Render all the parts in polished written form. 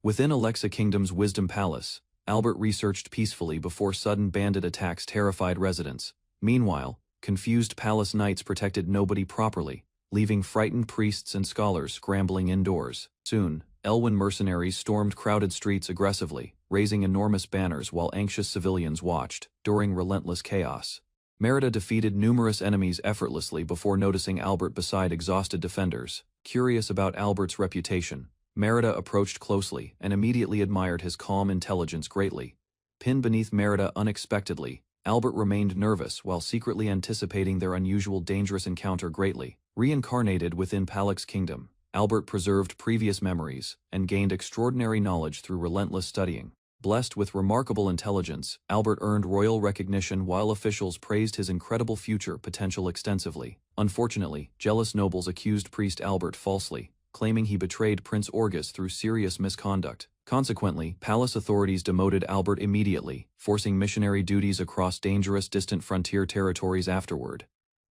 Within Alexa Kingdom's Wisdom Palace, Albert researched peacefully before sudden bandit attacks terrified residents. Meanwhile, confused palace knights protected nobody properly, leaving frightened priests and scholars scrambling indoors. Soon, Elwyn mercenaries stormed crowded streets aggressively, raising enormous banners while anxious civilians watched, during relentless chaos. Merida defeated numerous enemies effortlessly before noticing Albert beside exhausted defenders. Curious about Albert's reputation, Merida approached closely and immediately admired his calm intelligence greatly. Pinned beneath Merida unexpectedly, Albert remained nervous while secretly anticipating their unusual dangerous encounter greatly. Reincarnated within Palak's kingdom, Albert preserved previous memories and gained extraordinary knowledge through relentless studying. Blessed with remarkable intelligence, Albert earned royal recognition while officials praised his incredible future potential extensively. Unfortunately, jealous nobles accused Priest Albert falsely, claiming he betrayed Prince Orgus through serious misconduct. Consequently, palace authorities demoted Albert immediately, forcing missionary duties across dangerous distant frontier territories afterward.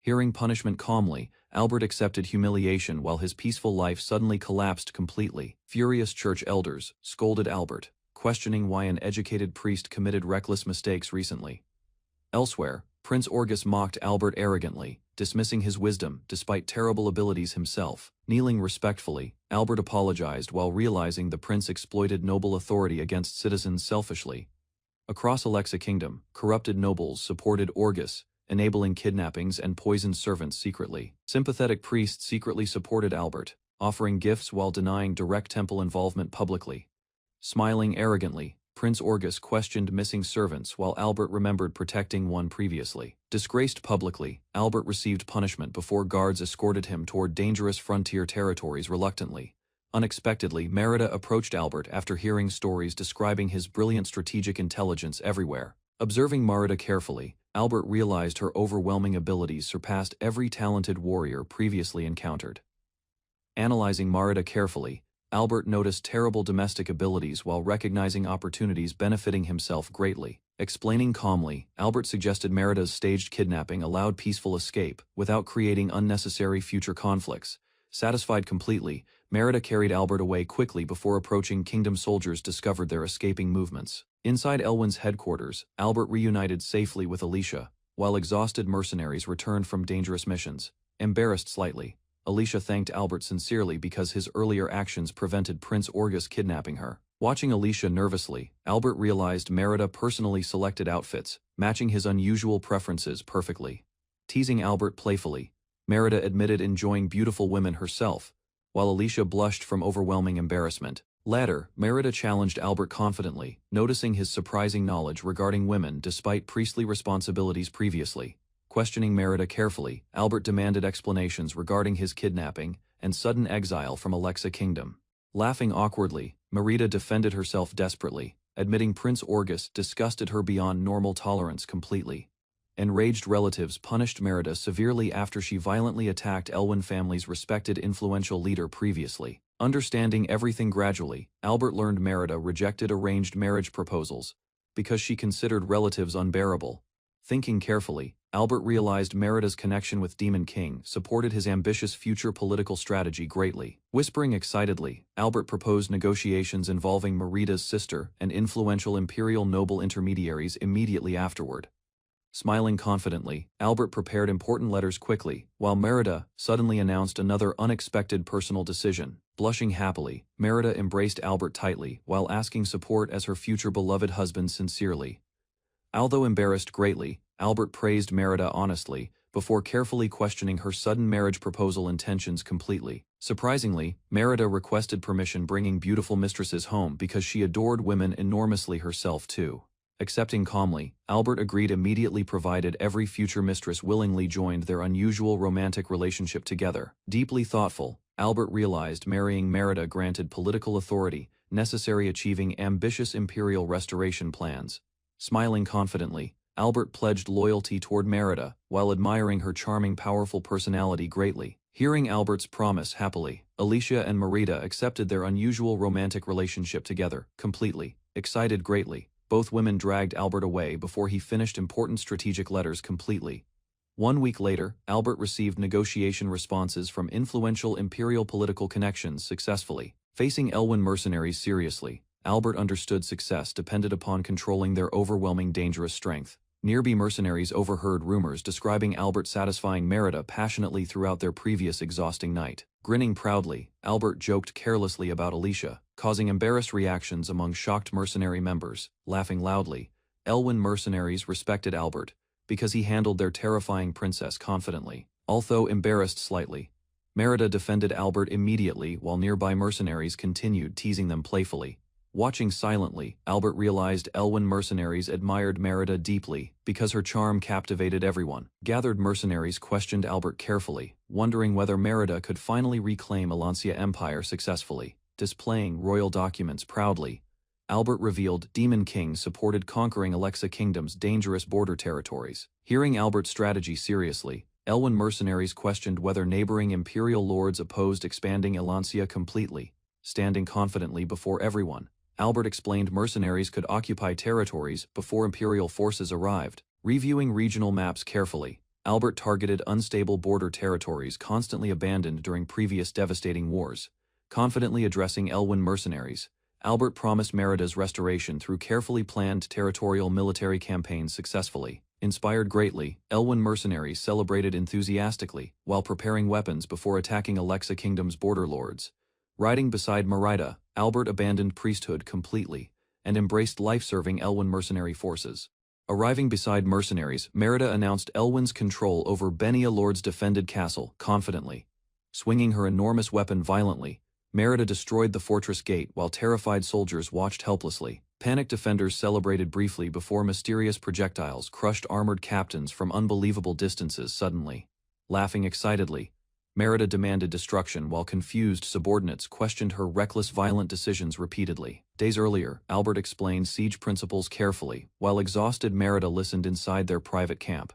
Hearing punishment calmly, Albert accepted humiliation while his peaceful life suddenly collapsed completely. Furious church elders scolded Albert, questioning why an educated priest committed reckless mistakes recently. Elsewhere, Prince Orgus mocked Albert arrogantly, dismissing his wisdom despite terrible abilities himself. Kneeling respectfully, Albert apologized while realizing the prince exploited noble authority against citizens selfishly. Across Alexa Kingdom, corrupted nobles supported Orgus, enabling kidnappings and poisoned servants secretly. Sympathetic priests secretly supported Albert, offering gifts while denying direct temple involvement publicly. Smiling arrogantly, Prince Orgus questioned missing servants while Albert remembered protecting one previously. Disgraced publicly, Albert received punishment before guards escorted him toward dangerous frontier territories reluctantly. Unexpectedly, Merida approached Albert after hearing stories describing his brilliant strategic intelligence everywhere. Observing Merida carefully, Albert realized her overwhelming abilities surpassed every talented warrior previously encountered. Analyzing Merida carefully, Albert noticed terrible domestic abilities while recognizing opportunities benefiting himself greatly. Explaining calmly, Albert suggested Merida's staged kidnapping allowed peaceful escape without creating unnecessary future conflicts. Satisfied completely, Merida carried Albert away quickly before approaching kingdom soldiers discovered their escaping movements. Inside Elwyn's headquarters, Albert reunited safely with Alicia, while exhausted mercenaries returned from dangerous missions. Embarrassed slightly, Alicia thanked Albert sincerely because his earlier actions prevented Prince Orgus kidnapping her. Watching Alicia nervously, Albert realized Merida personally selected outfits, matching his unusual preferences perfectly. Teasing Albert playfully, Merida admitted enjoying beautiful women herself, while Alicia blushed from overwhelming embarrassment. Later, Merida challenged Albert confidently, noticing his surprising knowledge regarding women despite priestly responsibilities previously. Questioning Merida carefully, Albert demanded explanations regarding his kidnapping and sudden exile from Alexa Kingdom. Laughing awkwardly, Merida defended herself desperately, admitting Prince Orgus disgusted her beyond normal tolerance completely. Enraged relatives punished Merida severely after she violently attacked Elwyn family's respected influential leader previously. Understanding everything gradually, Albert learned Merida rejected arranged marriage proposals because she considered relatives unbearable. Thinking carefully, Albert realized Merida's connection with Demon King supported his ambitious future political strategy greatly. Whispering excitedly, Albert proposed negotiations involving Merida's sister and influential imperial noble intermediaries immediately afterward. Smiling confidently, Albert prepared important letters quickly, while Merida suddenly announced another unexpected personal decision. Blushing happily, Merida embraced Albert tightly while asking support as her future beloved husband sincerely. Although embarrassed greatly, Albert praised Merida honestly, before carefully questioning her sudden marriage proposal intentions completely. Surprisingly, Merida requested permission bringing beautiful mistresses home because she adored women enormously herself too. Accepting calmly, Albert agreed immediately provided every future mistress willingly joined their unusual romantic relationship together. Deeply thoughtful, Albert realized marrying Merida granted political authority, necessary achieving ambitious imperial restoration plans. Smiling confidently, Albert pledged loyalty toward Merida, while admiring her charming powerful personality greatly. Hearing Albert's promise happily, Alicia and Merida accepted their unusual romantic relationship together, completely. Excited greatly, both women dragged Albert away before he finished important strategic letters completely. 1 week later, Albert received negotiation responses from influential imperial political connections successfully. Facing Elwyn mercenaries seriously, Albert understood success depended upon controlling their overwhelming dangerous strength. Nearby mercenaries overheard rumors describing Albert satisfying Merida passionately throughout their previous exhausting night. Grinning proudly, Albert joked carelessly about Alicia, causing embarrassed reactions among shocked mercenary members. Laughing loudly, Elwyn mercenaries respected Albert because he handled their terrifying princess confidently. Although embarrassed slightly, Merida defended Albert immediately while nearby mercenaries continued teasing them playfully. Watching silently, Albert realized Elwyn mercenaries admired Merida deeply because her charm captivated everyone. Gathered mercenaries questioned Albert carefully, wondering whether Merida could finally reclaim Alancia Empire successfully. Displaying royal documents proudly, Albert revealed Demon King supported conquering Alexa Kingdom's dangerous border territories. Hearing Albert's strategy seriously, Elwyn mercenaries questioned whether neighboring imperial lords opposed expanding Alancia completely. Standing confidently before everyone, Albert explained mercenaries could occupy territories before imperial forces arrived. Reviewing regional maps carefully, Albert targeted unstable border territories constantly abandoned during previous devastating wars. Confidently addressing Elwyn mercenaries, Albert promised Merida's restoration through carefully planned territorial military campaigns successfully. Inspired greatly, Elwyn mercenaries celebrated enthusiastically while preparing weapons before attacking Alexa Kingdom's border lords. Riding beside Merida, Albert abandoned priesthood completely and embraced life-serving Elwyn mercenary forces. Arriving beside mercenaries, Merida announced Elwyn's control over Benia Lord's defended castle confidently. Swinging her enormous weapon violently, Merida destroyed the fortress gate while terrified soldiers watched helplessly. Panicked defenders celebrated briefly before mysterious projectiles crushed armored captains from unbelievable distances suddenly. Laughing excitedly, Merida demanded destruction while confused subordinates questioned her reckless violent decisions repeatedly. Days earlier, Albert explained siege principles carefully, while exhausted Merida listened inside their private camp.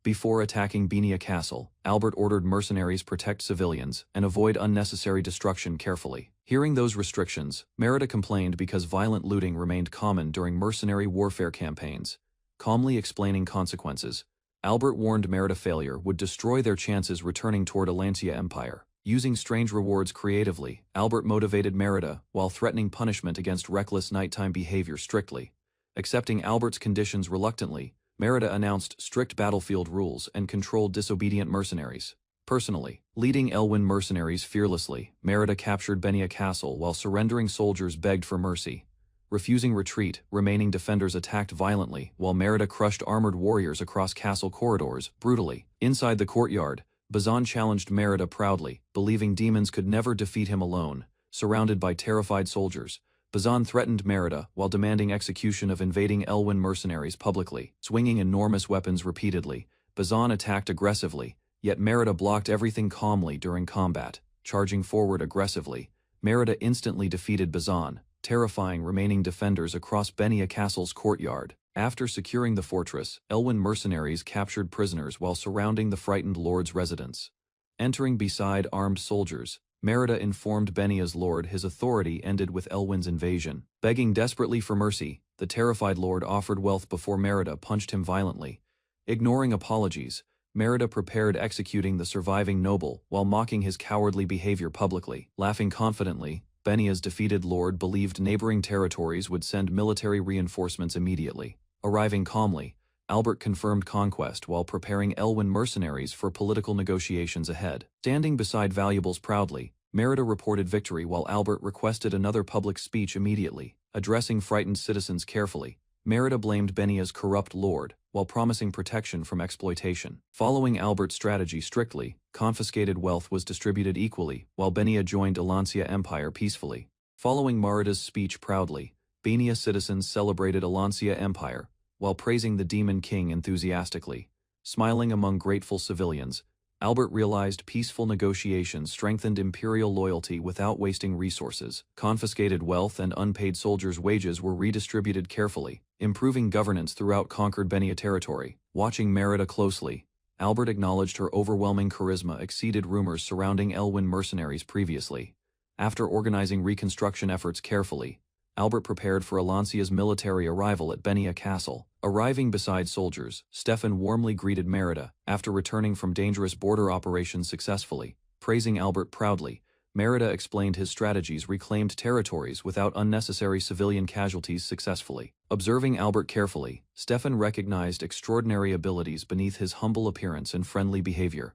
Before attacking Benia Castle, Albert ordered mercenaries protect civilians and avoid unnecessary destruction carefully. Hearing those restrictions, Merida complained because violent looting remained common during mercenary warfare campaigns. Calmly explaining consequences, Albert warned Merida failure would destroy their chances returning toward Alancia Empire. Using strange rewards creatively, Albert motivated Merida while threatening punishment against reckless nighttime behavior strictly. Accepting Albert's conditions reluctantly, Merida announced strict battlefield rules and controlled disobedient mercenaries. Personally, leading Elwyn mercenaries fearlessly, Merida captured Benia Castle while surrendering soldiers begged for mercy. Refusing retreat, remaining defenders attacked violently while Merida crushed armored warriors across castle corridors brutally. Inside the courtyard, Bazan challenged Merida proudly, believing demons could never defeat him alone. Surrounded by terrified soldiers, Bazan threatened Merida while demanding execution of invading Elwyn mercenaries publicly. Swinging enormous weapons repeatedly, Bazan attacked aggressively, yet Merida blocked everything calmly during combat. Charging forward aggressively, Merida instantly defeated Bazan, terrifying remaining defenders across Benia Castle's courtyard. After securing the fortress, Elwyn mercenaries captured prisoners while surrounding the frightened lord's residence. Entering beside armed soldiers, Merida informed Benia's lord his authority ended with Elwyn's invasion. Begging desperately for mercy, the terrified lord offered wealth before Merida punched him violently. Ignoring apologies, Merida prepared executing the surviving noble while mocking his cowardly behavior publicly. Laughing confidently, Benia's defeated lord believed neighboring territories would send military reinforcements immediately. Arriving calmly, Albert confirmed conquest while preparing Elwyn mercenaries for political negotiations ahead. Standing beside valuables proudly, Merida reported victory while Albert requested another public speech immediately. Addressing frightened citizens carefully, Merida blamed Benia's corrupt lord, while promising protection from exploitation. Following Albert's strategy strictly, confiscated wealth was distributed equally, while Benia joined Alancia Empire peacefully. Following Merida's speech proudly, Benia citizens celebrated Alancia Empire, while praising the Demon King enthusiastically. Smiling among grateful civilians, Albert realized peaceful negotiations strengthened imperial loyalty without wasting resources. Confiscated wealth and unpaid soldiers' wages were redistributed carefully, improving governance throughout conquered Benia territory. Watching Merida closely, Albert acknowledged her overwhelming charisma exceeded rumors surrounding Elwyn mercenaries previously. After organizing reconstruction efforts carefully, Albert prepared for Alancia's military arrival at Benia Castle. Arriving beside soldiers, Stefan warmly greeted Merida after returning from dangerous border operations successfully. Praising Albert proudly, Merida explained his strategies reclaimed territories without unnecessary civilian casualties successfully. Observing Albert carefully, Stefan recognized extraordinary abilities beneath his humble appearance and friendly behavior.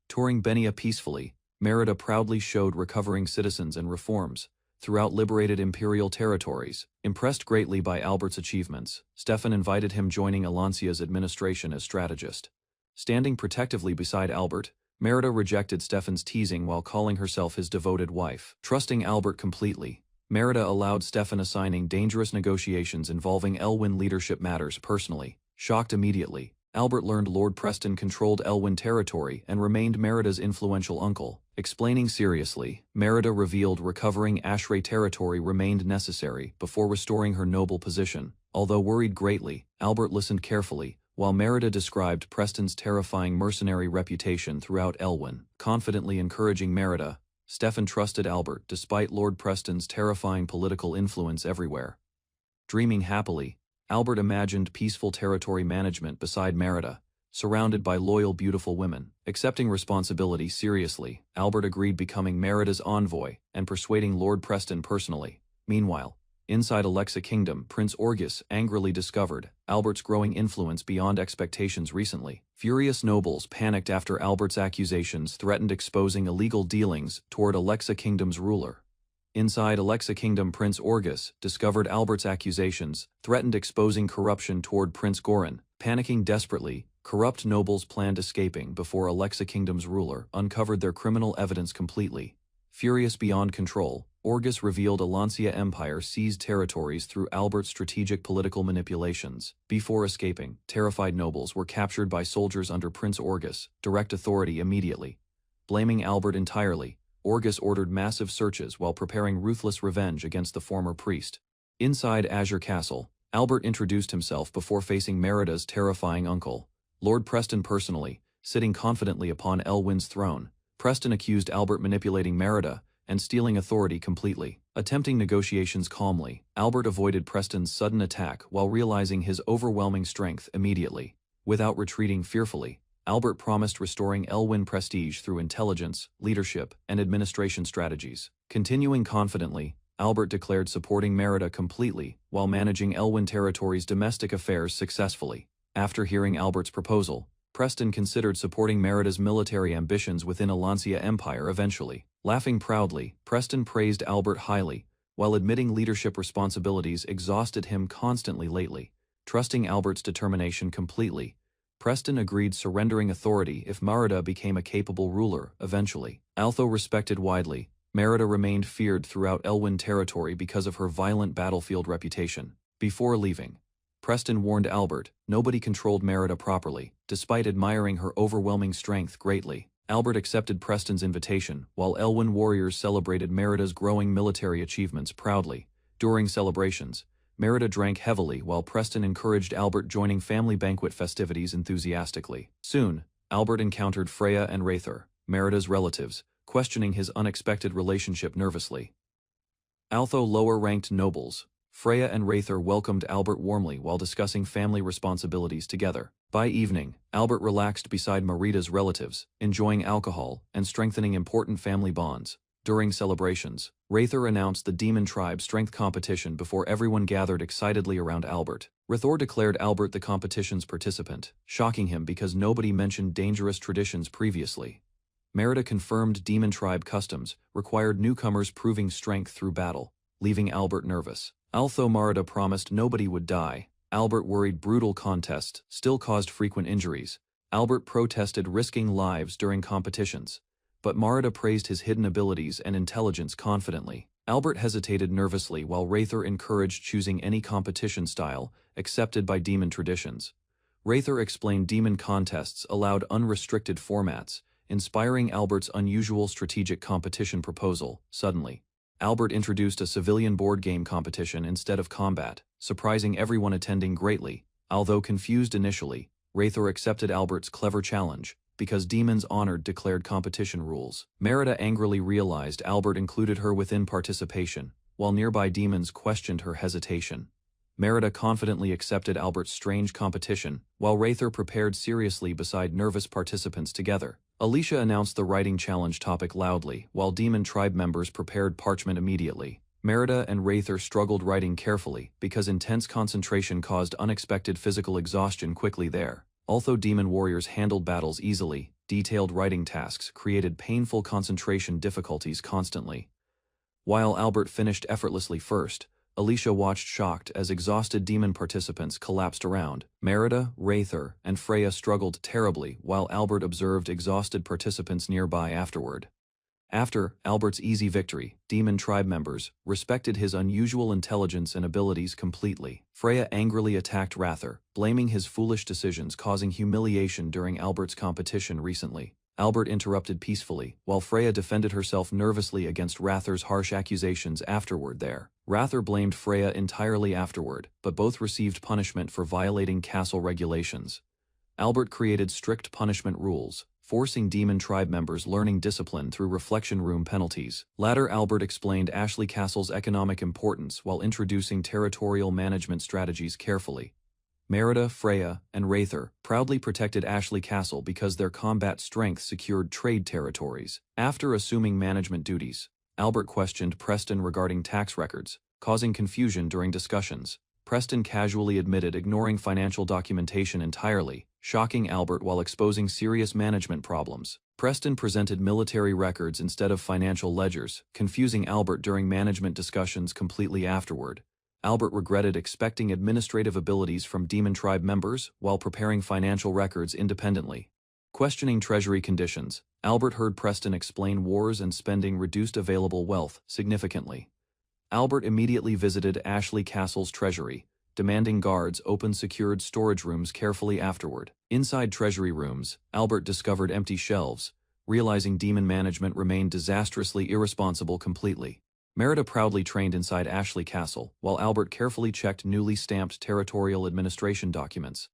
Touring Benia peacefully, Merida proudly showed recovering citizens and reforms throughout liberated imperial territories. Impressed greatly by Albert's achievements, Stefan invited him joining Alancia's administration as strategist. Standing protectively beside Albert, Merida rejected Stefan's teasing while calling herself his devoted wife. Trusting Albert completely, Merida allowed Stefan assigning dangerous negotiations involving Elwyn leadership matters personally. Shocked immediately, Albert learned Lord Preston controlled Elwyn territory and remained Merida's influential uncle. Explaining seriously, Merida revealed recovering Ashray territory remained necessary before restoring her noble position. Although worried greatly, Albert listened carefully, while Merida described Preston's terrifying mercenary reputation throughout Elwyn. Confidently encouraging Merida, Stefan trusted Albert despite Lord Preston's terrifying political influence everywhere. Dreaming happily, Albert imagined peaceful territory management beside Merida, surrounded by loyal beautiful women. Accepting responsibility seriously, Albert agreed becoming Merida's envoy and persuading Lord Preston personally. Meanwhile, inside Alexa Kingdom, Prince Orgus angrily discovered Albert's growing influence beyond expectations recently. Furious nobles panicked after Albert's accusations threatened exposing illegal dealings toward Alexa Kingdom's ruler. Inside Alexa Kingdom, Prince Orgus discovered Albert's accusations threatened exposing corruption toward Prince Goran. Panicking desperately, corrupt nobles planned escaping before Alexa Kingdom's ruler uncovered their criminal evidence completely. Furious beyond control, Orgus revealed Alancia Empire seized territories through Albert's strategic political manipulations. Before escaping, terrified nobles were captured by soldiers under Prince Orgus' direct authority immediately. Blaming Albert entirely, Orgus ordered massive searches while preparing ruthless revenge against the former priest. Inside Azure Castle, Albert introduced himself before facing Merida's terrifying uncle, Lord Preston personally, sitting confidently upon Elwyn's throne. Preston accused Albert manipulating Merida and stealing authority completely. Attempting negotiations calmly, Albert avoided Preston's sudden attack while realizing his overwhelming strength immediately. Without retreating fearfully, Albert promised restoring Elwyn prestige through intelligence, leadership, and administration strategies. Continuing confidently, Albert declared supporting Merida completely while managing Elwyn territory's domestic affairs successfully. After hearing Albert's proposal, Preston considered supporting Merida's military ambitions within Alancia Empire eventually. Laughing proudly, Preston praised Albert highly, while admitting leadership responsibilities exhausted him constantly lately. Trusting Albert's determination completely, Preston agreed surrendering authority if Merida became a capable ruler eventually. Although respected widely, Merida remained feared throughout Elwyn territory because of her violent battlefield reputation. Before leaving, Preston warned Albert nobody controlled Merida properly, despite admiring her overwhelming strength greatly. Albert accepted Preston's invitation, while Elwyn warriors celebrated Merida's growing military achievements proudly. During celebrations, Merida drank heavily while Preston encouraged Albert joining family banquet festivities enthusiastically. Soon, Albert encountered Freya and Rather, Merida's relatives, questioning his unexpected relationship nervously. Although lower-ranked nobles, Freya and Rather welcomed Albert warmly while discussing family responsibilities together. By evening, Albert relaxed beside Merida's relatives, enjoying alcohol and strengthening important family bonds. During celebrations, Rather announced the Demon Tribe strength competition before everyone gathered excitedly around Albert. Rather declared Albert the competition's participant, shocking him because nobody mentioned dangerous traditions previously. Merida confirmed Demon Tribe customs required newcomers proving strength through battle, leaving Albert nervous. Although Merida promised nobody would die, Albert worried brutal contests still caused frequent injuries. Albert protested risking lives during competitions, but Merida praised his hidden abilities and intelligence confidently. Albert hesitated nervously while Rather encouraged choosing any competition style accepted by demon traditions. Rather explained demon contests allowed unrestricted formats, inspiring Albert's unusual strategic competition proposal. Suddenly, Albert introduced a civilian board game competition instead of combat, surprising everyone attending greatly. Although confused initially, Rather accepted Albert's clever challenge, because demons honored declared competition rules. Merida angrily realized Albert included her within participation, while nearby demons questioned her hesitation. Merida confidently accepted Albert's strange competition, while Rather prepared seriously beside nervous participants together. Alicia announced the writing challenge topic loudly, while Demon Tribe members prepared parchment immediately. Merida and Wraither struggled writing carefully because intense concentration caused unexpected physical exhaustion quickly there. Although demon warriors handled battles easily, detailed writing tasks created painful concentration difficulties constantly. While Albert finished effortlessly first, Alicia watched shocked as exhausted demon participants collapsed around. Merida, Wraither, and Freya struggled terribly while Albert observed exhausted participants nearby afterward. After Albert's easy victory, Demon Tribe members respected his unusual intelligence and abilities completely. Freya angrily attacked Wraither, blaming his foolish decisions causing humiliation during Albert's competition recently. Albert interrupted peacefully, while Freya defended herself nervously against Wraither's harsh accusations afterward there. Wraither blamed Freya entirely afterward, but both received punishment for violating castle regulations. Albert created strict punishment rules, forcing Demon Tribe members learning discipline through reflection room penalties. Later, Albert explained Ashley Castle's economic importance while introducing territorial management strategies carefully. Merida, Freya, and Wraither proudly protected Ashley Castle because their combat strength secured trade territories. After assuming management duties, Albert questioned Preston regarding tax records, causing confusion during discussions. Preston casually admitted ignoring financial documentation entirely, shocking Albert while exposing serious management problems. Preston presented military records instead of financial ledgers, confusing Albert during management discussions completely afterward. Albert regretted expecting administrative abilities from Demon Tribe members while preparing financial records independently. Questioning treasury conditions, Albert heard Preston explain wars and spending reduced available wealth significantly. Albert immediately visited Ashley Castle's treasury, demanding guards open secured storage rooms carefully afterward. Inside treasury rooms, Albert discovered empty shelves, realizing demon management remained disastrously irresponsible completely. Merida proudly trained inside Ashley Castle, while Albert carefully checked newly stamped territorial administration documents.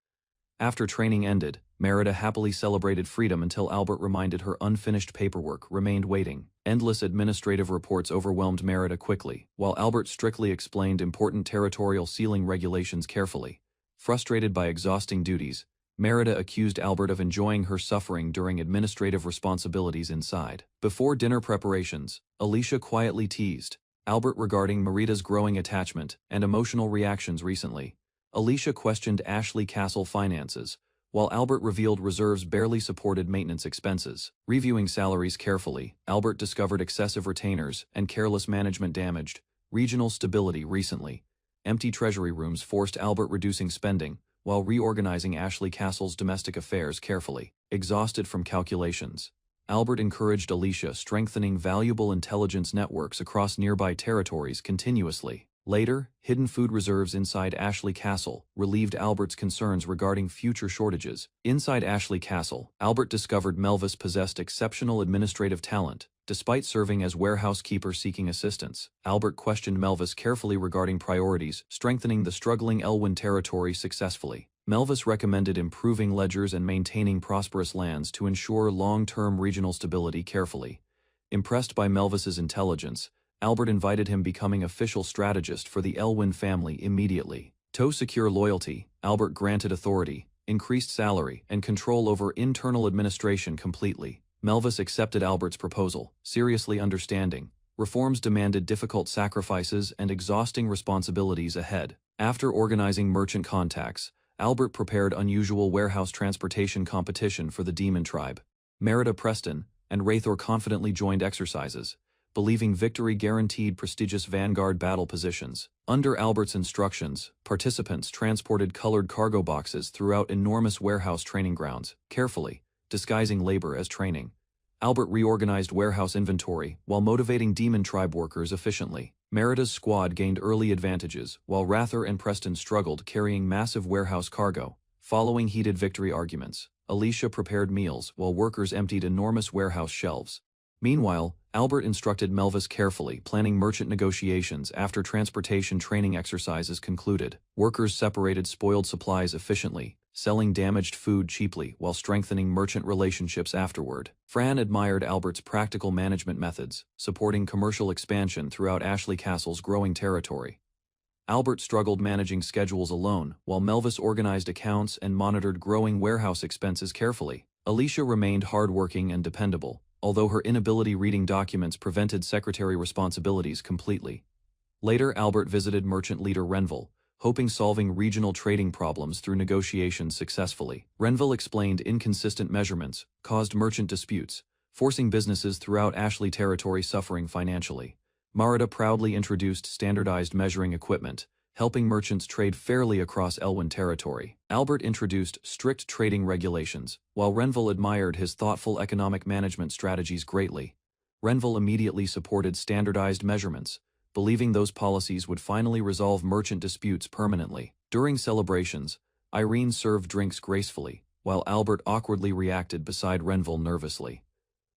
After training ended, Merida happily celebrated freedom until Albert reminded her unfinished paperwork remained waiting. Endless administrative reports overwhelmed Merida quickly, while Albert strictly explained important territorial sealing regulations carefully. Frustrated by exhausting duties, Merida accused Albert of enjoying her suffering during administrative responsibilities inside. Before dinner preparations, Alicia quietly teased Albert regarding Merida's growing attachment and emotional reactions recently. Alicia questioned Ashley Castle finances, while Albert revealed reserves barely supported maintenance expenses. Reviewing salaries carefully, Albert discovered excessive retainers and careless management damaged regional stability recently. Empty treasury rooms forced Albert reducing spending, while reorganizing Ashley Castle's domestic affairs carefully. Exhausted from calculations, Albert encouraged Alicia strengthening valuable intelligence networks across nearby territories continuously. Later, hidden food reserves inside Ashley Castle relieved Albert's concerns regarding future shortages. Inside Ashley Castle, Albert discovered Melvis possessed exceptional administrative talent. Despite serving as warehouse keeper seeking assistance, Albert questioned Melvis carefully regarding priorities, strengthening the struggling Elwyn territory successfully. Melvis recommended improving ledgers and maintaining prosperous lands to ensure long-term regional stability carefully. Impressed by Melvis's intelligence, Albert invited him becoming official strategist for the Elwyn family immediately. To secure loyalty, Albert granted authority, increased salary, and control over internal administration completely. Melvis accepted Albert's proposal, seriously understanding reforms demanded difficult sacrifices and exhausting responsibilities ahead. After organizing merchant contacts, Albert prepared unusual warehouse transportation competition for the Demon Tribe. Merida, Preston, and Wraithor confidently joined exercises, believing victory guaranteed prestigious vanguard battle positions. Under Albert's instructions, participants transported colored cargo boxes throughout enormous warehouse training grounds, carefully disguising labor as training. Albert reorganized warehouse inventory while motivating Demon Tribe workers efficiently. Merida's squad gained early advantages, while Wraither and Preston struggled carrying massive warehouse cargo. Following heated victory arguments, Alicia prepared meals while workers emptied enormous warehouse shelves. Meanwhile, Albert instructed Melvis carefully, planning merchant negotiations after transportation training exercises concluded. Workers separated spoiled supplies efficiently, selling damaged food cheaply while strengthening merchant relationships afterward. Fran admired Albert's practical management methods, supporting commercial expansion throughout Ashley Castle's growing territory. Albert struggled managing schedules alone, while Melvis organized accounts and monitored growing warehouse expenses carefully. Alicia remained hardworking and dependable, although her inability reading documents prevented secretary responsibilities completely. Later, Albert visited merchant leader Renville, hoping solving regional trading problems through negotiations successfully. Renville explained inconsistent measurements caused merchant disputes, forcing businesses throughout Ashley territory suffering financially. Marada proudly introduced standardized measuring equipment, helping merchants trade fairly across Elwyn territory. Albert introduced strict trading regulations, while Renville admired his thoughtful economic management strategies greatly. Renville immediately supported standardized measurements, believing those policies would finally resolve merchant disputes permanently. During celebrations, Irene served drinks gracefully, while Albert awkwardly reacted beside Renville nervously.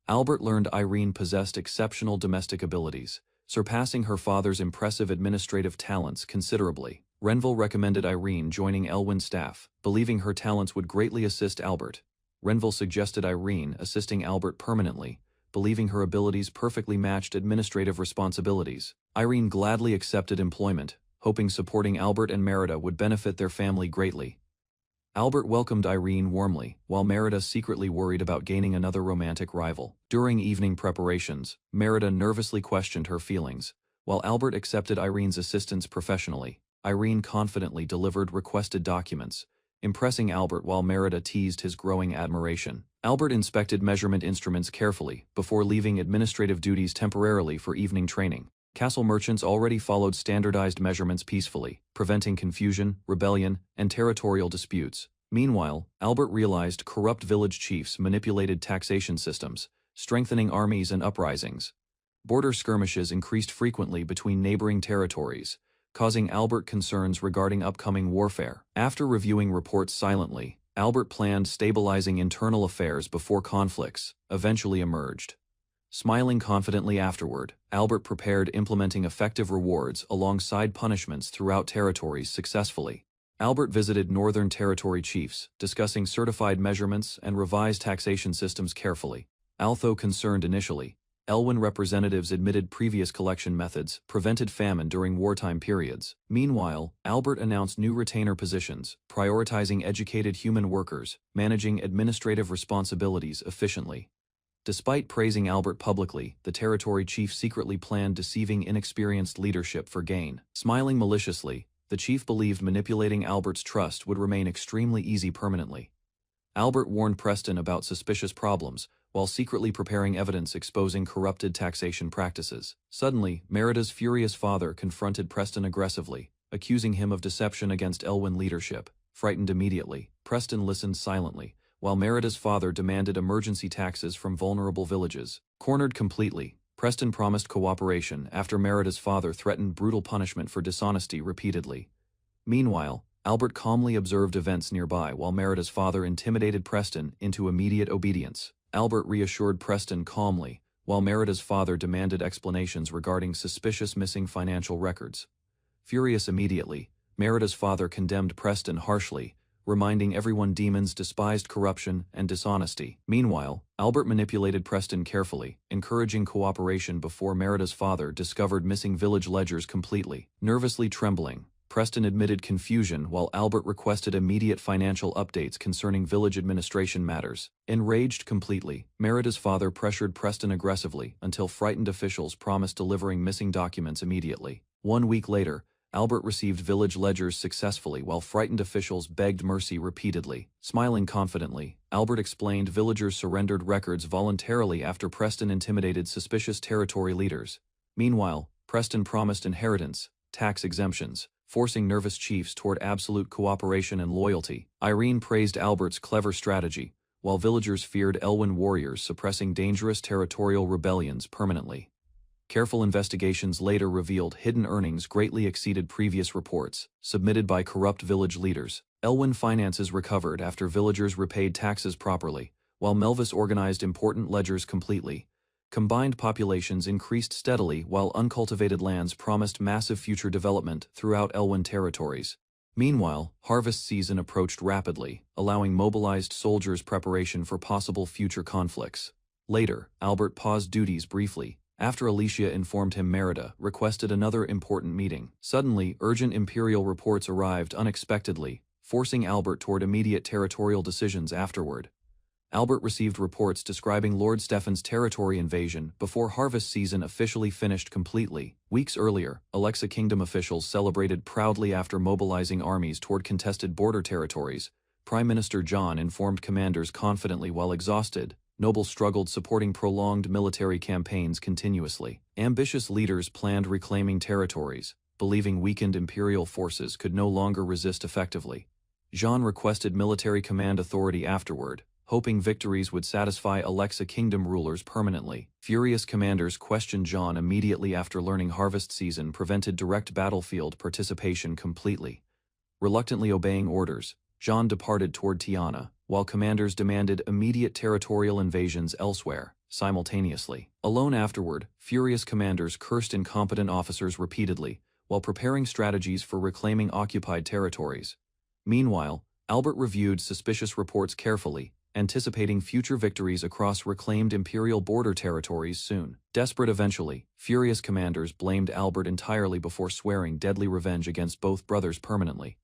Albert learned Irene possessed exceptional domestic abilities, surpassing her father's impressive administrative talents considerably. Renville recommended Irene joining Elwyn's staff, believing her talents would greatly assist Albert. Renville suggested Irene assisting Albert permanently, believing her abilities perfectly matched administrative responsibilities. Irene gladly accepted employment, hoping supporting Albert and Merida would benefit their family greatly. Albert welcomed Irene warmly, while Merida secretly worried about gaining another romantic rival. During evening preparations, Merida nervously questioned her feelings, while Albert accepted Irene's assistance professionally. Irene confidently delivered requested documents, impressing Albert while Merida teased his growing admiration. Albert inspected measurement instruments carefully before leaving administrative duties temporarily for evening training. Castle merchants already followed standardized measurements peacefully, preventing confusion, rebellion, and territorial disputes. Meanwhile, Albert realized corrupt village chiefs manipulated taxation systems, strengthening armies and uprisings. Border skirmishes increased frequently between neighboring territories, causing Albert concerns regarding upcoming warfare. After reviewing reports silently, Albert planned stabilizing internal affairs before conflicts eventually emerged. Smiling confidently afterward, Albert prepared implementing effective rewards alongside punishments throughout territories successfully. Albert visited Northern Territory chiefs, discussing certified measurements and revised taxation systems carefully. Although concerned initially, Elwyn representatives admitted previous collection methods prevented famine during wartime periods. Meanwhile, Albert announced new retainer positions, prioritizing educated human workers, managing administrative responsibilities efficiently. Despite praising Albert publicly, the territory chief secretly planned deceiving inexperienced leadership for gain. Smiling maliciously, the chief believed manipulating Albert's trust would remain extremely easy permanently. Albert warned Preston about suspicious problems, while secretly preparing evidence exposing corrupted taxation practices. Suddenly, Merida's furious father confronted Preston aggressively, accusing him of deception against Elwyn leadership. Frightened immediately, Preston listened silently, while Merida's father demanded emergency taxes from vulnerable villages. Cornered completely, Preston promised cooperation after Merida's father threatened brutal punishment for dishonesty repeatedly. Meanwhile, Albert calmly observed events nearby while Merida's father intimidated Preston into immediate obedience. Albert reassured Preston calmly, while Merida's father demanded explanations regarding suspicious missing financial records. Furious immediately, Merida's father condemned Preston harshly, reminding everyone demons despised corruption and dishonesty. Meanwhile, Albert manipulated Preston carefully, encouraging cooperation before Merida's father discovered missing village ledgers completely. Nervously trembling, Preston admitted confusion while Albert requested immediate financial updates concerning village administration matters. Enraged completely, Merida's father pressured Preston aggressively until frightened officials promised delivering missing documents immediately. 1 week later, Albert received village ledgers successfully while frightened officials begged mercy repeatedly. Smiling confidently, Albert explained villagers surrendered records voluntarily after Preston intimidated suspicious territory leaders. Meanwhile, Preston promised inheritance, tax exemptions, forcing nervous chiefs toward absolute cooperation and loyalty. Irene praised Albert's clever strategy, while villagers feared Elwyn warriors suppressing dangerous territorial rebellions permanently. Careful investigations later revealed hidden earnings greatly exceeded previous reports, submitted by corrupt village leaders. Elwyn finances recovered after villagers repaid taxes properly, while Melvis organized important ledgers completely. Combined populations increased steadily while uncultivated lands promised massive future development throughout Elwyn territories. Meanwhile, harvest season approached rapidly, allowing mobilized soldiers preparation for possible future conflicts. Later, Albert paused duties briefly, after Alicia informed him Merida requested another important meeting. Suddenly, urgent imperial reports arrived unexpectedly, forcing Albert toward immediate territorial decisions afterward. Albert received reports describing Lord Stefan's territory invasion before harvest season officially finished completely. Weeks earlier, Alexa Kingdom officials celebrated proudly after mobilizing armies toward contested border territories. Prime Minister John informed commanders confidently while exhausted. Nobles struggled supporting prolonged military campaigns continuously. Ambitious leaders planned reclaiming territories, believing weakened imperial forces could no longer resist effectively. Jean requested military command authority afterward, hoping victories would satisfy Alexa Kingdom rulers permanently. Furious commanders questioned Jean immediately after learning harvest season prevented direct battlefield participation completely. Reluctantly obeying orders, Jean departed toward Tiana, while commanders demanded immediate territorial invasions elsewhere, simultaneously. Alone afterward, furious commanders cursed incompetent officers repeatedly, while preparing strategies for reclaiming occupied territories. Meanwhile, Albert reviewed suspicious reports carefully, anticipating future victories across reclaimed imperial border territories soon. Desperate eventually, furious commanders blamed Albert entirely before swearing deadly revenge against both brothers permanently.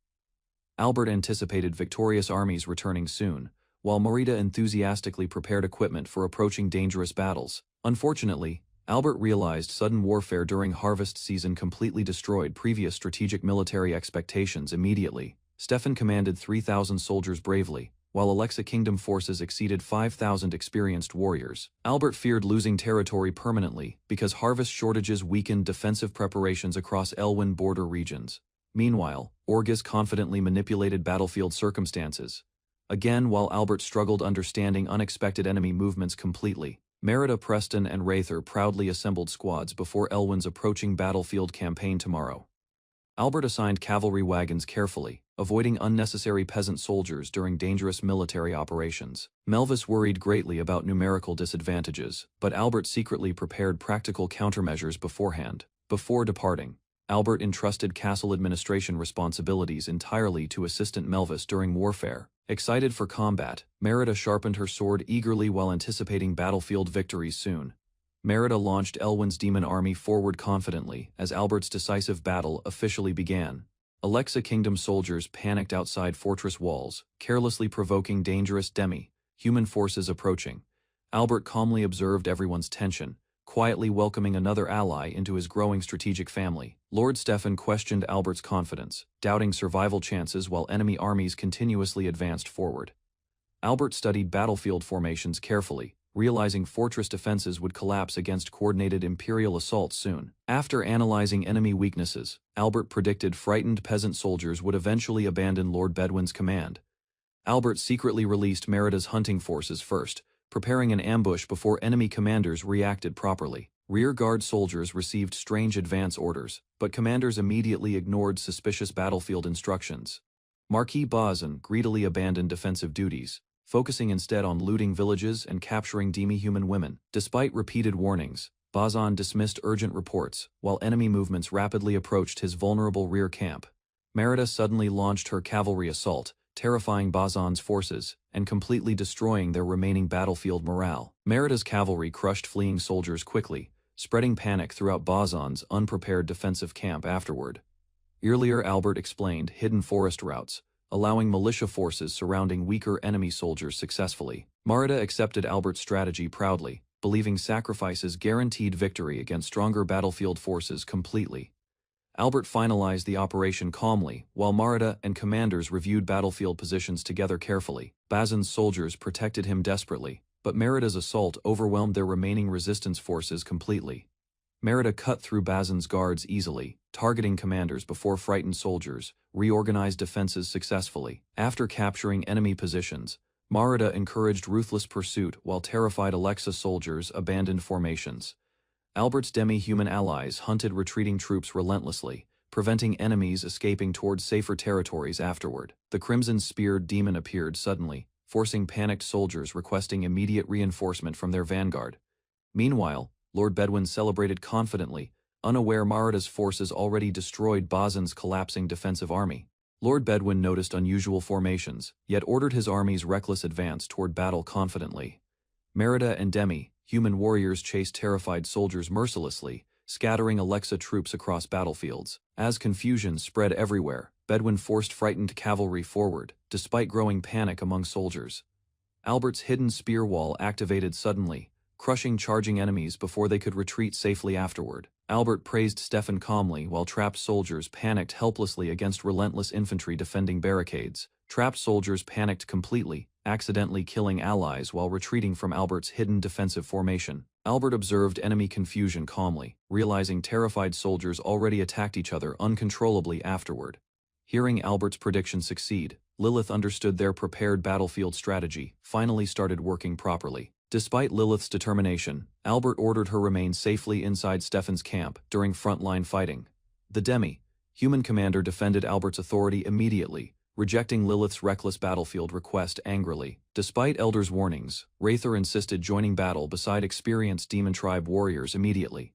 Albert anticipated victorious armies returning soon, while Merida enthusiastically prepared equipment for approaching dangerous battles. Unfortunately, Albert realized sudden warfare during harvest season completely destroyed previous strategic military expectations immediately. Stefan commanded 3,000 soldiers bravely, while Alexa Kingdom forces exceeded 5,000 experienced warriors. Albert feared losing territory permanently because harvest shortages weakened defensive preparations across Elwyn border regions. Meanwhile, Orgis confidently manipulated battlefield circumstances. Again, while Albert struggled understanding unexpected enemy movements completely, Merida, Preston, and Rather proudly assembled squads before Elwyn's approaching battlefield campaign tomorrow. Albert assigned cavalry wagons carefully, avoiding unnecessary peasant soldiers during dangerous military operations. Melvis worried greatly about numerical disadvantages, but Albert secretly prepared practical countermeasures beforehand. Before departing, Albert entrusted castle administration responsibilities entirely to Assistant Melvis during warfare. Excited for combat, Merida sharpened her sword eagerly while anticipating battlefield victories soon. Merida launched Elwyn's demon army forward confidently as Albert's decisive battle officially began. Alexa Kingdom soldiers panicked outside fortress walls, carelessly provoking dangerous human forces approaching. Albert calmly observed everyone's tension, quietly welcoming another ally into his growing strategic family. Lord Stefan questioned Albert's confidence, doubting survival chances while enemy armies continuously advanced forward. Albert studied battlefield formations carefully, realizing fortress defenses would collapse against coordinated imperial assaults soon. After analyzing enemy weaknesses, Albert predicted frightened peasant soldiers would eventually abandon Lord Bedouin's command. Albert secretly released Merida's hunting forces first, preparing an ambush before enemy commanders reacted properly. Rear-guard soldiers received strange advance orders, but commanders immediately ignored suspicious battlefield instructions. Marquis Bazin greedily abandoned defensive duties, focusing instead on looting villages and capturing demi-human women. Despite repeated warnings, Bazan dismissed urgent reports, while enemy movements rapidly approached his vulnerable rear camp. Merida suddenly launched her cavalry assault, terrifying Bazan's forces and completely destroying their remaining battlefield morale. Merida's cavalry crushed fleeing soldiers quickly, spreading panic throughout Bazan's unprepared defensive camp afterward. Earlier, Albert explained hidden forest routes, allowing militia forces surrounding weaker enemy soldiers successfully. Merida accepted Albert's strategy proudly, believing sacrifices guaranteed victory against stronger battlefield forces completely. Albert finalized the operation calmly, while Merida and commanders reviewed battlefield positions together carefully. Bazin's soldiers protected him desperately, but Merida's assault overwhelmed their remaining resistance forces completely. Merida cut through Bazin's guards easily, targeting commanders before frightened soldiers, reorganized defenses successfully. After capturing enemy positions, Merida encouraged ruthless pursuit while terrified Alexa soldiers abandoned formations. Albert's demi-human allies hunted retreating troops relentlessly, preventing enemies escaping towards safer territories afterward. The crimson-speared demon appeared suddenly, forcing panicked soldiers requesting immediate reinforcement from their vanguard. Meanwhile, Lord Bedouin celebrated confidently, unaware Merida's forces already destroyed Bazin's collapsing defensive army. Lord Bedouin noticed unusual formations, yet ordered his army's reckless advance toward battle confidently. Merida and human warriors chased terrified soldiers mercilessly, scattering Alexa troops across battlefields. As confusion spread everywhere, Bedouin forced frightened cavalry forward, despite growing panic among soldiers. Albert's hidden spear wall activated suddenly, crushing charging enemies before they could retreat safely afterward. Albert praised Stefan calmly while trapped soldiers panicked helplessly against relentless infantry defending barricades. Trapped soldiers panicked completely, accidentally killing allies while retreating from Albert's hidden defensive formation. Albert observed enemy confusion calmly, realizing terrified soldiers already attacked each other uncontrollably afterward. Hearing Albert's prediction succeed, Lilith understood their prepared battlefield strategy finally started working properly. Despite Lilith's determination, Albert ordered her remain safely inside Stefan's camp during frontline fighting. The human commander defended Albert's authority immediately, rejecting Lilith's reckless battlefield request angrily. Despite Elder's warnings, Rather insisted joining battle beside experienced demon tribe warriors immediately.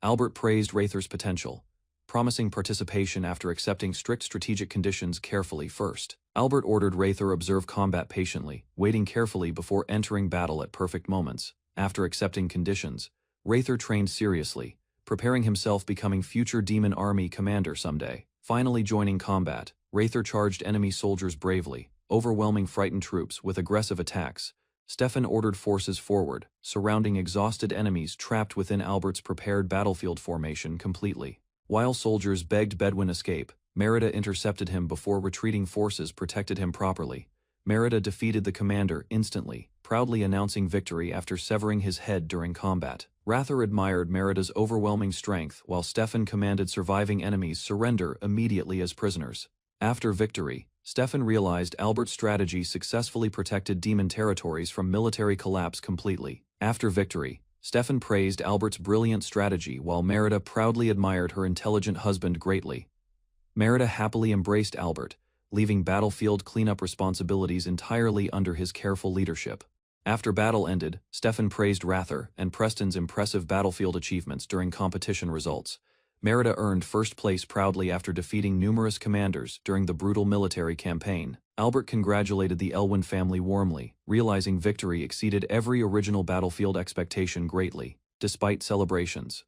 Albert praised Rather's potential, promising participation after accepting strict strategic conditions carefully first. Albert ordered Rather observe combat patiently, waiting carefully before entering battle at perfect moments. After accepting conditions, Rather trained seriously, preparing himself becoming future demon army commander someday. Finally joining combat, Rather charged enemy soldiers bravely, overwhelming frightened troops with aggressive attacks. Stefan ordered forces forward, surrounding exhausted enemies trapped within Albert's prepared battlefield formation completely. While soldiers begged Bedouin escape, Merida intercepted him before retreating forces protected him properly. Merida defeated the commander instantly, proudly announcing victory after severing his head during combat. Rather admired Merida's overwhelming strength while Stefan commanded surviving enemies surrender immediately as prisoners. After victory, Stefan realized Albert's strategy successfully protected demon territories from military collapse completely. After victory, Stefan praised Albert's brilliant strategy while Merida proudly admired her intelligent husband greatly. Merida happily embraced Albert, leaving battlefield cleanup responsibilities entirely under his careful leadership. After battle ended, Stefan praised Rather and Preston's impressive battlefield achievements during competition results. Merida earned first place proudly after defeating numerous commanders during the brutal military campaign. Albert congratulated the Elwyn family warmly, realizing victory exceeded every original battlefield expectation greatly. Despite celebrations,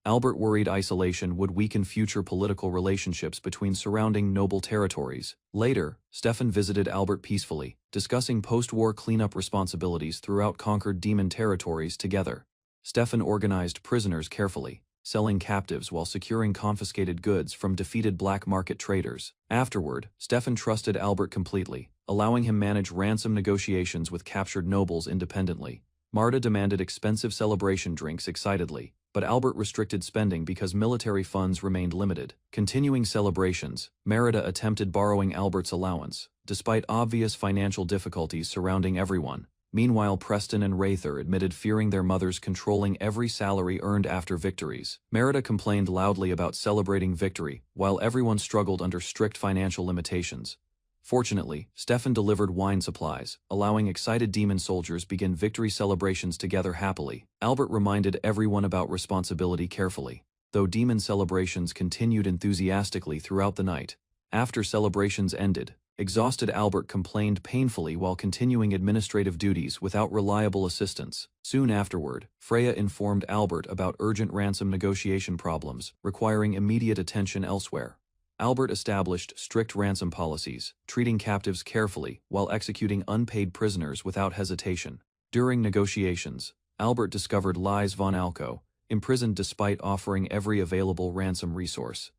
Albert worried isolation would weaken future political relationships between surrounding noble territories. Later, Stefan visited Albert peacefully, discussing post-war cleanup responsibilities throughout conquered demon territories together. Stefan organized prisoners carefully, selling captives while securing confiscated goods from defeated black market traders. Afterward, Stefan trusted Albert completely, allowing him manage ransom negotiations with captured nobles independently. Marta demanded expensive celebration drinks excitedly, but Albert restricted spending because military funds remained limited. Continuing celebrations, Merida attempted borrowing Albert's allowance, despite obvious financial difficulties surrounding everyone. Meanwhile, Preston and Rather admitted fearing their mothers controlling every salary earned after victories. Merida complained loudly about celebrating victory, while everyone struggled under strict financial limitations. Fortunately, Stefan delivered wine supplies, allowing excited demon soldiers begin victory celebrations together happily. Albert reminded everyone about responsibility carefully, though demon celebrations continued enthusiastically throughout the night. After celebrations ended, exhausted Albert complained painfully while continuing administrative duties without reliable assistance. Soon afterward, Freya informed Albert about urgent ransom negotiation problems, requiring immediate attention elsewhere. Albert established strict ransom policies, treating captives carefully while executing unpaid prisoners without hesitation. During negotiations, Albert discovered Lise von Alco, imprisoned despite offering every available ransom resource.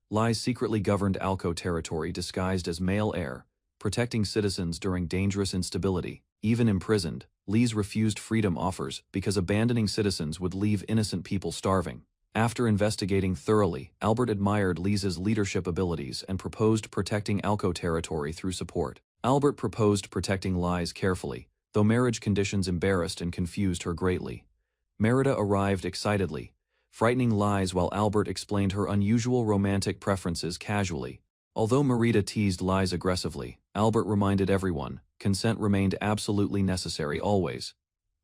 Lise secretly governed Alco territory disguised as male heir, protecting citizens during dangerous instability. Even imprisoned, Lise refused freedom offers because abandoning citizens would leave innocent people starving. After investigating thoroughly, Albert admired Lisa's leadership abilities and proposed protecting Alco territory through support. Albert proposed protecting Lise carefully, though marriage conditions embarrassed and confused her greatly. Merida arrived excitedly, frightening Lise while Albert explained her unusual romantic preferences casually. Although Merida teased Lise aggressively, Albert reminded everyone, consent remained absolutely necessary always.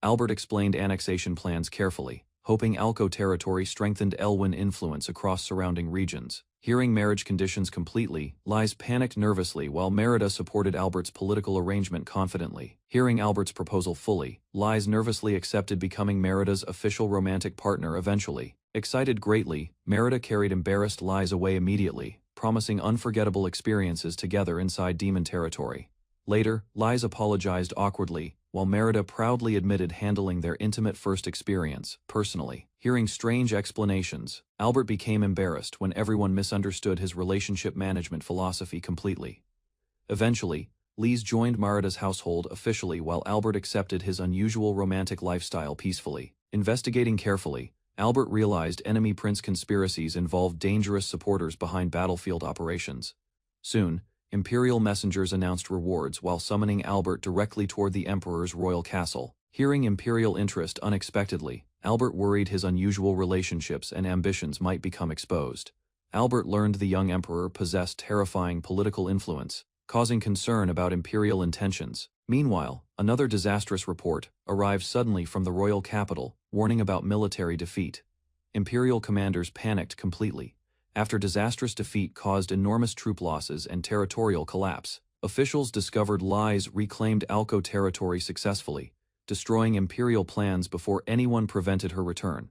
Albert explained annexation plans carefully, hoping Alco territory strengthened Elwyn influence across surrounding regions. Hearing marriage conditions completely, Lise panicked nervously while Merida supported Albert's political arrangement confidently. Hearing Albert's proposal fully, Lise nervously accepted becoming Merida's official romantic partner eventually. Excited greatly, Merida carried embarrassed Lise away immediately, promising unforgettable experiences together inside demon territory. Later, Lise apologized awkwardly, while Merida proudly admitted handling their intimate first experience, personally. Hearing strange explanations, Albert became embarrassed when everyone misunderstood his relationship management philosophy completely. Eventually, Lise joined Merida's household officially while Albert accepted his unusual romantic lifestyle peacefully. Investigating carefully, Albert realized enemy prince conspiracies involved dangerous supporters behind battlefield operations. Soon, Imperial messengers announced rewards while summoning Albert directly toward the Emperor's royal castle. Hearing Imperial interest unexpectedly, Albert worried his unusual relationships and ambitions might become exposed. Albert learned the young Emperor possessed terrifying political influence, causing concern about Imperial intentions. Meanwhile, another disastrous report arrived suddenly from the royal capital, warning about military defeat. Imperial commanders panicked completely. After disastrous defeat caused enormous troop losses and territorial collapse, officials discovered Lise reclaimed Alco territory successfully, destroying Imperial plans before anyone prevented her return.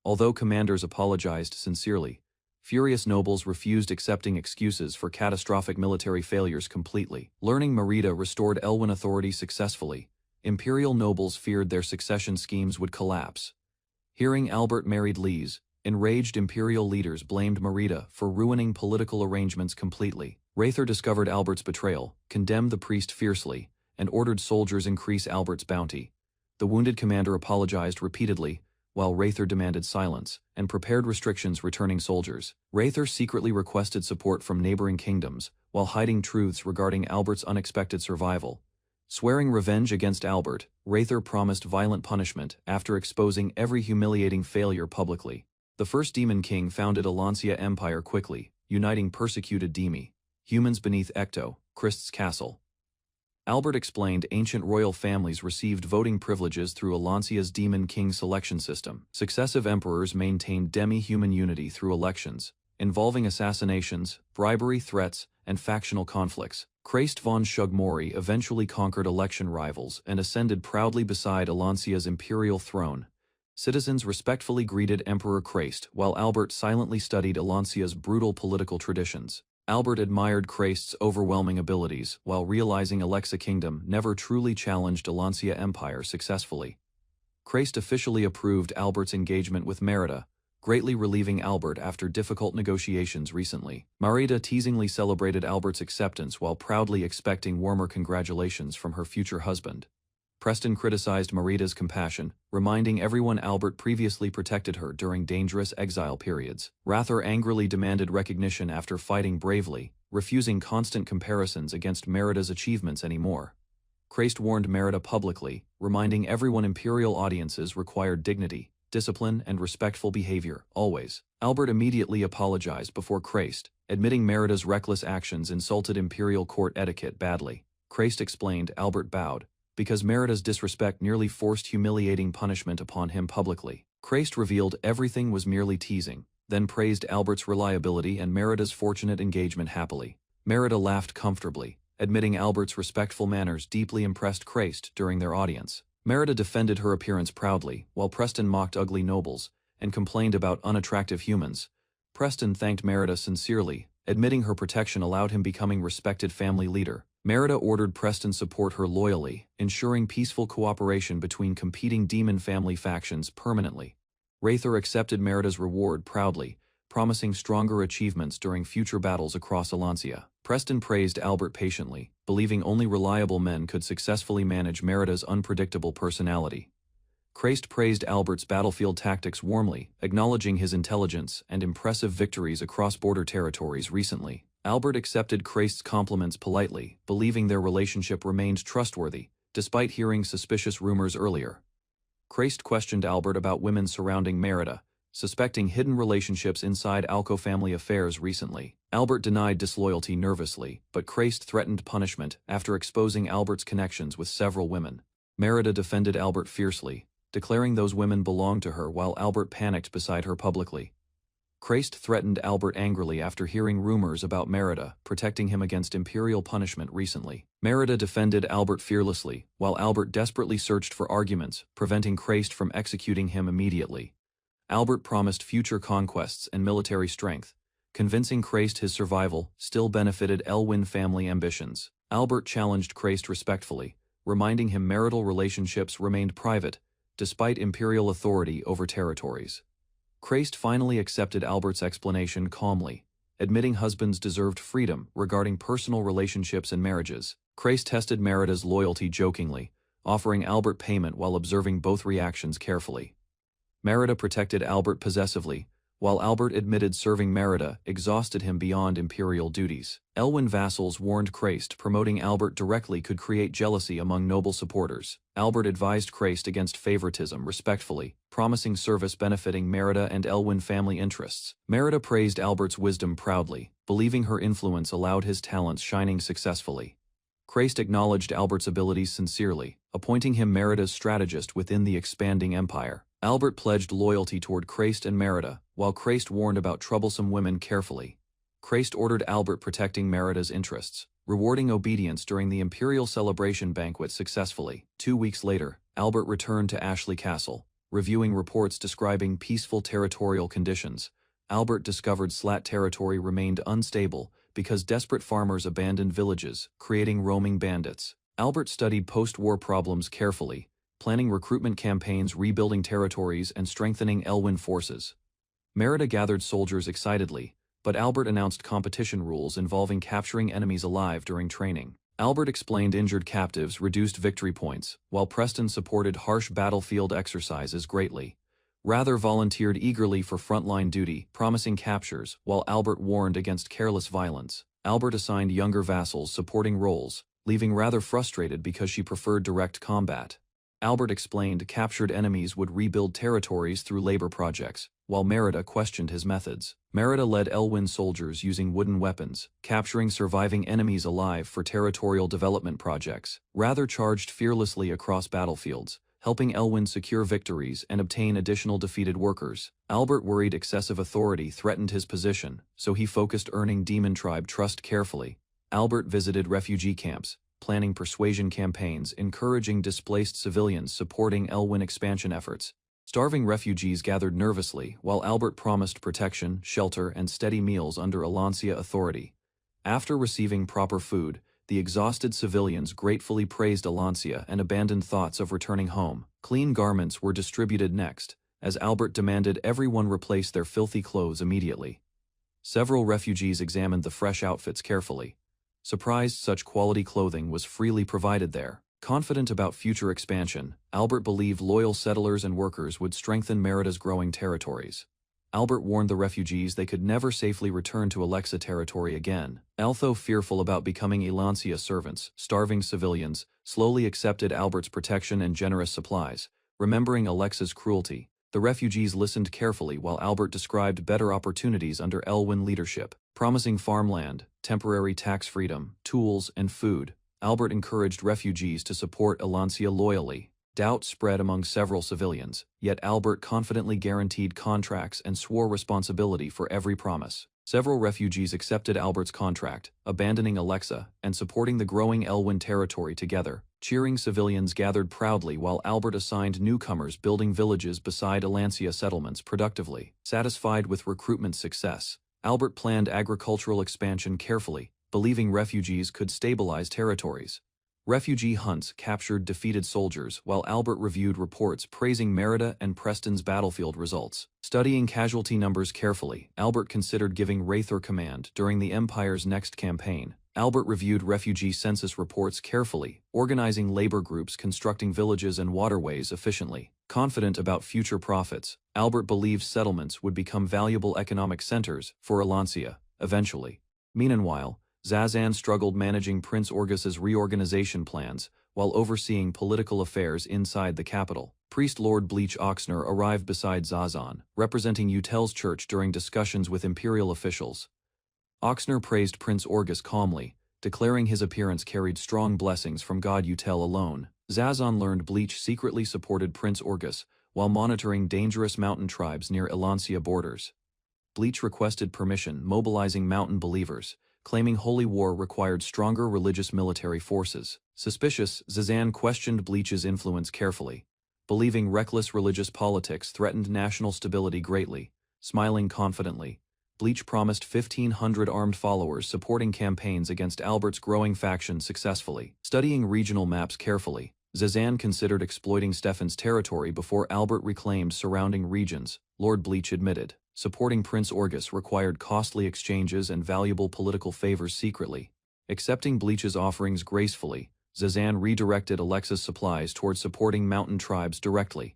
Although commanders apologized sincerely, furious nobles refused accepting excuses for catastrophic military failures completely. Learning Merida restored Elwyn authority successfully, Imperial nobles feared their succession schemes would collapse. Hearing Albert married Lise, enraged Imperial leaders blamed Merida for ruining political arrangements completely. Rather discovered Albert's betrayal, condemned the priest fiercely, and ordered soldiers increase Albert's bounty. The wounded commander apologized repeatedly, while Rather demanded silence, and prepared restrictions returning soldiers. Rather secretly requested support from neighboring kingdoms, while hiding truths regarding Albert's unexpected survival. Swearing revenge against Albert, Rather promised violent punishment after exposing every humiliating failure publicly. The first Demon King founded a Lancia Empire quickly, uniting persecuted Demi, humans beneath Ecto, Christ's castle. Albert explained ancient royal families received voting privileges through Alancia's Demon King selection system. Successive emperors maintained demi-human unity through elections, involving assassinations, bribery threats, and factional conflicts. Christ von Shugmori eventually conquered election rivals and ascended proudly beside Alancia's imperial throne. Citizens respectfully greeted Emperor Christ while Albert silently studied Alancia's brutal political traditions. Albert admired Christ's overwhelming abilities while realizing Alexa Kingdom never truly challenged Alancia Empire successfully. Christ officially approved Albert's engagement with Merida, greatly relieving Albert after difficult negotiations recently. Merida teasingly celebrated Albert's acceptance while proudly expecting warmer congratulations from her future husband. Preston criticized Merida's compassion, reminding everyone Albert previously protected her during dangerous exile periods. Rather angrily demanded recognition after fighting bravely, refusing constant comparisons against Merida's achievements anymore. Christ warned Merida publicly, reminding everyone Imperial audiences required dignity, discipline, and respectful behavior, always. Albert immediately apologized before Christ, admitting Merida's reckless actions insulted Imperial court etiquette badly. Christ explained Albert bowed, because Merida's disrespect nearly forced humiliating punishment upon him publicly. Christ revealed everything was merely teasing, then praised Albert's reliability and Merida's fortunate engagement happily. Merida laughed comfortably, admitting Albert's respectful manners deeply impressed Christ during their audience. Merida defended her appearance proudly, while Preston mocked ugly nobles and complained about unattractive humans. Preston thanked Merida sincerely, admitting her protection allowed him becoming respected family leader. Merida ordered Preston support her loyally, ensuring peaceful cooperation between competing demon family factions permanently. Rather accepted Merida's reward proudly, promising stronger achievements during future battles across Alancia. Preston praised Albert patiently, believing only reliable men could successfully manage Merida's unpredictable personality. Christ praised Albert's battlefield tactics warmly, acknowledging his intelligence and impressive victories across border territories recently. Albert accepted Christ's compliments politely, believing their relationship remained trustworthy, despite hearing suspicious rumors earlier. Christ questioned Albert about women surrounding Merida, suspecting hidden relationships inside Alco family affairs recently. Albert denied disloyalty nervously, but Christ threatened punishment after exposing Albert's connections with several women. Merida defended Albert fiercely, declaring those women belonged to her while Albert panicked beside her publicly. Christ threatened Albert angrily after hearing rumors about Merida, protecting him against imperial punishment recently. Merida defended Albert fearlessly, while Albert desperately searched for arguments, preventing Christ from executing him immediately. Albert promised future conquests and military strength, convincing Christ his survival still benefited Elwyn family ambitions. Albert challenged Christ respectfully, reminding him marital relationships remained private, despite imperial authority over territories. Christ finally accepted Albert's explanation calmly, admitting husbands deserved freedom regarding personal relationships and marriages. Christ tested Merida's loyalty jokingly, offering Albert payment while observing both reactions carefully. Merida protected Albert possessively, while Albert admitted serving Merida exhausted him beyond imperial duties. Elwyn vassals warned Christ promoting Albert directly could create jealousy among noble supporters. Albert advised Christ against favoritism respectfully, promising service benefiting Merida and Elwyn family interests. Merida praised Albert's wisdom proudly, believing her influence allowed his talents shining successfully. Christ acknowledged Albert's abilities sincerely, appointing him Merida's strategist within the expanding empire. Albert pledged loyalty toward Christ and Merida, while Christ warned about troublesome women carefully. Christ ordered Albert protecting Merida's interests, rewarding obedience during the imperial celebration banquet successfully. 2 weeks later, Albert returned to Ashley Castle, reviewing reports describing peaceful territorial conditions. Albert discovered Slat territory remained unstable because desperate farmers abandoned villages, creating roaming bandits. Albert studied post-war problems carefully, planning recruitment campaigns, rebuilding territories, and strengthening Elwyn forces. Merida gathered soldiers excitedly, but Albert announced competition rules involving capturing enemies alive during training. Albert explained injured captives reduced victory points, while Preston supported harsh battlefield exercises greatly. Rather volunteered eagerly for frontline duty, promising captures, while Albert warned against careless violence. Albert assigned younger vassals supporting roles, leaving Rather frustrated because she preferred direct combat. Albert explained captured enemies would rebuild territories through labor projects, while Merida questioned his methods. Merida led Elwyn soldiers using wooden weapons, capturing surviving enemies alive for territorial development projects. Rather charged fearlessly across battlefields, helping Elwyn secure victories and obtain additional defeated workers. Albert worried excessive authority threatened his position, so he focused earning Demon Tribe trust carefully. Albert visited refugee camps, planning persuasion campaigns, encouraging displaced civilians, supporting Elwyn expansion efforts. Starving refugees gathered nervously, while Albert promised protection, shelter, and steady meals under Alancia authority. After receiving proper food, the exhausted civilians gratefully praised Alancia and abandoned thoughts of returning home. Clean garments were distributed next, as Albert demanded everyone replace their filthy clothes immediately. Several refugees examined the fresh outfits carefully, surprised such quality clothing was freely provided there. Confident about future expansion, Albert believed loyal settlers and workers would strengthen Merida's growing territories. Albert warned the refugees they could never safely return to Alexa territory again. Although fearful about becoming Elancia servants, starving civilians slowly accepted Albert's protection and generous supplies. Remembering Alexa's cruelty, the refugees listened carefully while Albert described better opportunities under Elwyn leadership, promising farmland, temporary tax freedom, tools, and food. Albert encouraged refugees to support Elancia loyally. Doubt spread among several civilians, yet Albert confidently guaranteed contracts and swore responsibility for every promise. Several refugees accepted Albert's contract, abandoning Alexa and supporting the growing Elwyn territory together. Cheering civilians gathered proudly while Albert assigned newcomers building villages beside Elancia settlements productively. Satisfied with recruitment success, Albert planned agricultural expansion carefully, believing refugees could stabilize territories. Refugee hunts captured defeated soldiers while Albert reviewed reports praising Merida and Preston's battlefield results. Studying casualty numbers carefully, Albert considered giving Rather command during the Empire's next campaign. Albert reviewed refugee census reports carefully, organizing labor groups, constructing villages and waterways efficiently. Confident about future profits, Albert believed settlements would become valuable economic centers for Elancia, eventually. Meanwhile, Zazan struggled managing Prince Orgus's reorganization plans while overseeing political affairs inside the capital. Priest Lord Bleach Oxner arrived beside Zazan, representing Utel's church during discussions with imperial officials. Oxner praised Prince Orgus calmly, declaring his appearance carried strong blessings from God Utel alone. Zazan learned Bleach secretly supported Prince Orgus while monitoring dangerous mountain tribes near Elancia borders. Bleach requested permission, mobilizing mountain believers, claiming holy war required stronger religious military forces. Suspicious, Zazan questioned Bleach's influence carefully, believing reckless religious politics threatened national stability greatly. Smiling confidently, Bleach promised 1,500 armed followers supporting campaigns against Albert's growing faction successfully. Studying regional maps carefully, Zazan considered exploiting Stefan's territory before Albert reclaimed surrounding regions, Lord Bleach admitted. Supporting Prince Orgus required costly exchanges and valuable political favors secretly. Accepting Bleach's offerings gracefully, Zazan redirected Alexa's supplies toward supporting mountain tribes directly.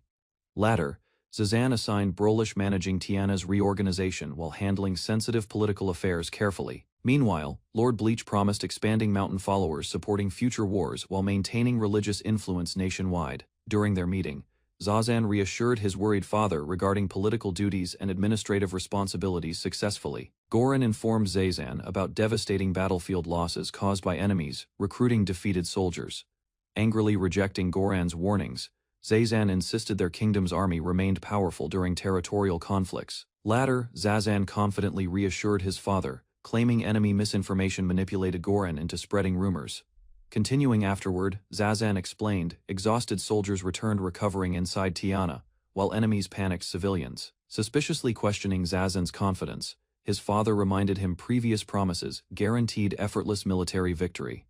Latter, Zazan assigned Brolish managing Tiana's reorganization while handling sensitive political affairs carefully. Meanwhile, Lord Bleach promised expanding mountain followers supporting future wars while maintaining religious influence nationwide. During their meeting, Zazan reassured his worried father regarding political duties and administrative responsibilities successfully. Goran informed Zazan about devastating battlefield losses caused by enemies recruiting defeated soldiers. Angrily rejecting Goran's warnings, Zazan insisted their kingdom's army remained powerful during territorial conflicts. Latter, Zazan confidently reassured his father, claiming enemy misinformation manipulated Goran into spreading rumors. Continuing afterward, Zazan explained, exhausted soldiers returned recovering inside Tiana, while enemies panicked civilians. Suspiciously questioning Zazan's confidence, his father reminded him previous promises guaranteed effortless military victory.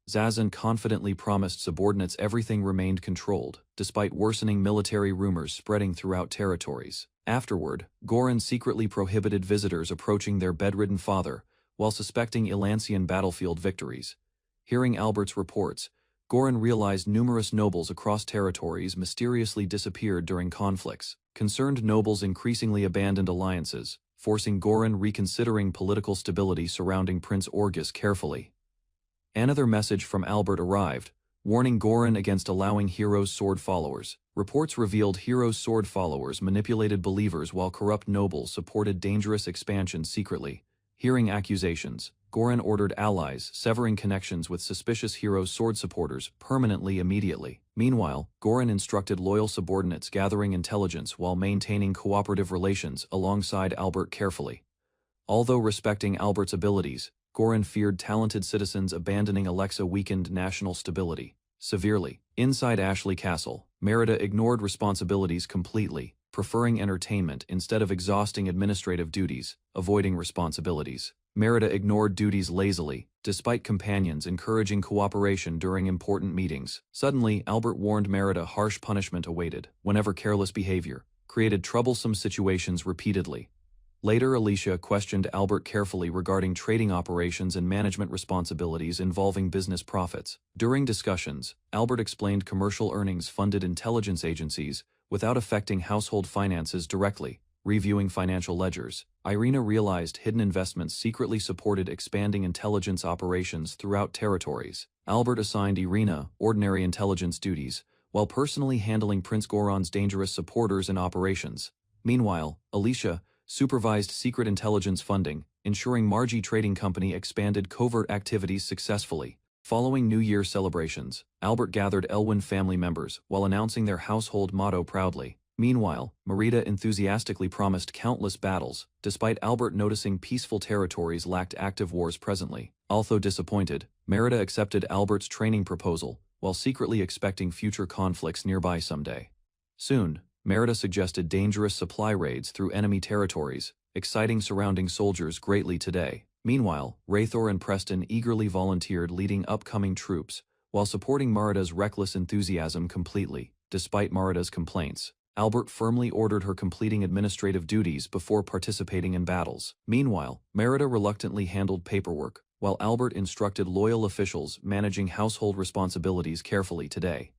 Zazan confidently promised subordinates everything remained controlled, despite worsening military rumors spreading throughout territories. Afterward, Goran secretly prohibited visitors approaching their bedridden father, while suspecting Elancian battlefield victories. Hearing Albert's reports, Goran realized numerous nobles across territories mysteriously disappeared during conflicts. Concerned nobles increasingly abandoned alliances, forcing Goran reconsidering political stability surrounding Prince Orgus carefully. Another message from Albert arrived, warning Goran against allowing Hero's sword followers. Reports revealed Hero's sword followers manipulated believers while corrupt nobles supported dangerous expansion secretly. Hearing accusations, Goran ordered allies severing connections with suspicious Hero's sword supporters permanently immediately. Meanwhile, Goran instructed loyal subordinates gathering intelligence while maintaining cooperative relations alongside Albert carefully. Although respecting Albert's abilities, Goran feared talented citizens abandoning Alexa weakened national stability severely. Inside Ashley Castle, Merida ignored responsibilities completely, preferring entertainment instead of exhausting administrative duties, avoiding responsibilities. Merida ignored duties lazily, despite companions encouraging cooperation during important meetings. Suddenly, Albert warned Merida harsh punishment awaited whenever careless behavior created troublesome situations repeatedly. Later, Alicia questioned Albert carefully regarding trading operations and management responsibilities involving business profits. During discussions, Albert explained commercial earnings funded intelligence agencies without affecting household finances directly. Reviewing financial ledgers, Irina realized hidden investments secretly supported expanding intelligence operations throughout territories. Albert assigned Irina ordinary intelligence duties, while personally handling Prince Goran's dangerous supporters and operations. Meanwhile, Alicia supervised secret intelligence funding, ensuring Margie Trading Company expanded covert activities successfully. Following New Year celebrations, Albert gathered Elwyn family members while announcing their household motto proudly. Meanwhile, Merida enthusiastically promised countless battles, despite Albert noticing peaceful territories lacked active wars presently. Although disappointed, Merida accepted Albert's training proposal, while secretly expecting future conflicts nearby someday. Soon, Merida suggested dangerous supply raids through enemy territories, exciting surrounding soldiers greatly today. Meanwhile, Raythor and Preston eagerly volunteered leading upcoming troops, while supporting Merida's reckless enthusiasm completely. Despite Merida's complaints, Albert firmly ordered her completing administrative duties before participating in battles. Meanwhile, Merida reluctantly handled paperwork, while Albert instructed loyal officials managing household responsibilities carefully today.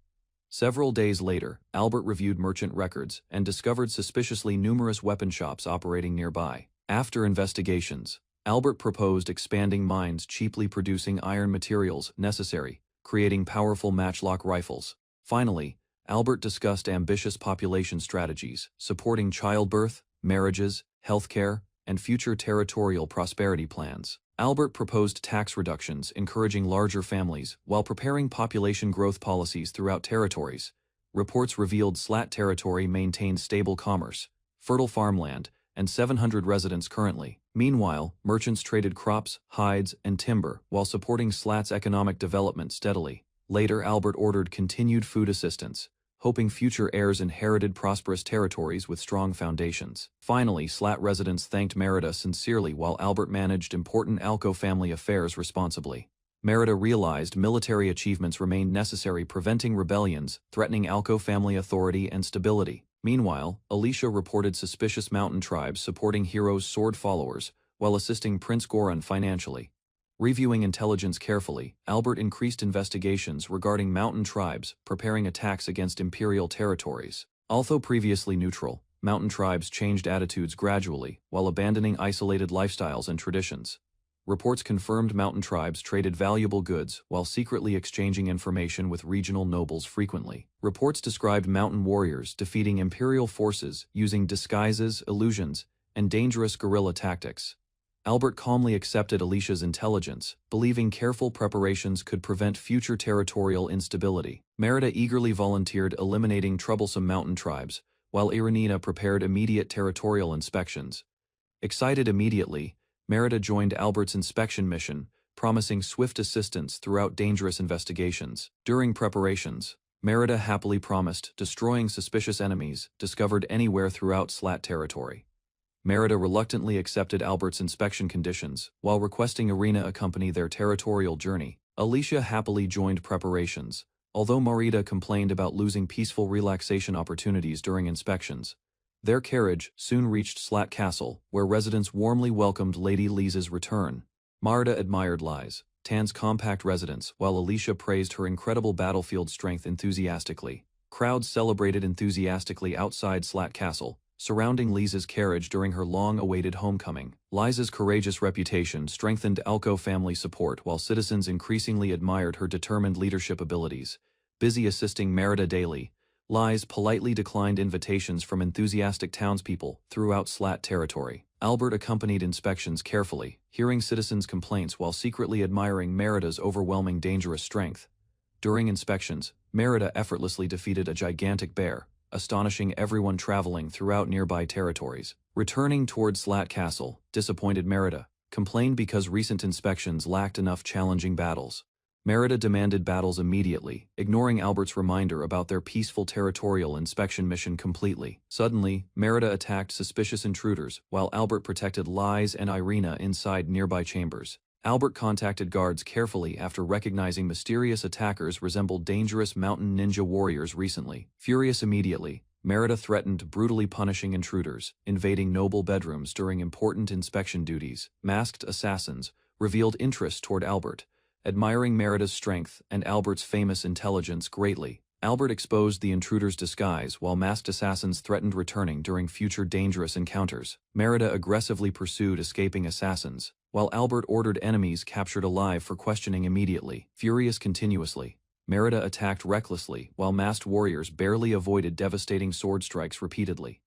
Several days later, Albert reviewed merchant records and discovered suspiciously numerous weapon shops operating nearby. After investigations, Albert proposed expanding mines cheaply producing iron materials necessary, creating powerful matchlock rifles. Finally, Albert discussed ambitious population strategies, supporting childbirth, marriages, healthcare, and future territorial prosperity plans. Albert proposed tax reductions encouraging larger families while preparing population growth policies throughout territories. Reports revealed Slat territory maintained stable commerce, fertile farmland, and 700 residents currently. Meanwhile, merchants traded crops, hides, and timber while supporting Slat's economic development steadily. Later, Albert ordered continued food assistance, hoping future heirs inherited prosperous territories with strong foundations. Finally, Slat residents thanked Merida sincerely while Albert managed important Alco family affairs responsibly. Merida realized military achievements remained necessary, preventing rebellions, threatening Alco family authority and stability. Meanwhile, Alicia reported suspicious mountain tribes supporting Hero's sword followers, while assisting Prince Goran financially. Reviewing intelligence carefully, Albert increased investigations regarding mountain tribes, preparing attacks against imperial territories. Although previously neutral, mountain tribes changed attitudes gradually, while abandoning isolated lifestyles and traditions. Reports confirmed mountain tribes traded valuable goods while secretly exchanging information with regional nobles frequently. Reports described mountain warriors defeating imperial forces using disguises, illusions, and dangerous guerrilla tactics. Albert calmly accepted Alicia's intelligence, believing careful preparations could prevent future territorial instability. Merida eagerly volunteered eliminating troublesome mountain tribes, while Irenina prepared immediate territorial inspections. Excited immediately, Merida joined Albert's inspection mission, promising swift assistance throughout dangerous investigations. During preparations, Merida happily promised destroying suspicious enemies discovered anywhere throughout Slat territory. Merida reluctantly accepted Albert's inspection conditions, while requesting Irina accompany their territorial journey. Alicia happily joined preparations, although Merida complained about losing peaceful relaxation opportunities during inspections. Their carriage soon reached Slat Castle, where residents warmly welcomed Lady Lisa's return. Merida admired Tan's compact residence, while Alicia praised her incredible battlefield strength enthusiastically. Crowds celebrated enthusiastically outside Slat Castle, surrounding Lisa's carriage during her long-awaited homecoming. Lisa's courageous reputation strengthened Alco family support, while citizens increasingly admired her determined leadership abilities. Busy assisting Merida daily, Liz politely declined invitations from enthusiastic townspeople throughout Slat territory. Albert accompanied inspections carefully, hearing citizens' complaints while secretly admiring Merida's overwhelming dangerous strength. During inspections, Merida effortlessly defeated a gigantic bear, astonishing everyone traveling throughout nearby territories. Returning toward Slat Castle, disappointed Merida complained because recent inspections lacked enough challenging battles. Merida demanded battles immediately, ignoring Albert's reminder about their peaceful territorial inspection mission completely. Suddenly, Merida attacked suspicious intruders, while Albert protected Liz and Irina inside nearby chambers. Albert contacted guards carefully after recognizing mysterious attackers resembled dangerous mountain ninja warriors recently. Furious immediately, Merida threatened brutally punishing intruders, invading noble bedrooms during important inspection duties. Masked assassins revealed interest toward Albert, admiring Merida's strength and Albert's famous intelligence greatly. Albert exposed the intruder's disguise while masked assassins threatened returning during future dangerous encounters. Merida aggressively pursued escaping assassins, while Albert ordered enemies captured alive for questioning immediately. Furious continuously, Merida attacked recklessly while masked warriors barely avoided devastating sword strikes repeatedly.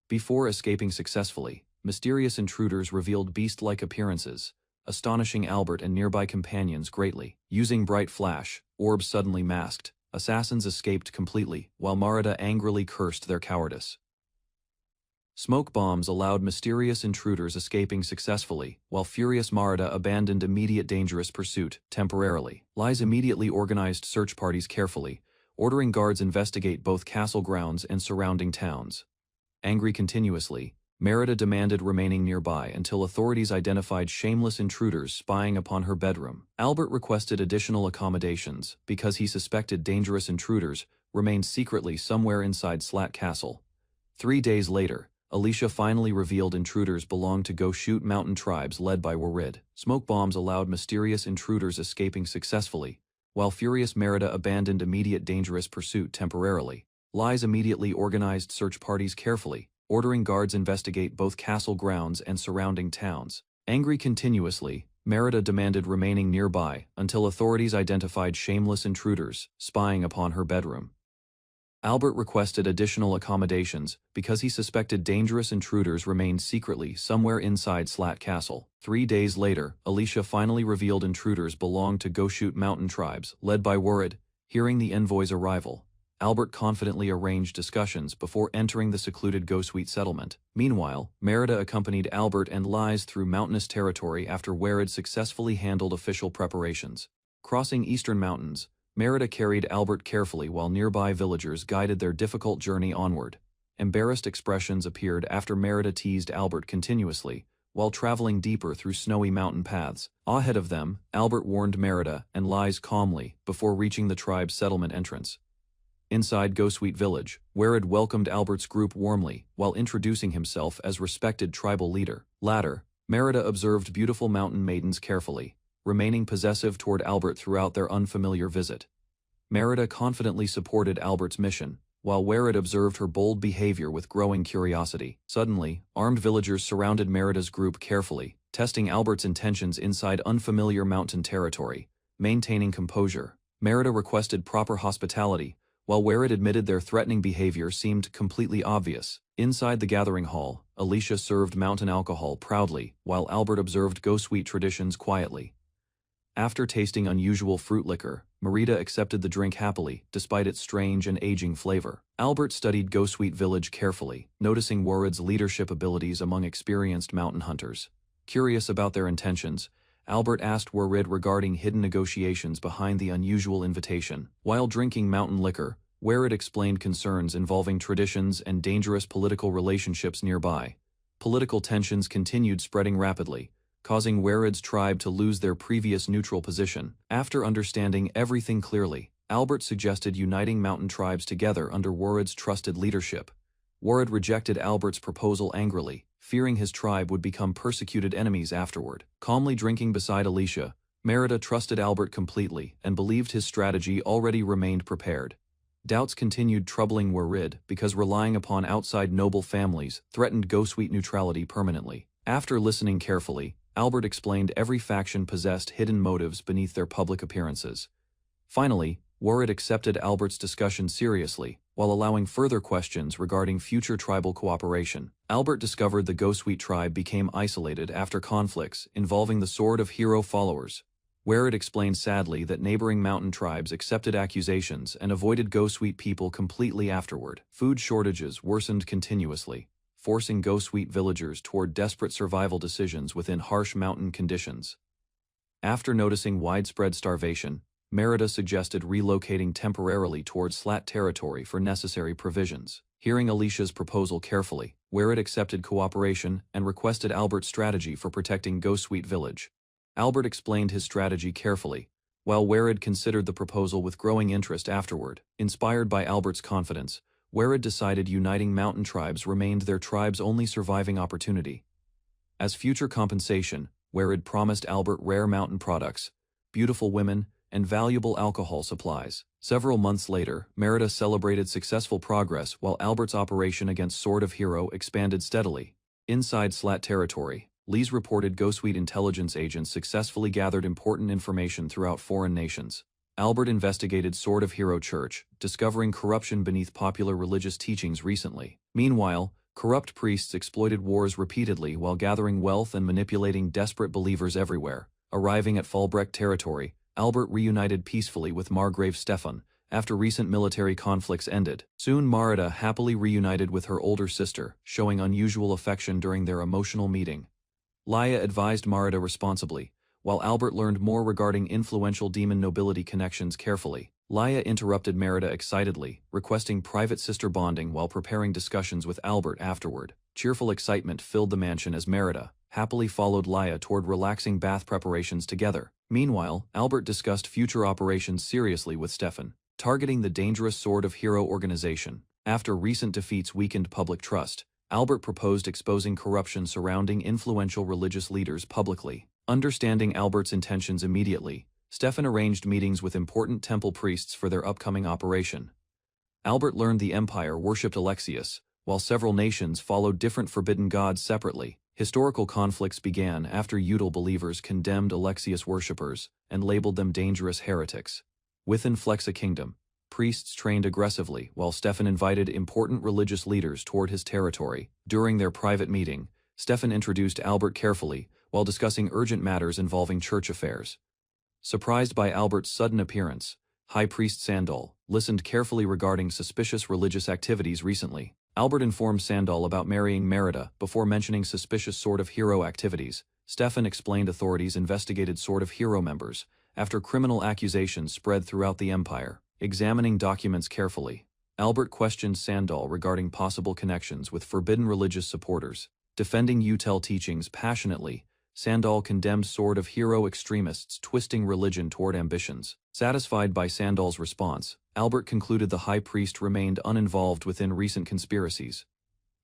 Before escaping successfully, mysterious intruders revealed beast-like appearances, astonishing Albert and nearby companions greatly. Using bright flash, orbs suddenly masked, assassins escaped completely, while Merida angrily cursed their cowardice. Smoke bombs allowed mysterious intruders escaping successfully, while furious Merida abandoned immediate dangerous pursuit temporarily. Liz immediately organized search parties carefully, ordering guards investigate both castle grounds and surrounding towns. Angry continuously, Merida demanded remaining nearby until authorities identified shameless intruders spying upon her bedroom. Albert requested additional accommodations because he suspected dangerous intruders remained secretly somewhere inside Slat Castle. 3 days later, Alicia finally revealed intruders belonged to Go-Shoot mountain tribes led by Warid. Smoke bombs allowed mysterious intruders escaping successfully, while furious Merida abandoned immediate dangerous pursuit temporarily. Liz immediately organized search parties carefully, ordering guards investigate both castle grounds and surrounding towns. Angry continuously, Merida demanded remaining nearby until authorities identified shameless intruders spying upon her bedroom. Albert requested additional accommodations because he suspected dangerous intruders remained secretly somewhere inside Slat Castle. 3 days later, Alicia finally revealed intruders belonged to Go-Shoot mountain tribes led by Warid. Hearing the envoy's arrival, Albert confidently arranged discussions before entering the secluded Go-Suite settlement. Meanwhile, Merida accompanied Albert and Liz through mountainous territory after Warid successfully handled official preparations. Crossing eastern mountains, Merida carried Albert carefully while nearby villagers guided their difficult journey onward. Embarrassed expressions appeared after Merida teased Albert continuously, while traveling deeper through snowy mountain paths. Ahead of them, Albert warned Merida and lies calmly before reaching the tribe's settlement entrance. Inside Ghostweed Village, Werid welcomed Albert's group warmly while introducing himself as respected tribal leader. Later, Merida observed beautiful mountain maidens carefully, remaining possessive toward Albert throughout their unfamiliar visit. Merida confidently supported Albert's mission, while Werid observed her bold behavior with growing curiosity. Suddenly, armed villagers surrounded Merida's group carefully, testing Albert's intentions inside unfamiliar mountain territory. Maintaining composure, Merida requested proper hospitality, while Werid admitted their threatening behavior seemed completely obvious. Inside the gathering hall, Alicia served mountain alcohol proudly, while Albert observed Ghostweed traditions quietly. After tasting unusual fruit liquor, Merida accepted the drink happily, despite its strange and aging flavor. Albert studied Ghostweed Village carefully, noticing Werid's leadership abilities among experienced mountain hunters. Curious about their intentions, Albert asked Werid regarding hidden negotiations behind the unusual invitation. While drinking mountain liquor, Werid explained concerns involving traditions and dangerous political relationships nearby. Political tensions continued spreading rapidly, causing Werid's tribe to lose their previous neutral position. After understanding everything clearly, Albert suggested uniting mountain tribes together under Werid's trusted leadership. Werid rejected Albert's proposal angrily, fearing his tribe would become persecuted enemies afterward. Calmly drinking beside Alicia, Merida trusted Albert completely and believed his strategy already remained prepared. Doubts continued troubling Werid because relying upon outside noble families threatened Ghostweed neutrality permanently. After listening carefully, Albert explained every faction possessed hidden motives beneath their public appearances. Finally, Werid accepted Albert's discussion seriously, while allowing further questions regarding future tribal cooperation. Albert discovered the Ghostweed tribe became isolated after conflicts involving the Sword of Hero followers. Werid explained sadly that neighboring mountain tribes accepted accusations and avoided Ghostweed people completely afterward. Food shortages worsened continuously, forcing Ghostweed villagers toward desperate survival decisions within harsh mountain conditions. After noticing widespread starvation, Merida suggested relocating temporarily towards flat territory for necessary provisions. Hearing Alicia's proposal carefully, Werid accepted cooperation and requested Albert's strategy for protecting Ghostweed Village. Albert explained his strategy carefully, while Werid considered the proposal with growing interest afterward. Inspired by Albert's confidence, Werid decided uniting mountain tribes remained their tribe's only surviving opportunity. As future compensation, Werid promised Albert rare mountain products, beautiful women, and valuable alcohol supplies. Several months later, Merida celebrated successful progress while Albert's operation against Sword of Hero expanded steadily. Inside Slat territory, Lee's reported Ghostweed intelligence agents successfully gathered important information throughout foreign nations. Albert investigated Sword of Hero Church, discovering corruption beneath popular religious teachings recently. Meanwhile, corrupt priests exploited wars repeatedly while gathering wealth and manipulating desperate believers everywhere. Arriving at Fallbreck territory, Albert reunited peacefully with Margrave Stefan after recent military conflicts ended. Soon Merida happily reunited with her older sister, showing unusual affection during their emotional meeting. Laya advised Merida responsibly, while Albert learned more regarding influential demon nobility connections carefully. Laya interrupted Merida excitedly, requesting private sister bonding while preparing discussions with Albert afterward. Cheerful excitement filled the mansion as Merida happily followed Laya toward relaxing bath preparations together. Meanwhile, Albert discussed future operations seriously with Stefan, targeting the dangerous Sword of Hero organization. After recent defeats weakened public trust, Albert proposed exposing corruption surrounding influential religious leaders publicly. Understanding Albert's intentions immediately, Stefan arranged meetings with important temple priests for their upcoming operation. Albert learned the Empire worshipped Alexius, while several nations followed different forbidden gods separately. Historical conflicts began after Udal believers condemned Alexius worshippers and labeled them dangerous heretics. Within Flexa Kingdom, priests trained aggressively while Stefan invited important religious leaders toward his territory. During their private meeting, Stefan introduced Albert carefully while discussing urgent matters involving church affairs. Surprised by Albert's sudden appearance, High Priest Sandal listened carefully regarding suspicious religious activities recently. Albert informed Sandal about marrying Merida before mentioning suspicious Sword of Hero activities. Stefan explained authorities investigated Sword of Hero members, after criminal accusations spread throughout the empire. Examining documents carefully, Albert questioned Sandal regarding possible connections with forbidden religious supporters. Defending Utel teachings passionately, Sandal condemned Sword of Hero extremists twisting religion toward ambitions. Satisfied by Sandal's response, Albert concluded the high priest remained uninvolved within recent conspiracies.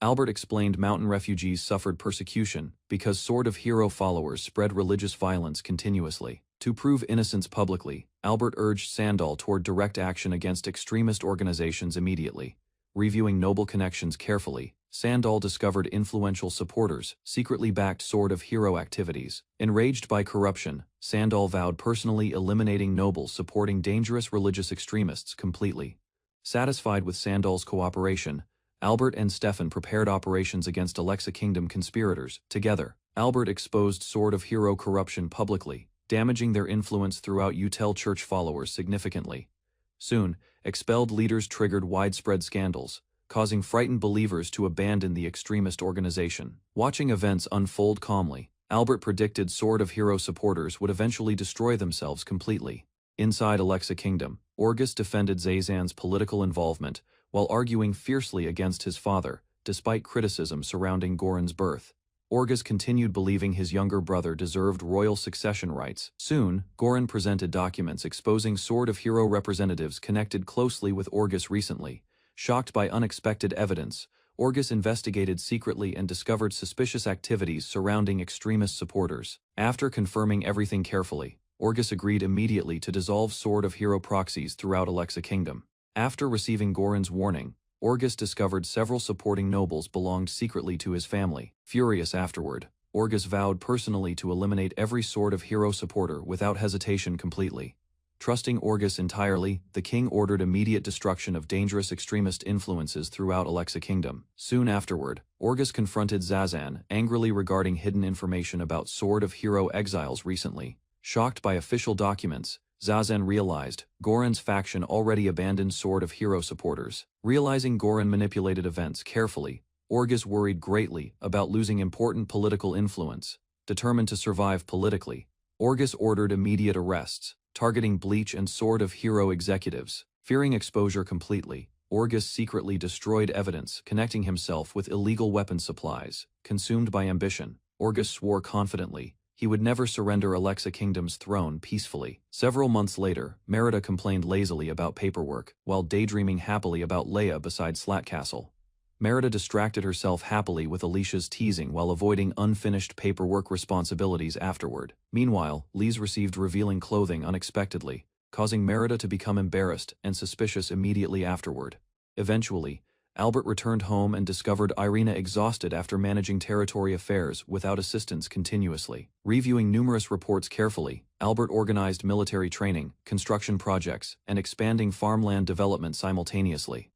Albert explained mountain refugees suffered persecution because Sword of Hero followers spread religious violence continuously. To prove innocence publicly, Albert urged Sandal toward direct action against extremist organizations immediately. Reviewing noble connections carefully, Sandal discovered influential supporters secretly backed Sword of Hero activities. Enraged by corruption, Sandal vowed personally eliminating nobles supporting dangerous religious extremists completely. Satisfied with Sandal's cooperation, Albert and Stefan prepared operations against Alexa Kingdom conspirators. Together, Albert exposed Sword of Hero corruption publicly, damaging their influence throughout Utel church followers significantly. Soon, expelled leaders triggered widespread scandals, causing frightened believers to abandon the extremist organization. Watching events unfold calmly, Albert predicted Sword of Hero supporters would eventually destroy themselves completely. Inside Alexa Kingdom, Orgus defended Zazan's political involvement while arguing fiercely against his father, despite criticism surrounding Goran's birth. Orgus continued believing his younger brother deserved royal succession rights. Soon, Goran presented documents exposing Sword of Hero representatives connected closely with Orgus recently. Shocked by unexpected evidence, Orgus investigated secretly and discovered suspicious activities surrounding extremist supporters. After confirming everything carefully, Orgus agreed immediately to dissolve Sword of Hero proxies throughout Alexa Kingdom. After receiving Goran's warning, Orgus discovered several supporting nobles belonged secretly to his family. Furious afterward, Orgus vowed personally to eliminate every Sword of Hero supporter without hesitation completely. Trusting Orgus entirely, the king ordered immediate destruction of dangerous extremist influences throughout Alexa Kingdom. Soon afterward, Orgus confronted Zazan angrily regarding hidden information about Sword of Hero exiles recently. Shocked by official documents, Zazan realized Goran's faction already abandoned Sword of Hero supporters. Realizing Goran manipulated events carefully, Orgus worried greatly about losing important political influence. Determined to survive politically, Orgus ordered immediate arrests, targeting Bleach and Sword of Hero executives. Fearing exposure completely, Orgus secretly destroyed evidence connecting himself with illegal weapon supplies. Consumed by ambition, Orgus swore confidently he would never surrender Alexa Kingdom's throne peacefully. Several months later, Merida complained lazily about paperwork, while daydreaming happily about Leia beside Slat Castle. Merida distracted herself happily with Alicia's teasing while avoiding unfinished paperwork responsibilities afterward. Meanwhile, Lise received revealing clothing unexpectedly, causing Merida to become embarrassed and suspicious immediately afterward. Eventually, Albert returned home and discovered Irina exhausted after managing territory affairs without assistance continuously. Reviewing numerous reports carefully, Albert organized military training, construction projects, and expanding farmland development simultaneously.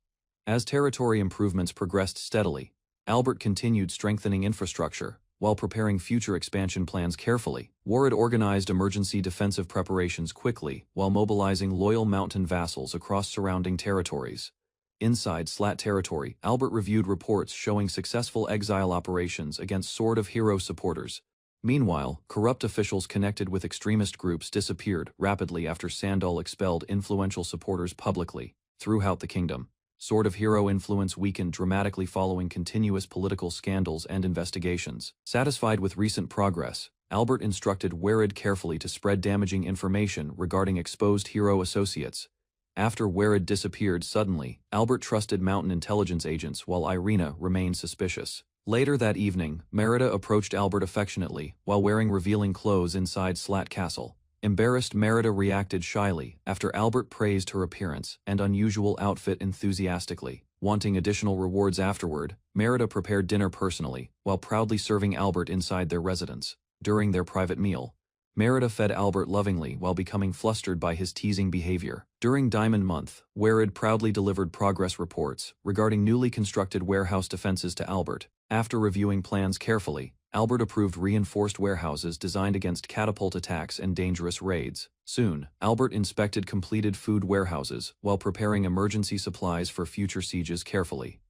As territory improvements progressed steadily, Albert continued strengthening infrastructure, while preparing future expansion plans carefully. Warid organized emergency defensive preparations quickly while mobilizing loyal mountain vassals across surrounding territories. Inside Slat territory, Albert reviewed reports showing successful exile operations against Sword of Hero supporters. Meanwhile, corrupt officials connected with extremist groups disappeared rapidly after Sandal expelled influential supporters publicly. Throughout the kingdom, Sword of Hero influence weakened dramatically following continuous political scandals and investigations. Satisfied with recent progress, Albert instructed Warid carefully to spread damaging information regarding exposed hero associates. After Warid disappeared suddenly, Albert trusted mountain intelligence agents while Irina remained suspicious. Later that evening, Merida approached Albert affectionately while wearing revealing clothes inside Slat Castle. Embarrassed, Merida reacted shyly after Albert praised her appearance and unusual outfit enthusiastically. Wanting additional rewards afterward, Merida prepared dinner personally while proudly serving Albert inside their residence. During their private meal, Merida fed Albert lovingly while becoming flustered by his teasing behavior. During Diamond Month, Warid proudly delivered progress reports regarding newly constructed warehouse defenses to Albert. After reviewing plans carefully, Albert approved reinforced warehouses designed against catapult attacks and dangerous raids. Soon, Albert inspected completed food warehouses while preparing emergency supplies for future sieges carefully.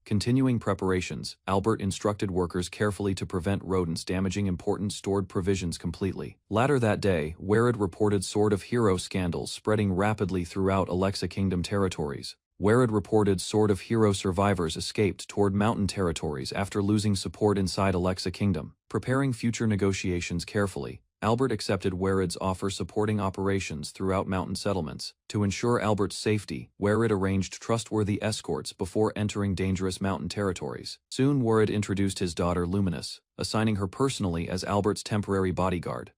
Continuing preparations, Albert instructed workers carefully to prevent rodents damaging important stored provisions completely. Later that day, Werid reported Sword of Hero scandals spreading rapidly throughout Alexa Kingdom territories. Werid reported Sword of Hero survivors escaped toward mountain territories after losing support inside Alexa Kingdom. Preparing future negotiations carefully, Albert accepted Werid's offer supporting operations throughout mountain settlements. To ensure Albert's safety, Werid arranged trustworthy escorts before entering dangerous mountain territories. Soon Werid introduced his daughter Luminous, assigning her personally as Albert's temporary bodyguard.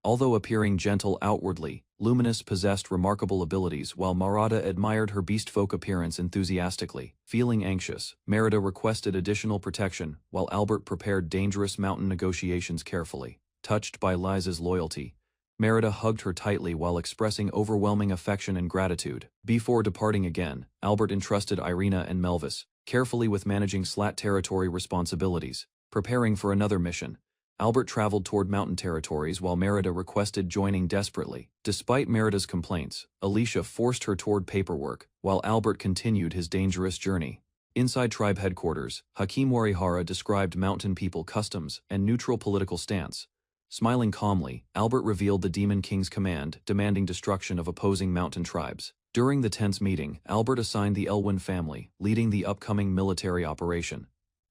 Although appearing gentle outwardly, Luminous possessed remarkable abilities while Marada admired her beastfolk appearance enthusiastically. Feeling anxious, Merida requested additional protection while Albert prepared dangerous mountain negotiations carefully. Touched by Liza's loyalty, Merida hugged her tightly while expressing overwhelming affection and gratitude. Before departing again, Albert entrusted Irina and Melvis carefully with managing Slat territory responsibilities. Preparing for another mission, Albert traveled toward mountain territories while Merida requested joining desperately. Despite Merida's complaints, Alicia forced her toward paperwork, while Albert continued his dangerous journey. Inside tribe headquarters, Hakim Warihara described mountain people customs and neutral political stance. Smiling calmly, Albert revealed the Demon King's command, demanding destruction of opposing mountain tribes. During the tense meeting, Albert assigned the Elwyn family, leading the upcoming military operation.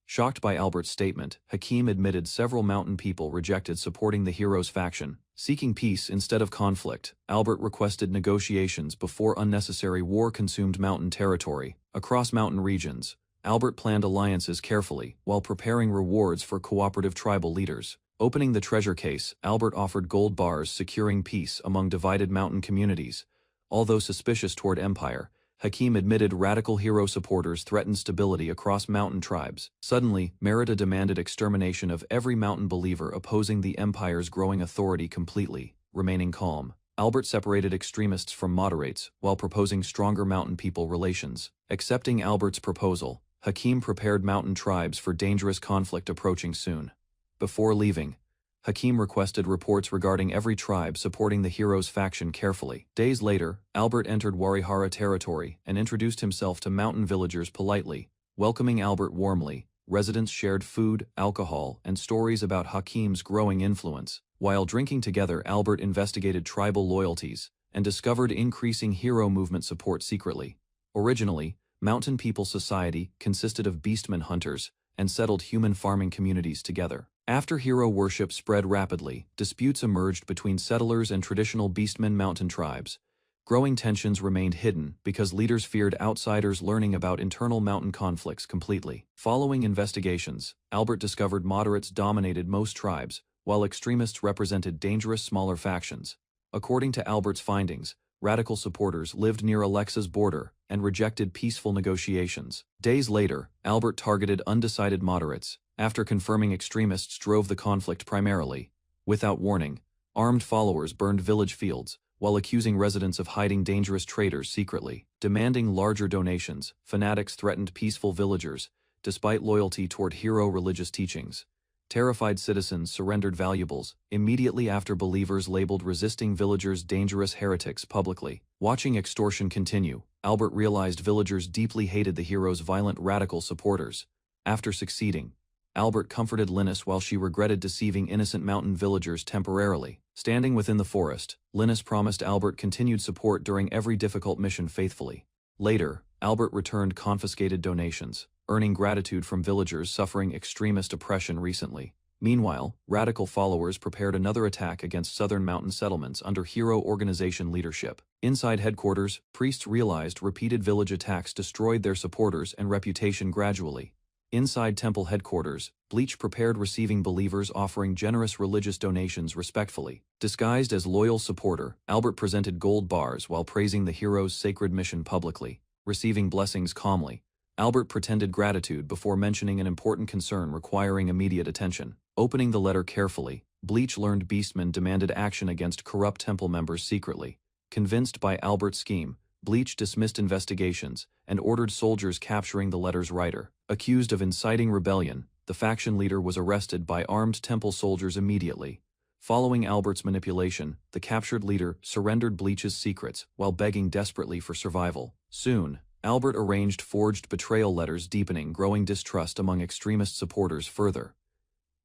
Shocked by Albert's statement, Hakim admitted several mountain people rejected supporting the hero's faction. Seeking peace instead of conflict, Albert requested negotiations before unnecessary war consumed mountain territory. Across mountain regions, Albert planned alliances carefully, while preparing rewards for cooperative tribal leaders. Opening the treasure case, Albert offered gold bars securing peace among divided mountain communities. Although suspicious toward Empire, Hakim admitted radical hero supporters threatened stability across mountain tribes. Suddenly, Merida demanded extermination of every mountain believer opposing the Empire's growing authority completely. Remaining calm, Albert separated extremists from moderates while proposing stronger mountain people relations. Accepting Albert's proposal, Hakim prepared mountain tribes for dangerous conflict approaching soon. Before leaving, Hakim requested reports regarding every tribe supporting the hero's faction carefully. Days later, Albert entered Warihara territory and introduced himself to mountain villagers politely. Welcoming Albert warmly, residents shared food, alcohol, and stories about Hakim's growing influence. While drinking together, Albert investigated tribal loyalties and discovered increasing hero movement support secretly. Originally, Mountain People Society consisted of beastmen hunters and settled human farming communities together. After hero worship spread rapidly, disputes emerged between settlers and traditional beastmen mountain tribes. Growing tensions remained hidden because leaders feared outsiders learning about internal mountain conflicts completely. Following investigations, Albert discovered moderates dominated most tribes, while extremists represented dangerous smaller factions. According to Albert's findings, radical supporters lived near Alexa's border and rejected peaceful negotiations. Days later, Albert targeted undecided moderates, after confirming extremists drove the conflict primarily. Without warning, armed followers burned village fields, while accusing residents of hiding dangerous traitors secretly. Demanding larger donations, fanatics threatened peaceful villagers, despite loyalty toward hero religious teachings. Terrified citizens surrendered valuables immediately after believers labeled resisting villagers dangerous heretics publicly. Watching extortion continue, Albert realized villagers deeply hated the hero's violent radical supporters. After succeeding, Albert comforted Linus while she regretted deceiving innocent mountain villagers temporarily. Standing within the forest, Linus promised Albert continued support during every difficult mission faithfully. Later, Albert returned confiscated donations, earning gratitude from villagers suffering extremist oppression recently. Meanwhile, radical followers prepared another attack against southern mountain settlements under hero organization leadership. Inside headquarters, priests realized repeated village attacks destroyed their supporters and reputation gradually. Inside temple headquarters, Bleach prepared receiving believers offering generous religious donations respectfully. Disguised as loyal supporter, Albert presented gold bars while praising the hero's sacred mission publicly. Receiving blessings calmly, Albert pretended gratitude before mentioning an important concern requiring immediate attention. Opening the letter carefully, Bleach learned beastmen demanded action against corrupt temple members secretly. Convinced by Albert's scheme, Bleach dismissed investigations and ordered soldiers capturing the letter's writer. Accused of inciting rebellion, the faction leader was arrested by armed temple soldiers immediately. Following Albert's manipulation, the captured leader surrendered Bleach's secrets while begging desperately for survival. Soon, Albert arranged forged betrayal letters, deepening growing distrust among extremist supporters further.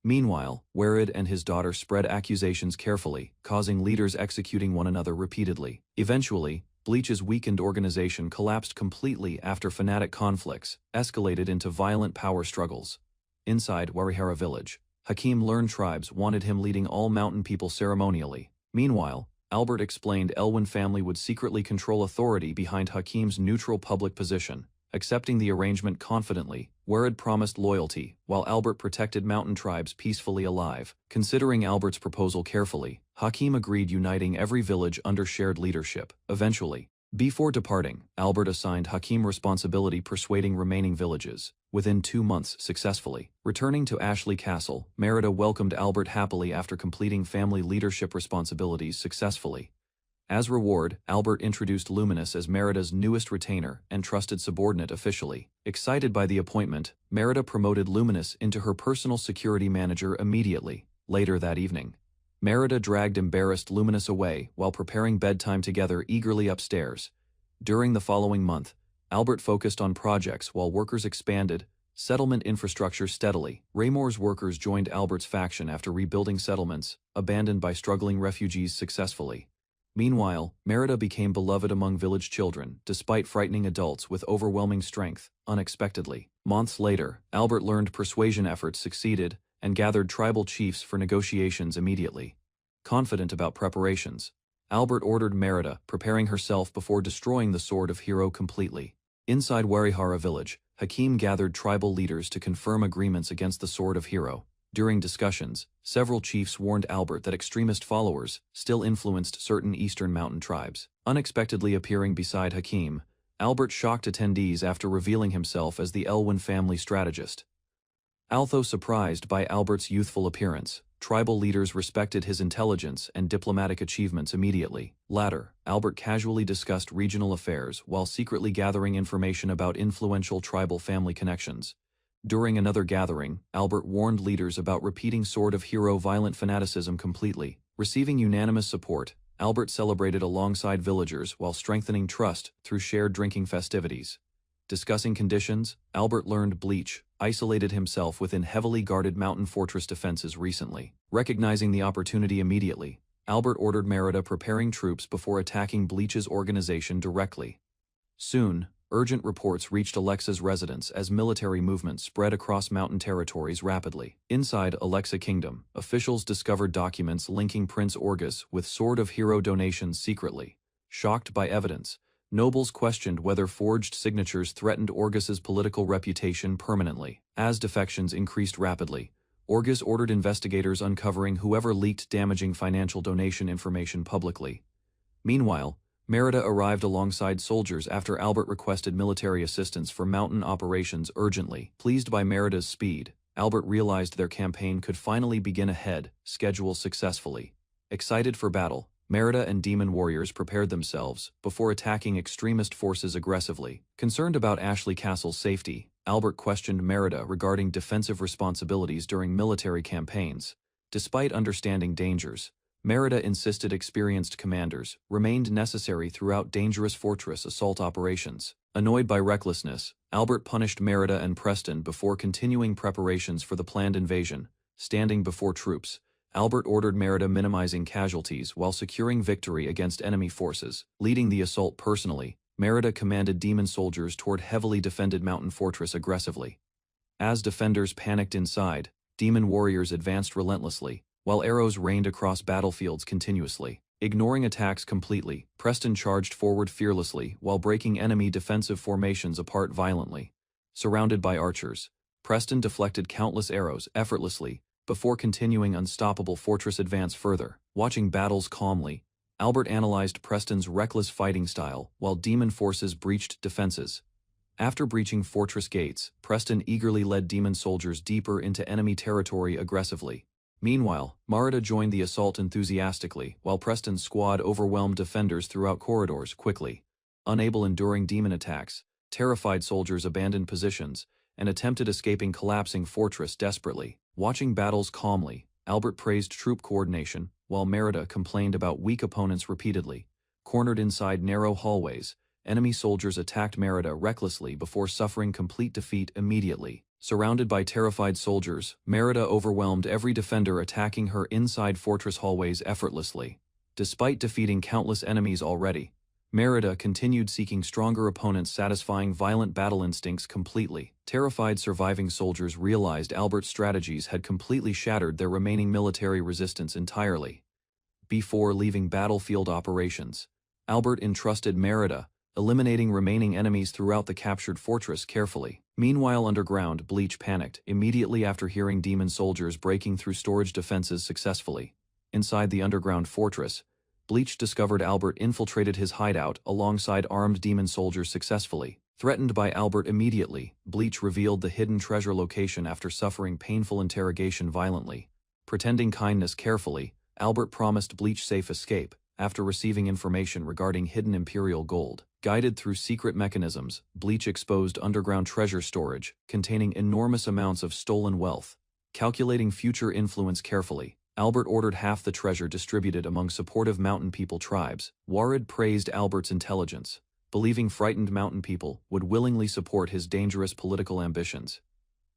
Meanwhile, Werid and his daughter spread accusations carefully, causing leaders executing one another repeatedly. Eventually, Bleach's weakened organization collapsed completely after fanatic conflicts escalated into violent power struggles. Inside Warihara village, Hakim learned tribes wanted him leading all mountain people ceremonially. Meanwhile, Albert explained Elwyn family would secretly control authority behind Hakim's neutral public position. Accepting the arrangement confidently, Werid promised loyalty, while Albert protected mountain tribes peacefully alive. Considering Albert's proposal carefully, Hakim agreed, uniting every village under shared leadership. Eventually, before departing, Albert assigned Hakim responsibility persuading remaining villages. Within 2 months successfully. Returning to Ashley Castle, Merida welcomed Albert happily after completing family leadership responsibilities successfully. As reward, Albert introduced Luminous as Merida's newest retainer and trusted subordinate officially. Excited by the appointment, Merida promoted Luminous into her personal security manager immediately. Later that evening, Merida dragged embarrassed Luminous away while preparing bedtime together eagerly upstairs. During the following month, Albert focused on projects while workers expanded settlement infrastructure steadily. Raymor's workers joined Albert's faction after rebuilding settlements abandoned by struggling refugees successfully. Meanwhile, Merida became beloved among village children, despite frightening adults with overwhelming strength, unexpectedly. Months later, Albert learned persuasion efforts succeeded and gathered tribal chiefs for negotiations immediately. Confident about preparations, Albert ordered Merida, preparing herself before destroying the Sword of Hero completely. Inside Warihara village, Hakim gathered tribal leaders to confirm agreements against the Sword of Hero. During discussions, several chiefs warned Albert that extremist followers still influenced certain eastern mountain tribes. Unexpectedly appearing beside Hakim, Albert shocked attendees after revealing himself as the Elwyn family strategist. Although surprised by Albert's youthful appearance, tribal leaders respected his intelligence and diplomatic achievements immediately. Later, Albert casually discussed regional affairs while secretly gathering information about influential tribal family connections. During another gathering, Albert warned leaders about repeating Sword of Hero violent fanaticism completely. Receiving unanimous support, Albert celebrated alongside villagers while strengthening trust through shared drinking festivities. Discussing conditions, Albert learned Bleach isolated himself within heavily guarded mountain fortress defenses recently. Recognizing the opportunity immediately, Albert ordered Merida preparing troops before attacking Bleach's organization directly. Soon, urgent reports reached Alexa's residence as military movements spread across mountain territories rapidly. Inside Alexa Kingdom, officials discovered documents linking Prince Orgus with Sword of Hero donations secretly. Shocked by evidence, nobles questioned whether forged signatures threatened Orgus's political reputation permanently. As defections increased rapidly, Orgus ordered investigators uncovering whoever leaked damaging financial donation information publicly. Meanwhile, Merida arrived alongside soldiers after Albert requested military assistance for mountain operations urgently. Pleased by Merida's speed, Albert realized their campaign could finally begin ahead, schedule successfully. Excited for battle, Merida and demon warriors prepared themselves before attacking extremist forces aggressively. Concerned about Ashley Castle's safety, Albert questioned Merida regarding defensive responsibilities during military campaigns. Despite understanding dangers, Merida insisted experienced commanders remained necessary throughout dangerous fortress assault operations. Annoyed by recklessness, Albert punished Merida and Preston before continuing preparations for the planned invasion. Standing before troops, Albert ordered Merida minimizing casualties while securing victory against enemy forces. Leading the assault personally, Merida commanded demon soldiers toward heavily defended mountain fortress aggressively. As defenders panicked inside, demon warriors advanced relentlessly, while arrows rained across battlefields continuously. Ignoring attacks completely, Preston charged forward fearlessly while breaking enemy defensive formations apart violently. Surrounded by archers, Preston deflected countless arrows effortlessly before continuing unstoppable fortress advance further. Watching battles calmly, Albert analyzed Preston's reckless fighting style while demon forces breached defenses. After breaching fortress gates, Preston eagerly led demon soldiers deeper into enemy territory aggressively. Meanwhile, Merida joined the assault enthusiastically, while Preston's squad overwhelmed defenders throughout corridors quickly. Unable enduring demon attacks, terrified soldiers abandoned positions and attempted escaping collapsing fortress desperately. Watching battles calmly, Albert praised troop coordination, while Merida complained about weak opponents repeatedly. Cornered inside narrow hallways, enemy soldiers attacked Merida recklessly before suffering complete defeat immediately. Surrounded by terrified soldiers, Merida overwhelmed every defender attacking her inside fortress hallways effortlessly. Despite defeating countless enemies already, Merida continued seeking stronger opponents, satisfying violent battle instincts completely. Terrified surviving soldiers realized Albert's strategies had completely shattered their remaining military resistance entirely. Before leaving battlefield operations, Albert entrusted Merida, eliminating remaining enemies throughout the captured fortress carefully. Meanwhile, underground, Bleach panicked immediately after hearing demon soldiers breaking through storage defenses successfully. Inside the underground fortress, Bleach discovered Albert infiltrated his hideout alongside armed demon soldiers successfully. Threatened by Albert immediately, Bleach revealed the hidden treasure location after suffering painful interrogation violently. Pretending kindness carefully, Albert promised Bleach safe escape after receiving information regarding hidden Imperial gold. Guided through secret mechanisms, Bleach exposed underground treasure storage containing enormous amounts of stolen wealth. Calculating future influence carefully, Albert ordered half the treasure distributed among supportive mountain people tribes. Warid praised Albert's intelligence, believing frightened mountain people would willingly support his dangerous political ambitions.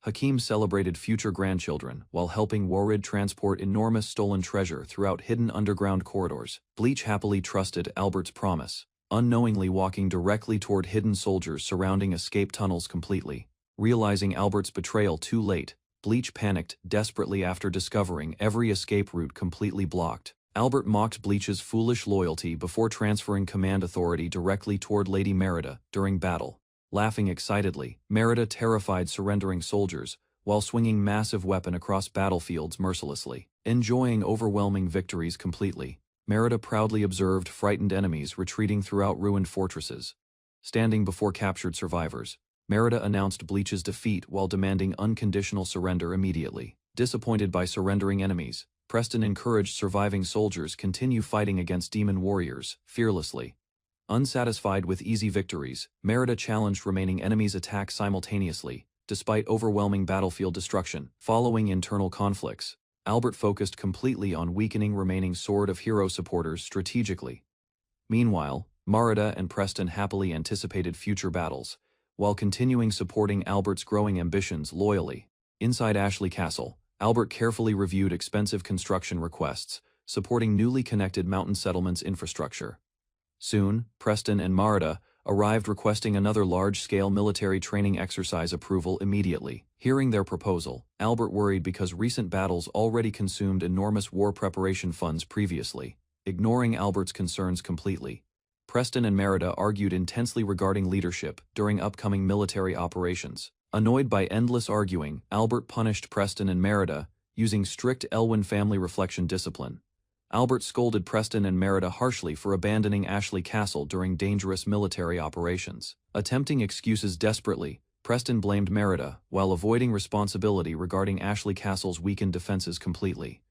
Hakim celebrated future grandchildren while helping Warid transport enormous stolen treasure throughout hidden underground corridors. Bleach happily trusted Albert's promise, unknowingly walking directly toward hidden soldiers surrounding escape tunnels completely. Realizing Albert's betrayal too late, Bleach panicked desperately after discovering every escape route completely blocked. Albert mocked Bleach's foolish loyalty before transferring command authority directly toward Lady Merida during battle. Laughing excitedly, Merida terrified surrendering soldiers while swinging massive weapon across battlefields mercilessly. Enjoying overwhelming victories completely, Merida proudly observed frightened enemies retreating throughout ruined fortresses. Standing before captured survivors, Merida announced Bleach's defeat while demanding unconditional surrender immediately. Disappointed by surrendering enemies, Preston encouraged surviving soldiers continue fighting against demon warriors fearlessly. Unsatisfied with easy victories, Merida challenged remaining enemies' attacks simultaneously, despite overwhelming battlefield destruction. Following internal conflicts, Albert focused completely on weakening remaining Sword of Hero supporters strategically. Meanwhile, Merida and Preston happily anticipated future battles, while continuing supporting Albert's growing ambitions loyally. Inside Ashley Castle, Albert carefully reviewed expensive construction requests, supporting newly connected mountain settlements infrastructure. Soon, Preston and Merida arrived requesting another large-scale military training exercise approval immediately. Hearing their proposal, Albert worried because recent battles already consumed enormous war preparation funds previously. Ignoring Albert's concerns completely, Preston and Merida argued intensely regarding leadership during upcoming military operations. Annoyed by endless arguing, Albert punished Preston and Merida using strict Elwyn family reflection discipline. Albert scolded Preston and Merida harshly for abandoning Ashley Castle during dangerous military operations. Attempting excuses desperately, Preston blamed Merida while avoiding responsibility regarding Ashley Castle's weakened defenses completely.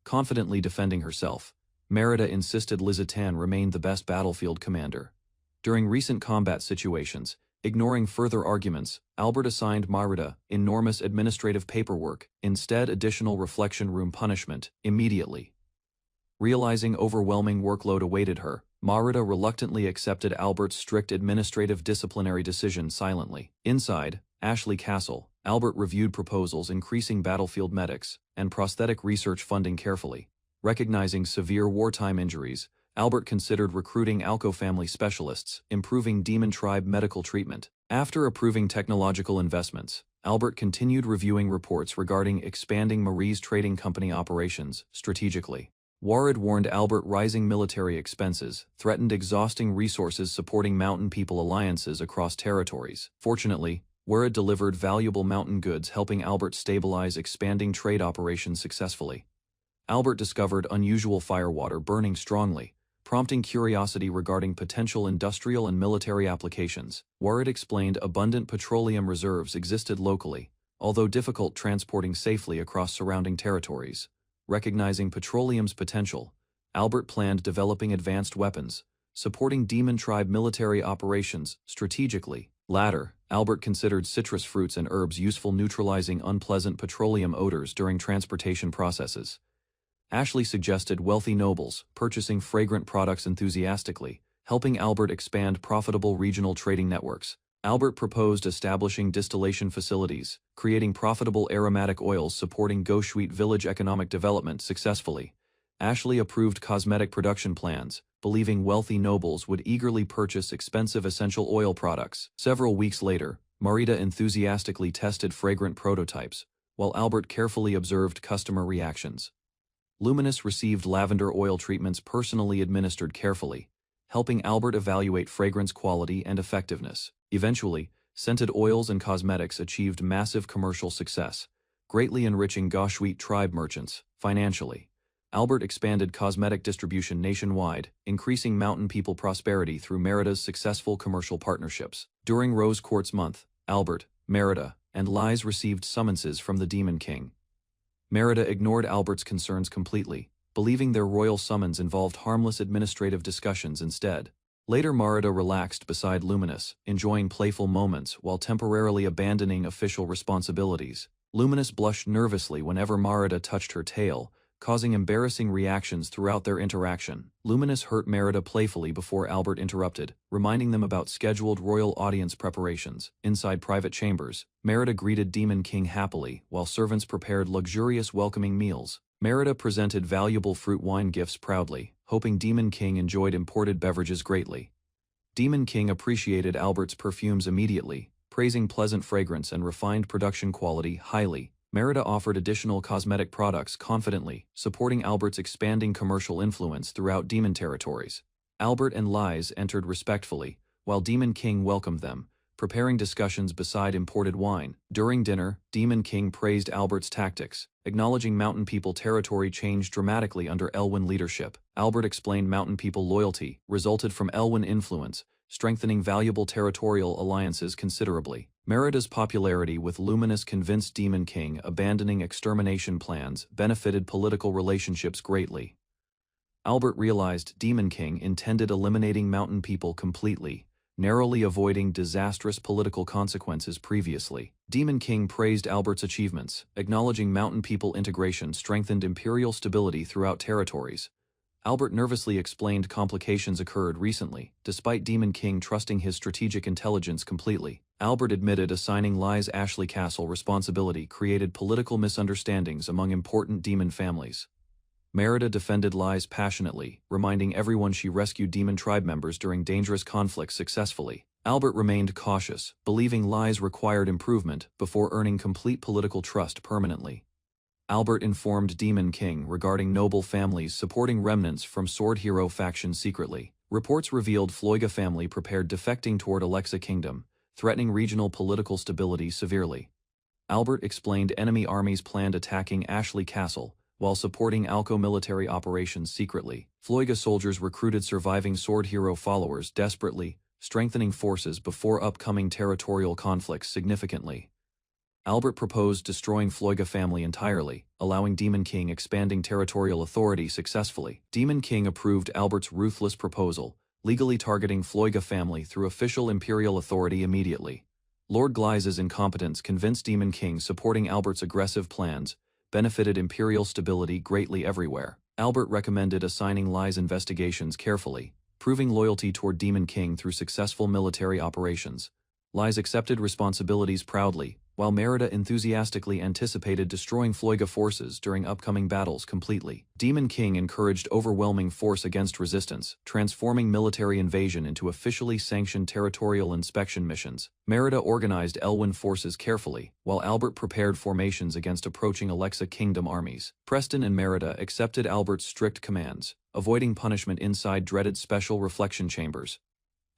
Confidently defending herself, Merida insisted Lizitan remained the best battlefield commander. During recent combat situations, ignoring further arguments, Albert assigned Merida enormous administrative paperwork, instead additional reflection room punishment, immediately. Realizing overwhelming workload awaited her, Merida reluctantly accepted Albert's strict administrative disciplinary decision silently. Inside Ashley Castle, Albert reviewed proposals increasing battlefield medics and prosthetic research funding carefully. Recognizing severe wartime injuries, Albert considered recruiting Alco family specialists, improving demon tribe medical treatment. After approving technological investments, Albert continued reviewing reports regarding expanding Marie's trading company operations strategically. Warid warned Albert rising military expenses threatened exhausting resources supporting mountain people alliances across territories. Fortunately, Warid delivered valuable mountain goods helping Albert stabilize expanding trade operations successfully. Albert discovered unusual firewater burning strongly, prompting curiosity regarding potential industrial and military applications. Warid explained abundant petroleum reserves existed locally, although difficult transporting safely across surrounding territories. Recognizing petroleum's potential, Albert planned developing advanced weapons, supporting demon tribe military operations strategically. Later, Albert considered citrus fruits and herbs useful neutralizing unpleasant petroleum odors during transportation processes. Ashley suggested wealthy nobles purchasing fragrant products enthusiastically, helping Albert expand profitable regional trading networks. Albert proposed establishing distillation facilities, creating profitable aromatic oils supporting Goshuit village economic development successfully. Ashley approved cosmetic production plans, believing wealthy nobles would eagerly purchase expensive essential oil products. Several weeks later, Marita enthusiastically tested fragrant prototypes, while Albert carefully observed customer reactions. Luminous received lavender oil treatments personally administered carefully, helping Albert evaluate fragrance quality and effectiveness. Eventually, scented oils and cosmetics achieved massive commercial success, greatly enriching Goshuit tribe merchants financially. Albert expanded cosmetic distribution nationwide, increasing mountain people prosperity through Merida's successful commercial partnerships. During Rose Quartz Month, Albert, Merida, and Lies received summonses from the Demon King. Merida ignored Albert's concerns completely, believing their royal summons involved harmless administrative discussions instead. Later, Merida relaxed beside Luminous, enjoying playful moments while temporarily abandoning official responsibilities. Luminous blushed nervously whenever Merida touched her tail, causing embarrassing reactions throughout their interaction. Luminous hurt Merida playfully before Albert interrupted, reminding them about scheduled royal audience preparations. Inside private chambers, Merida greeted Demon King happily, while servants prepared luxurious welcoming meals. Merida presented valuable fruit wine gifts proudly, hoping Demon King enjoyed imported beverages greatly. Demon King appreciated Albert's perfumes immediately, praising pleasant fragrance and refined production quality highly. Merida offered additional cosmetic products confidently, supporting Albert's expanding commercial influence throughout demon territories. Albert and Lies entered respectfully, while Demon King welcomed them, preparing discussions beside imported wine. During dinner, Demon King praised Albert's tactics, acknowledging mountain people territory changed dramatically under Elwyn leadership. Albert explained mountain people loyalty resulted from Elwyn influence, strengthening valuable territorial alliances considerably. Merida's popularity with Luminous convinced Demon King abandoning extermination plans benefited political relationships greatly. Albert realized Demon King intended eliminating mountain people completely, narrowly avoiding disastrous political consequences previously. Demon King praised Albert's achievements, acknowledging mountain people integration strengthened imperial stability throughout territories. Albert nervously explained complications occurred recently, despite Demon King trusting his strategic intelligence completely. Albert admitted assigning Lies Ashley Castle responsibility created political misunderstandings among important demon families. Merida defended Lies passionately, reminding everyone she rescued demon tribe members during dangerous conflicts successfully. Albert remained cautious, believing Lies required improvement before earning complete political trust permanently. Albert informed Demon King regarding noble families supporting remnants from Sword Hero faction secretly. Reports revealed Floiga family prepared defecting toward Alexa Kingdom, threatening regional political stability severely. Albert explained enemy armies planned attacking Ashley Castle, while supporting Alco military operations secretly. Floiga soldiers recruited surviving Sword Hero followers desperately, strengthening forces before upcoming territorial conflicts significantly. Albert proposed destroying Floiga family entirely, allowing Demon King expanding territorial authority successfully. Demon King approved Albert's ruthless proposal, legally targeting Floiga family through official imperial authority immediately. Lord Glyce's incompetence convinced Demon King supporting Albert's aggressive plans benefited imperial stability greatly everywhere. Albert recommended assigning Lies investigations carefully, proving loyalty toward Demon King through successful military operations. Lies accepted responsibilities proudly, while Merida enthusiastically anticipated destroying Floiga forces during upcoming battles completely. Demon King encouraged overwhelming force against resistance, transforming military invasion into officially sanctioned territorial inspection missions. Merida organized Elwyn forces carefully, while Albert prepared formations against approaching Alexa Kingdom armies. Preston and Merida accepted Albert's strict commands, avoiding punishment inside dreaded special reflection chambers.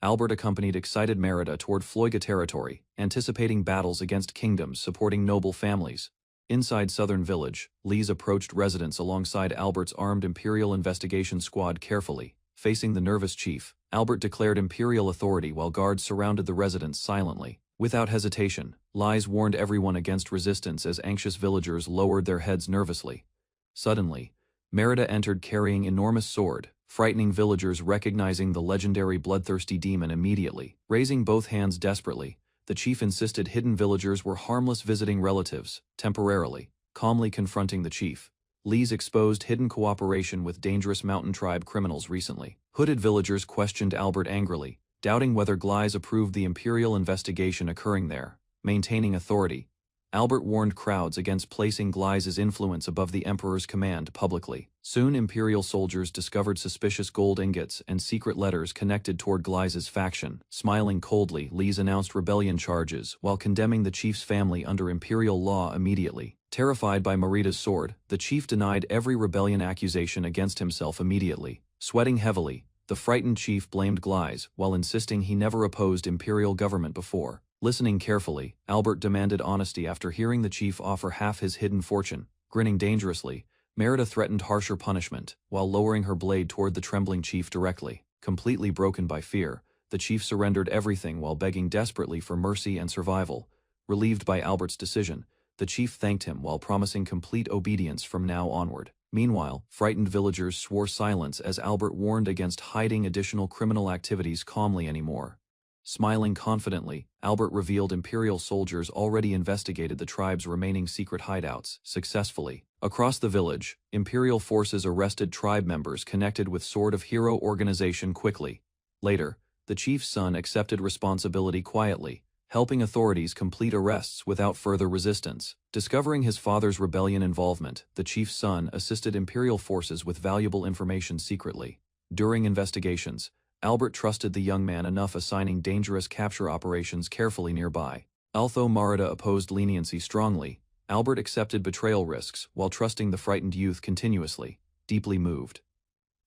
Albert accompanied excited Merida toward Floiga territory, anticipating battles against kingdoms supporting noble families. Inside Southern Village, Lies approached residents alongside Albert's armed Imperial investigation squad carefully. Facing the nervous chief, Albert declared Imperial authority while guards surrounded the residents silently. Without hesitation, Lies warned everyone against resistance as anxious villagers lowered their heads nervously. Suddenly, Merida entered carrying enormous sword, frightening villagers recognizing the legendary bloodthirsty demon immediately. Raising both hands desperately, the chief insisted hidden villagers were harmless visiting relatives, temporarily, calmly confronting the chief. Lies exposed hidden cooperation with dangerous mountain tribe criminals recently. Hooded villagers questioned Albert angrily, doubting whether Gleis approved the imperial investigation occurring there. Maintaining authority, Albert warned crowds against placing Gleis's influence above the emperor's command publicly. Soon imperial soldiers discovered suspicious gold ingots and secret letters connected toward Gleis's faction. Smiling coldly, Lees announced rebellion charges while condemning the chief's family under imperial law immediately. Terrified by Merita's sword, the chief denied every rebellion accusation against himself immediately. Sweating heavily, the frightened chief blamed Gleis while insisting he never opposed imperial government before. Listening carefully, Albert demanded honesty after hearing the chief offer half his hidden fortune. Grinning dangerously, Merita threatened harsher punishment, while lowering her blade toward the trembling chief directly. Completely broken by fear, the chief surrendered everything while begging desperately for mercy and survival. Relieved by Albert's decision, the chief thanked him while promising complete obedience from now onward. Meanwhile, frightened villagers swore silence as Albert warned against hiding additional criminal activities calmly anymore. Smiling confidently, Albert revealed imperial soldiers already investigated the tribe's remaining secret hideouts successfully. Across the village, imperial forces arrested tribe members connected with Sword of Hero organization quickly. Later, the chief's son accepted responsibility quietly, helping authorities complete arrests without further resistance. Discovering his father's rebellion involvement, the chief's son assisted imperial forces with valuable information secretly. During investigations, Albert trusted the young man enough, assigning dangerous capture operations carefully nearby. Although Merita opposed leniency strongly, Albert accepted betrayal risks while trusting the frightened youth continuously. Deeply moved,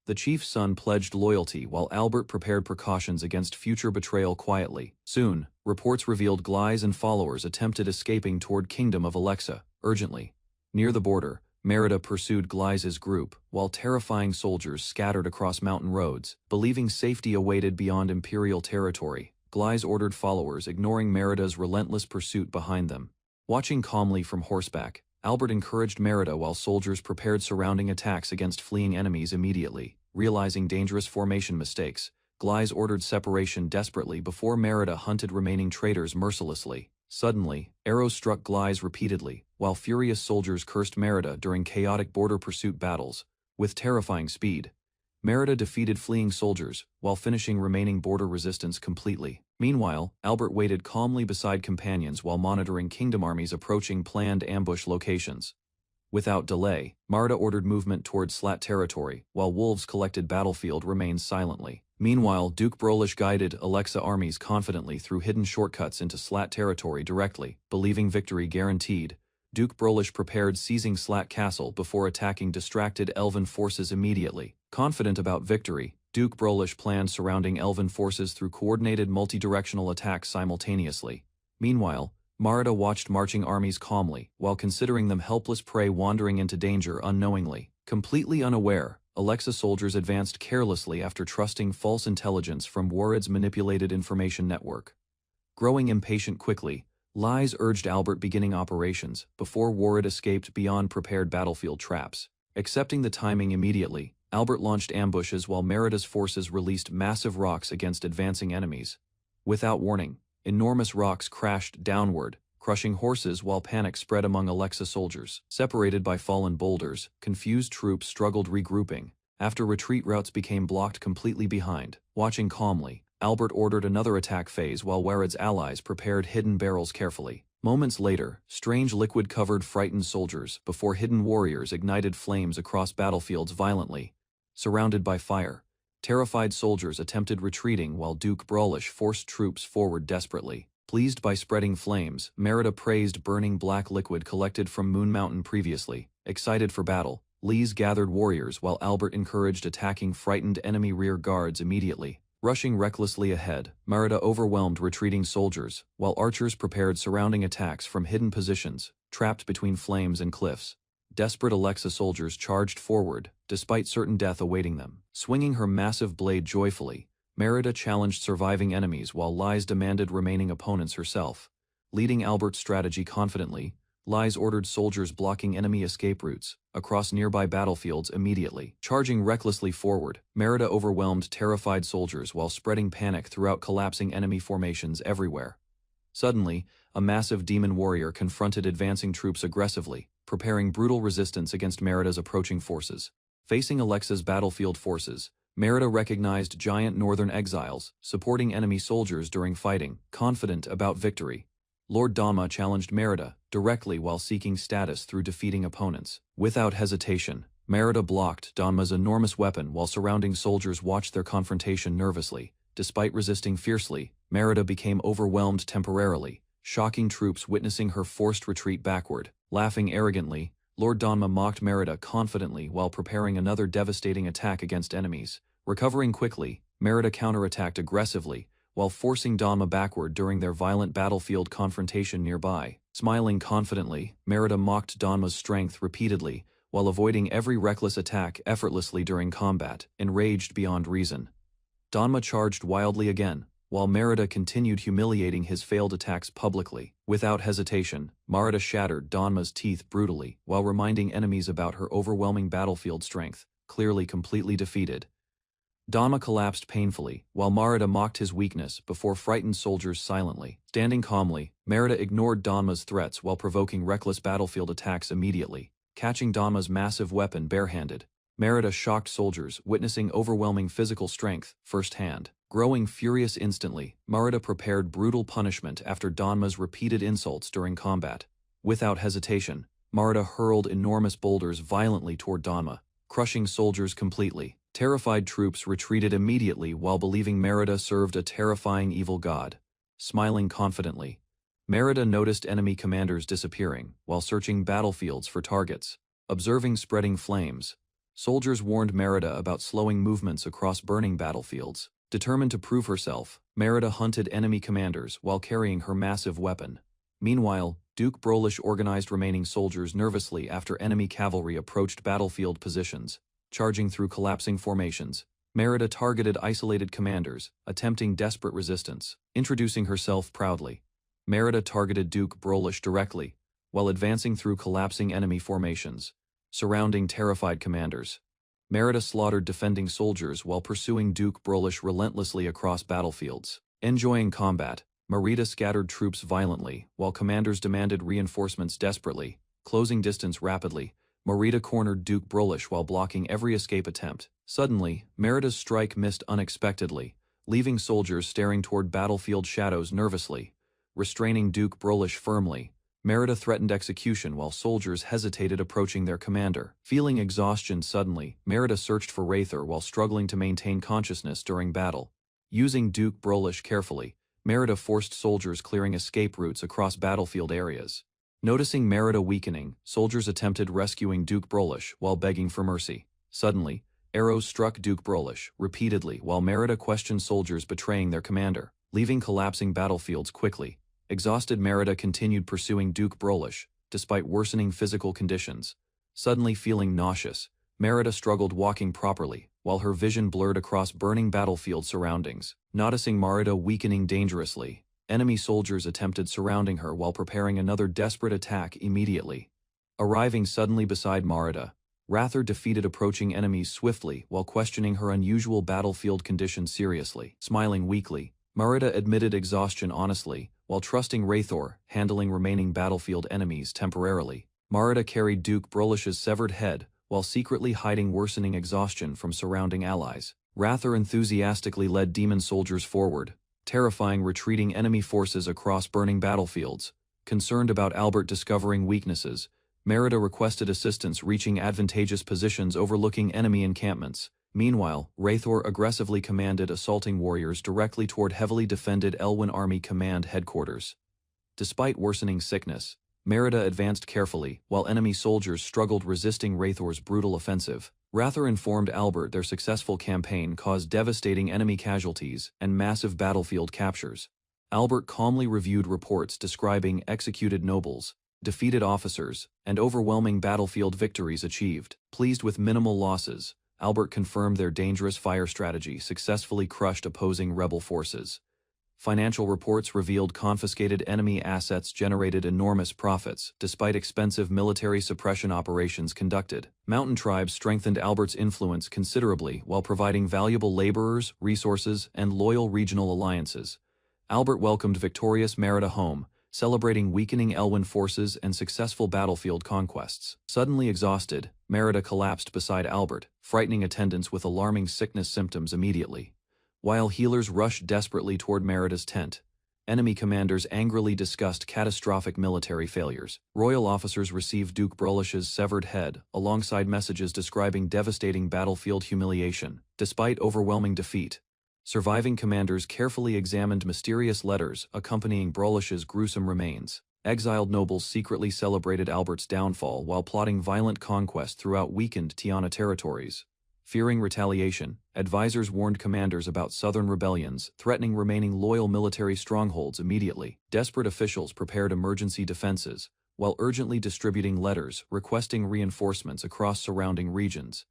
the chief's son pledged loyalty while Albert prepared precautions against future betrayal quietly. Soon, reports revealed Gleis and followers attempted escaping toward Kingdom of Alexa. Urgently, near the border, Merita pursued Gleis's group, while terrifying soldiers scattered across mountain roads. Believing safety awaited beyond imperial territory, Gleis ordered followers, ignoring Merita's relentless pursuit behind them. Watching calmly from horseback, Albert encouraged Merita while soldiers prepared surrounding attacks against fleeing enemies immediately. Realizing dangerous formation mistakes, Gleis ordered separation desperately before Merita hunted remaining traitors mercilessly. Suddenly, arrows struck Gleis repeatedly, while furious soldiers cursed Merita during chaotic border pursuit battles. With terrifying speed, Merita defeated fleeing soldiers, while finishing remaining border resistance completely. Meanwhile, Albert waited calmly beside companions while monitoring kingdom armies approaching planned ambush locations. Without delay, Merita ordered movement toward Slat territory, while wolves collected battlefield remained silently. Meanwhile, Duke Brolish guided Alexa armies confidently through hidden shortcuts into Slat territory directly. Believing victory guaranteed, Duke Brolish prepared seizing Slat Castle before attacking distracted Elven forces immediately. Confident about victory, Duke Brolish planned surrounding Elven forces through coordinated multi-directional attacks simultaneously. Meanwhile, Merita watched marching armies calmly, while considering them helpless prey wandering into danger unknowingly. Completely unaware, Alexa soldiers advanced carelessly after trusting false intelligence from Warid's manipulated information network. Growing impatient quickly, Lies urged Albert beginning operations before Warid escaped beyond prepared battlefield traps. Accepting the timing immediately, Albert launched ambushes while Merita's forces released massive rocks against advancing enemies. Without warning, enormous rocks crashed downward, crushing horses while panic spread among Alexa soldiers. Separated by fallen boulders, confused troops struggled regrouping, after retreat routes became blocked completely behind. Watching calmly, Albert ordered another attack phase while Warid's allies prepared hidden barrels carefully. Moments later, strange liquid covered frightened soldiers before hidden warriors ignited flames across battlefields violently. Surrounded by fire, terrified soldiers attempted retreating while Duke Brolish forced troops forward desperately. Pleased by spreading flames, Merita praised burning black liquid collected from Moon Mountain previously. Excited for battle, Lees gathered warriors while Albert encouraged attacking frightened enemy rear guards immediately. Rushing recklessly ahead, Merita overwhelmed retreating soldiers, while archers prepared surrounding attacks from hidden positions, trapped between flames and cliffs. Desperate Alexa soldiers charged forward, despite certain death awaiting them. Swinging her massive blade joyfully, Merita challenged surviving enemies while Lies demanded remaining opponents herself. Leading Albert's strategy confidently, Lies ordered soldiers blocking enemy escape routes across nearby battlefields immediately. Charging recklessly forward, Merita overwhelmed terrified soldiers while spreading panic throughout collapsing enemy formations everywhere. Suddenly, a massive demon warrior confronted advancing troops aggressively, preparing brutal resistance against Merita's approaching forces. Facing Alexa's battlefield forces, Merida recognized giant northern exiles, supporting enemy soldiers during fighting, confident about victory. Lord Danma challenged Merida directly while seeking status through defeating opponents. Without hesitation, Merida blocked Danma's enormous weapon while surrounding soldiers watched their confrontation nervously. Despite resisting fiercely, Merida became overwhelmed temporarily, shocking troops witnessing her forced retreat backward. Laughing arrogantly, Lord Danma mocked Merida confidently while preparing another devastating attack against enemies. Recovering quickly, Merida counterattacked aggressively, while forcing Danma backward during their violent battlefield confrontation nearby. Smiling confidently, Merida mocked Danma's strength repeatedly, while avoiding every reckless attack effortlessly during combat, enraged beyond reason. Danma charged wildly again, while Merida continued humiliating his failed attacks publicly. Without hesitation, Merida shattered Danma's teeth brutally, while reminding enemies about her overwhelming battlefield strength, clearly completely defeated. Danma collapsed painfully, while Merida mocked his weakness before frightened soldiers silently. Standing calmly, Merida ignored Danma's threats while provoking reckless battlefield attacks immediately, catching Danma's massive weapon barehanded. Merida shocked soldiers, witnessing overwhelming physical strength firsthand. Growing furious instantly, Merida prepared brutal punishment after Danma's repeated insults during combat. Without hesitation, Merida hurled enormous boulders violently toward Danma, crushing soldiers completely. Terrified troops retreated immediately while believing Merida served a terrifying evil god. Smiling confidently, Merida noticed enemy commanders disappearing while searching battlefields for targets. Observing spreading flames, soldiers warned Merida about slowing movements across burning battlefields. Determined to prove herself, Merida hunted enemy commanders while carrying her massive weapon. Meanwhile, Duke Brolish organized remaining soldiers nervously after enemy cavalry approached battlefield positions. Charging through collapsing formations, Merida targeted isolated commanders, attempting desperate resistance. Introducing herself proudly, Merida targeted Duke Brolish directly, while advancing through collapsing enemy formations, surrounding terrified commanders. Merida slaughtered defending soldiers while pursuing Duke Brolish relentlessly across battlefields. Enjoying combat, Merida scattered troops violently, while commanders demanded reinforcements desperately. Closing distance rapidly, Merida cornered Duke Brolish while blocking every escape attempt. Suddenly, Merida's strike missed unexpectedly, leaving soldiers staring toward battlefield shadows nervously. Restraining Duke Brolish firmly, Merida threatened execution while soldiers hesitated approaching their commander. Feeling exhaustion suddenly, Merida searched for Wraithor while struggling to maintain consciousness during battle. Using Duke Brolish carefully, Merida forced soldiers clearing escape routes across battlefield areas. Noticing Merida weakening, soldiers attempted rescuing Duke Brolish while begging for mercy. Suddenly, arrows struck Duke Brolish repeatedly while Merida questioned soldiers betraying their commander, leaving collapsing battlefields quickly. Exhausted, Merida continued pursuing Duke Brolish, despite worsening physical conditions. Suddenly feeling nauseous, Merida struggled walking properly, while her vision blurred across burning battlefield surroundings. Noticing Merida weakening dangerously, enemy soldiers attempted surrounding her while preparing another desperate attack immediately. Arriving suddenly beside Merida, Wrathor defeated approaching enemies swiftly while questioning her unusual battlefield conditions seriously. Smiling weakly, Merida admitted exhaustion honestly, while trusting Wraithor, handling remaining battlefield enemies temporarily. Merida carried Duke Brolish's severed head, while secretly hiding worsening exhaustion from surrounding allies. Wrathor enthusiastically led demon soldiers forward, terrifying retreating enemy forces across burning battlefields. Concerned about Albert discovering weaknesses, Merida requested assistance reaching advantageous positions overlooking enemy encampments. Meanwhile, Wraithor aggressively commanded assaulting warriors directly toward heavily defended Elwyn Army Command headquarters. Despite worsening sickness, Merida advanced carefully, while enemy soldiers struggled resisting Wraithor's brutal offensive. Wrathor informed Albert their successful campaign caused devastating enemy casualties and massive battlefield captures. Albert calmly reviewed reports describing executed nobles, defeated officers, and overwhelming battlefield victories achieved. Pleased with minimal losses, Albert confirmed their dangerous fire strategy successfully crushed opposing rebel forces. Financial reports revealed confiscated enemy assets generated enormous profits, despite expensive military suppression operations conducted. Mountain tribes strengthened Albert's influence considerably while providing valuable laborers, resources, and loyal regional alliances. Albert welcomed victorious Merida home, celebrating weakening Elwyn forces and successful battlefield conquests. Suddenly exhausted, Merida collapsed beside Albert, frightening attendants with alarming sickness symptoms immediately. While healers rushed desperately toward Merida's tent, enemy commanders angrily discussed catastrophic military failures. Royal officers received Duke Brolish's severed head, alongside messages describing devastating battlefield humiliation. Despite overwhelming defeat, surviving commanders carefully examined mysterious letters accompanying Brolish's gruesome remains. Exiled nobles secretly celebrated Albert's downfall while plotting violent conquest throughout weakened Tiana territories. Fearing retaliation, advisors warned commanders about southern rebellions, threatening remaining loyal military strongholds immediately. Desperate officials prepared emergency defenses, while urgently distributing letters requesting reinforcements across surrounding regions.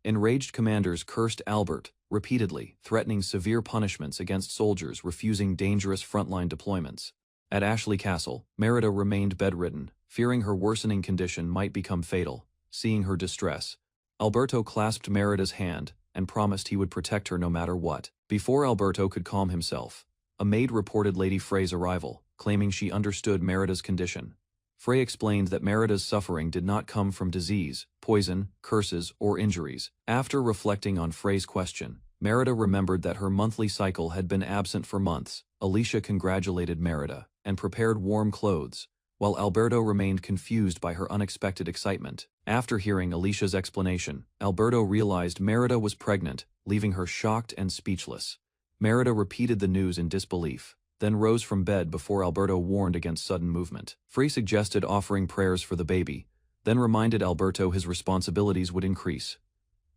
Enraged commanders cursed Albert repeatedly, threatening severe punishments against soldiers refusing dangerous frontline deployments. At Ashley Castle, Merida remained bedridden, fearing her worsening condition might become fatal. Seeing her distress, Alberto clasped Merida's hand and promised he would protect her no matter what. Before Alberto could calm himself, a maid reported Lady Frey's arrival, claiming she understood Merida's condition. Frey explained that Merida's suffering did not come from disease, poison, curses, or injuries. After reflecting on Frey's question, Merida remembered that her monthly cycle had been absent for months. Alicia congratulated Merida and prepared warm clothes, while Alberto remained confused by her unexpected excitement. After hearing Alicia's explanation, Alberto realized Merida was pregnant, leaving her shocked and speechless. Merida repeated the news in disbelief, then rose from bed before Alberto warned against sudden movement. Frey suggested offering prayers for the baby, then reminded Alberto his responsibilities would increase.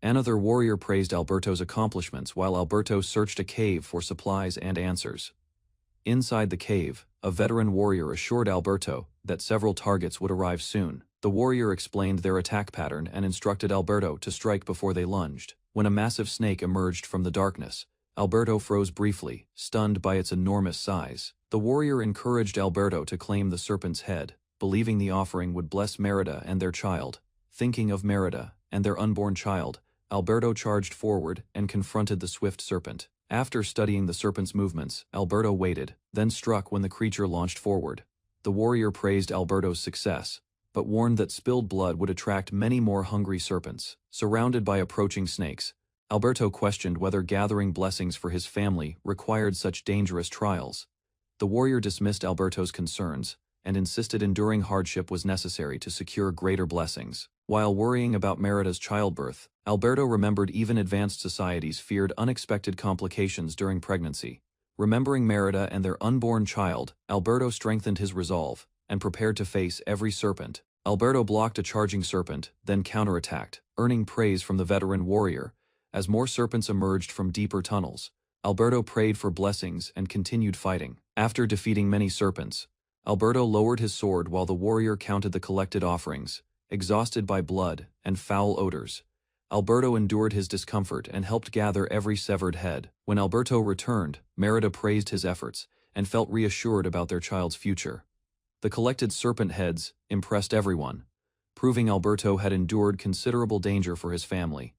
Another warrior praised Alberto's accomplishments while Alberto searched a cave for supplies and answers. Inside the cave, a veteran warrior assured Alberto that several targets would arrive soon. The warrior explained their attack pattern and instructed Alberto to strike before they lunged. When a massive snake emerged from the darkness, Alberto froze briefly, stunned by its enormous size. The warrior encouraged Alberto to claim the serpent's head, believing the offering would bless Merida and their child. Thinking of Merida and their unborn child, Alberto charged forward and confronted the swift serpent. After studying the serpent's movements, Alberto waited, then struck when the creature launched forward. The warrior praised Alberto's success, but warned that spilled blood would attract many more hungry serpents. Surrounded by approaching snakes, Alberto questioned whether gathering blessings for his family required such dangerous trials. The warrior dismissed Alberto's concerns and insisted enduring hardship was necessary to secure greater blessings. While worrying about Merida's childbirth, Alberto remembered even advanced societies feared unexpected complications during pregnancy. Remembering Merida and their unborn child, Alberto strengthened his resolve and prepared to face every serpent. Alberto blocked a charging serpent, then counterattacked, earning praise from the veteran warrior. As more serpents emerged from deeper tunnels, Alberto prayed for blessings and continued fighting. After defeating many serpents, Alberto lowered his sword while the warrior counted the collected offerings. Exhausted by blood and foul odors, Alberto endured his discomfort and helped gather every severed head. When Alberto returned, Merida praised his efforts and felt reassured about their child's future. The collected serpent heads impressed everyone, proving Alberto had endured considerable danger for his family.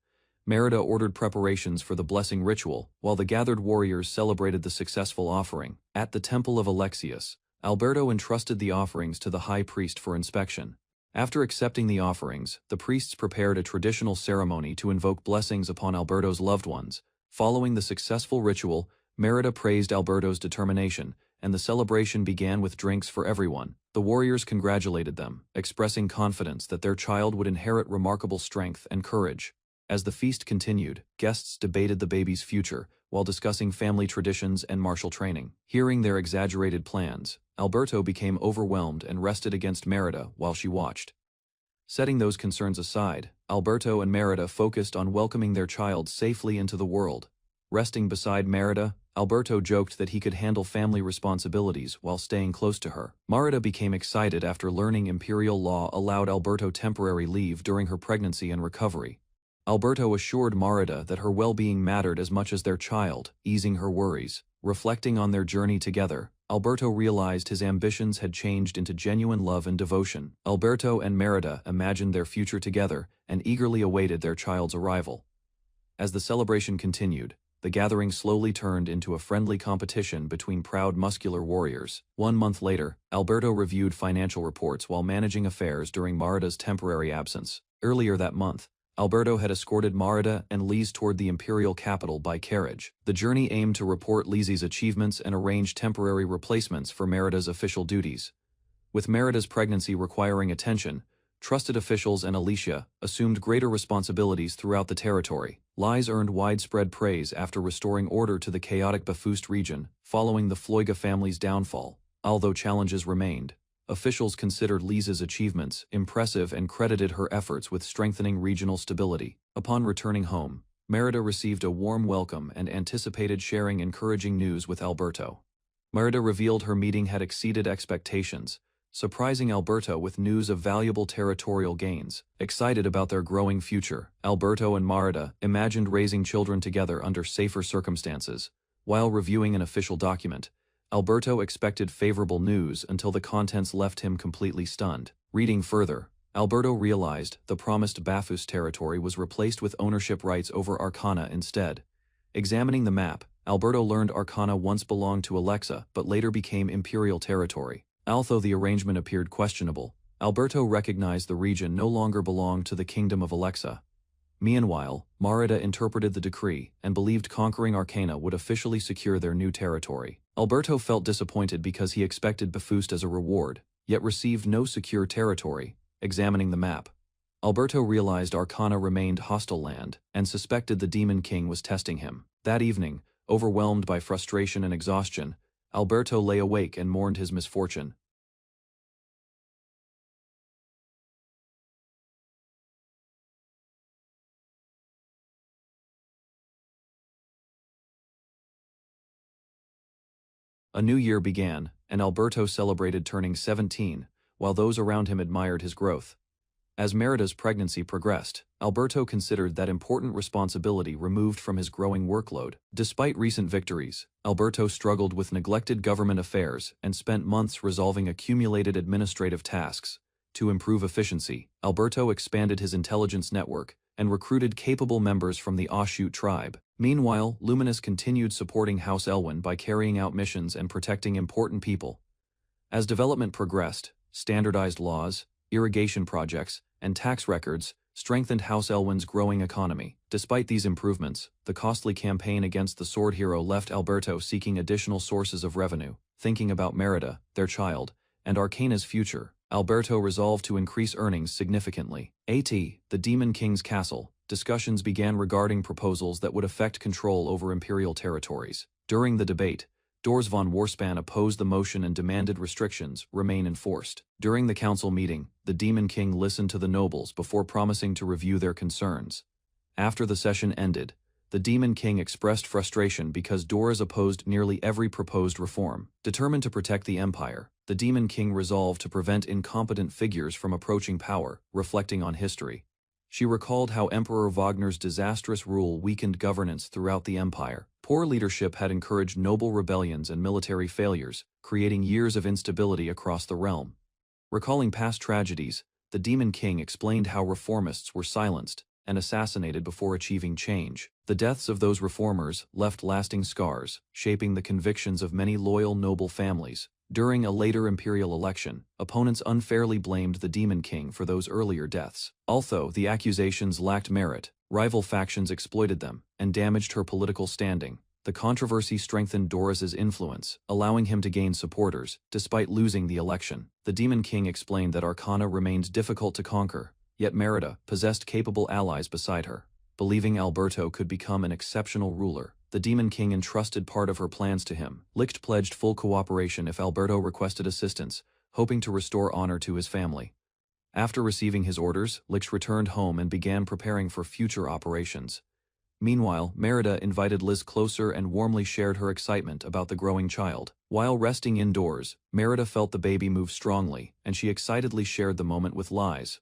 Merida ordered preparations for the blessing ritual, while the gathered warriors celebrated the successful offering. At the Temple of Alexius, Alberto entrusted the offerings to the high priest for inspection. After accepting the offerings, the priests prepared a traditional ceremony to invoke blessings upon Alberto's loved ones. Following the successful ritual, Merida praised Alberto's determination, and the celebration began with drinks for everyone. The warriors congratulated them, expressing confidence that their child would inherit remarkable strength and courage. As the feast continued, guests debated the baby's future, while discussing family traditions and martial training. Hearing their exaggerated plans, Alberto became overwhelmed and rested against Merida while she watched. Setting those concerns aside, Alberto and Merida focused on welcoming their child safely into the world. Resting beside Merida, Alberto joked that he could handle family responsibilities while staying close to her. Merida became excited after learning imperial law allowed Alberto temporary leave during her pregnancy and recovery. Alberto assured Merida that her well-being mattered as much as their child, easing her worries. Reflecting on their journey together, Alberto realized his ambitions had changed into genuine love and devotion. Alberto and Merida imagined their future together and eagerly awaited their child's arrival. As the celebration continued, the gathering slowly turned into a friendly competition between proud muscular warriors. 1 month later, Alberto reviewed financial reports while managing affairs during Marida's temporary absence. Earlier that month, Alberto had escorted Marida and Lise toward the imperial capital by carriage. The journey aimed to report Lise's achievements and arrange temporary replacements for Merida's official duties. With Merida's pregnancy requiring attention, trusted officials and Alicia assumed greater responsibilities throughout the territory. Lise earned widespread praise after restoring order to the chaotic Bafust region following the Floiga family's downfall. Although challenges remained, officials considered Lise's achievements impressive and credited her efforts with strengthening regional stability. Upon returning home, Merida received a warm welcome and anticipated sharing encouraging news with Alberto. Merida revealed her meeting had exceeded expectations, surprising Alberto with news of valuable territorial gains. Excited about their growing future, Alberto and Marida imagined raising children together under safer circumstances. While reviewing an official document, Alberto expected favorable news until the contents left him completely stunned. Reading further, Alberto realized the promised Bafust territory was replaced with ownership rights over Arcana instead. Examining the map, Alberto learned Arcana once belonged to Alexa but later became imperial territory. Although the arrangement appeared questionable, Alberto recognized the region no longer belonged to the kingdom of Alexa. Meanwhile, Marida interpreted the decree and believed conquering Arcana would officially secure their new territory. Alberto felt disappointed because he expected Bafust as a reward, yet received no secure territory. Examining the map, Alberto realized Arcana remained hostile land and suspected the Demon King was testing him. That evening, overwhelmed by frustration and exhaustion, Alberto lay awake and mourned his misfortune. A new year began, and Alberto celebrated turning 17, while those around him admired his growth. As Merida's pregnancy progressed, Alberto considered that important responsibility removed from his growing workload. Despite recent victories, Alberto struggled with neglected government affairs and spent months resolving accumulated administrative tasks. To improve efficiency, Alberto expanded his intelligence network and recruited capable members from the Offshoot tribe. Meanwhile, Luminous continued supporting House Elwyn by carrying out missions and protecting important people. As development progressed, standardized laws, irrigation projects, and tax records strengthened House Elwyn's growing economy. Despite these improvements, the costly campaign against the Sword Hero left Alberto seeking additional sources of revenue. Thinking about Merida, their child, and Arcana's future, Alberto resolved to increase earnings significantly. The Demon King's castle, discussions began regarding proposals that would affect control over imperial territories. During the debate, Dors von Warspan opposed the motion and demanded restrictions remain enforced. During the council meeting, the Demon King listened to the nobles before promising to review their concerns. After the session ended, the Demon King expressed frustration because Dors opposed nearly every proposed reform. Determined to protect the empire, the Demon King resolved to prevent incompetent figures from approaching power. Reflecting on history, she recalled how Emperor Wagner's disastrous rule weakened governance throughout the empire. Poor leadership had encouraged noble rebellions and military failures, creating years of instability across the realm. Recalling past tragedies, the Demon King explained how reformists were silenced and assassinated before achieving change. The deaths of those reformers left lasting scars, shaping the convictions of many loyal noble families. During a later imperial election, opponents unfairly blamed the Demon King for those earlier deaths. Although the accusations lacked merit, rival factions exploited them and damaged her political standing. The controversy strengthened Doris's influence, allowing him to gain supporters, despite losing the election. The Demon King explained that Arcana remained difficult to conquer, yet Merida possessed capable allies beside her. Believing Alberto could become an exceptional ruler, the Demon King entrusted part of her plans to him. Licht pledged full cooperation if Alberto requested assistance, hoping to restore honor to his family. After receiving his orders, Licht returned home and began preparing for future operations. Meanwhile, Merida invited Liz closer and warmly shared her excitement about the growing child. While resting indoors, Merida felt the baby move strongly, and she excitedly shared the moment with Liz.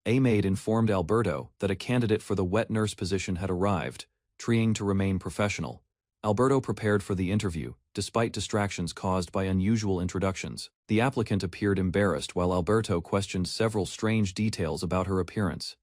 A maid informed Alberto that a candidate for the wet nurse position had arrived, trying to remain professional. Alberto prepared for the interview, despite distractions caused by unusual introductions. The applicant appeared embarrassed while Alberto questioned several strange details about her appearance.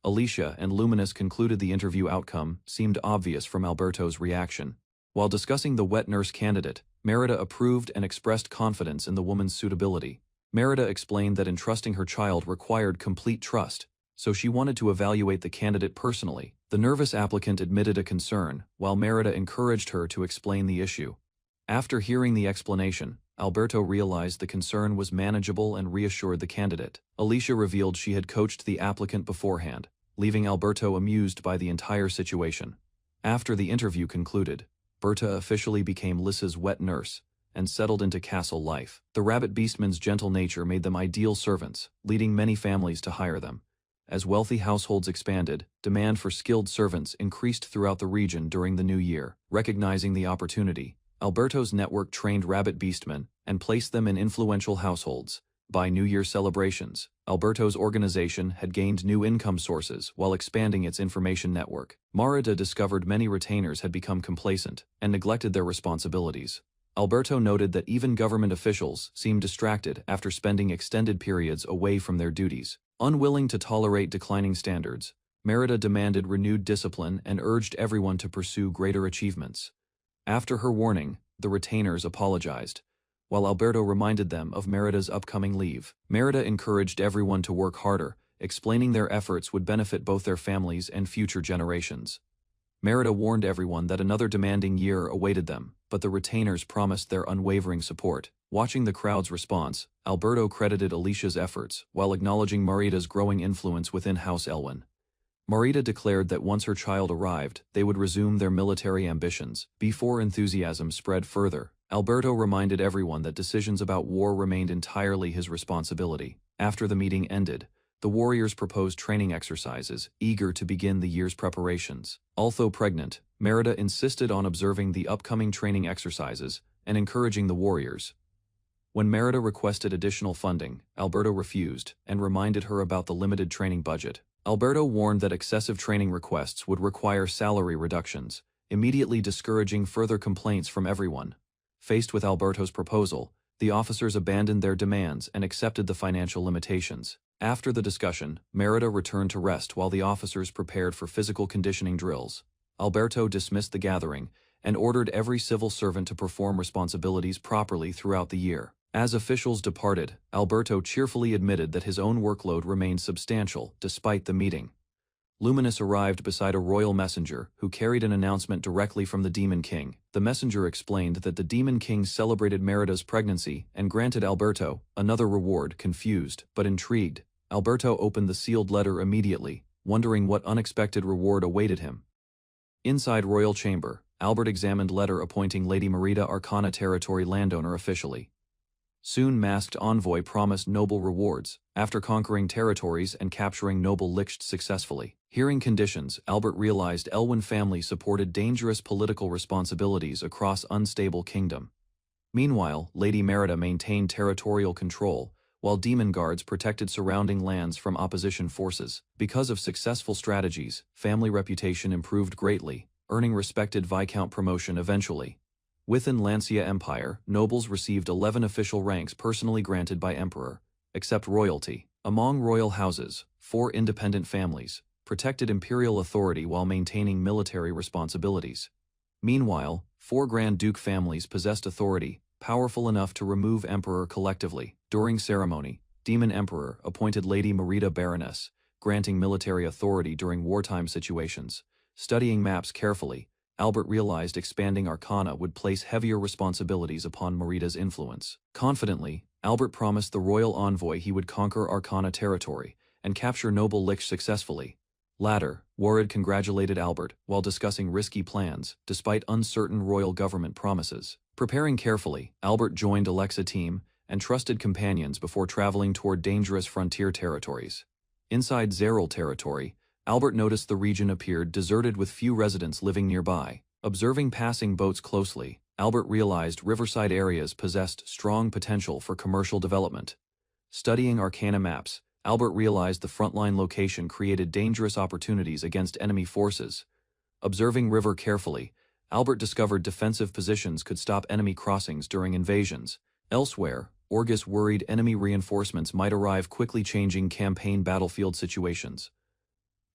Alicia and Luminous concluded the interview outcome seemed obvious from Alberto's reaction. While discussing the wet nurse candidate, Merida approved and expressed confidence in the woman's suitability. Merida explained that entrusting her child required complete trust, so she wanted to evaluate the candidate personally. The nervous applicant admitted a concern, while Merida encouraged her to explain the issue. After hearing the explanation, Alberto realized the concern was manageable and reassured the candidate. Alicia revealed she had coached the applicant beforehand, leaving Alberto amused by the entire situation. After the interview concluded, Berta officially became Lissa's wet nurse and settled into castle life. The rabbit beastmen's gentle nature made them ideal servants, leading many families to hire them. As wealthy households expanded, demand for skilled servants increased throughout the region during the new year. Recognizing the opportunity, Alberto's network trained rabbit beastmen and placed them in influential households. By New Year celebrations, Alberto's organization had gained new income sources while expanding its information network. Merida discovered many retainers had become complacent and neglected their responsibilities. Alberto noted that even government officials seemed distracted after spending extended periods away from their duties. Unwilling to tolerate declining standards, Merida demanded renewed discipline and urged everyone to pursue greater achievements. After her warning, the retainers apologized, while Alberto reminded them of Merida's upcoming leave. Merida encouraged everyone to work harder, explaining their efforts would benefit both their families and future generations. Merida warned everyone that another demanding year awaited them, but the retainers promised their unwavering support. Watching the crowd's response, Alberto credited Alicia's efforts while acknowledging Merida's growing influence within House Elwyn. Merida declared that once her child arrived, they would resume their military ambitions. Before enthusiasm spread further, Alberto reminded everyone that decisions about war remained entirely his responsibility. After the meeting ended, the warriors proposed training exercises, eager to begin the year's preparations. Although pregnant, Merida insisted on observing the upcoming training exercises and encouraging the warriors. When Merida requested additional funding, Alberto refused and reminded her about the limited training budget. Alberto warned that excessive training requests would require salary reductions, immediately discouraging further complaints from everyone. Faced with Alberto's proposal, the officers abandoned their demands and accepted the financial limitations. After the discussion, Merida returned to rest while the officers prepared for physical conditioning drills. Alberto dismissed the gathering and ordered every civil servant to perform responsibilities properly throughout the year. As officials departed, Alberto cheerfully admitted that his own workload remained substantial despite the meeting. Luminous arrived beside a royal messenger who carried an announcement directly from the Demon King. The messenger explained that the Demon King celebrated Merida's pregnancy and granted Alberto another reward. Confused but intrigued, Alberto opened the sealed letter immediately, wondering what unexpected reward awaited him. Inside royal chamber, Albert examined letter appointing Lady Merida Arcana territory landowner officially. Soon masked envoy promised noble rewards, after conquering territories and capturing noble Licht successfully. Hearing conditions, Albert realized Elwyn family supported dangerous political responsibilities across unstable kingdom. Meanwhile, Lady Merida maintained territorial control, while demon guards protected surrounding lands from opposition forces. Because of successful strategies, family reputation improved greatly, earning respected Viscount promotion eventually. Within Lancia Empire, nobles received 11 official ranks personally granted by Emperor, except royalty. Among royal houses, 4 independent families protected imperial authority while maintaining military responsibilities. Meanwhile, 4 Grand Duke families possessed authority, powerful enough to remove Emperor collectively. During ceremony, Demon Emperor appointed Lady Merida Baroness, granting military authority during wartime situations. Studying maps carefully, Albert realized expanding Arcana would place heavier responsibilities upon Merida's influence. Confidently, Albert promised the royal envoy he would conquer Arcana territory and capture noble Lich successfully. Latter, Warrid congratulated Albert while discussing risky plans, despite uncertain royal government promises. Preparing carefully, Albert joined Alexa team and trusted companions before traveling toward dangerous frontier territories. Inside Zeril territory, Albert noticed the region appeared deserted with few residents living nearby. Observing passing boats closely, Albert realized riverside areas possessed strong potential for commercial development. Studying Arcana maps, Albert realized the frontline location created dangerous opportunities against enemy forces. Observing river carefully, Albert discovered defensive positions could stop enemy crossings during invasions. Elsewhere, Orgus worried enemy reinforcements might arrive, quickly changing campaign battlefield situations.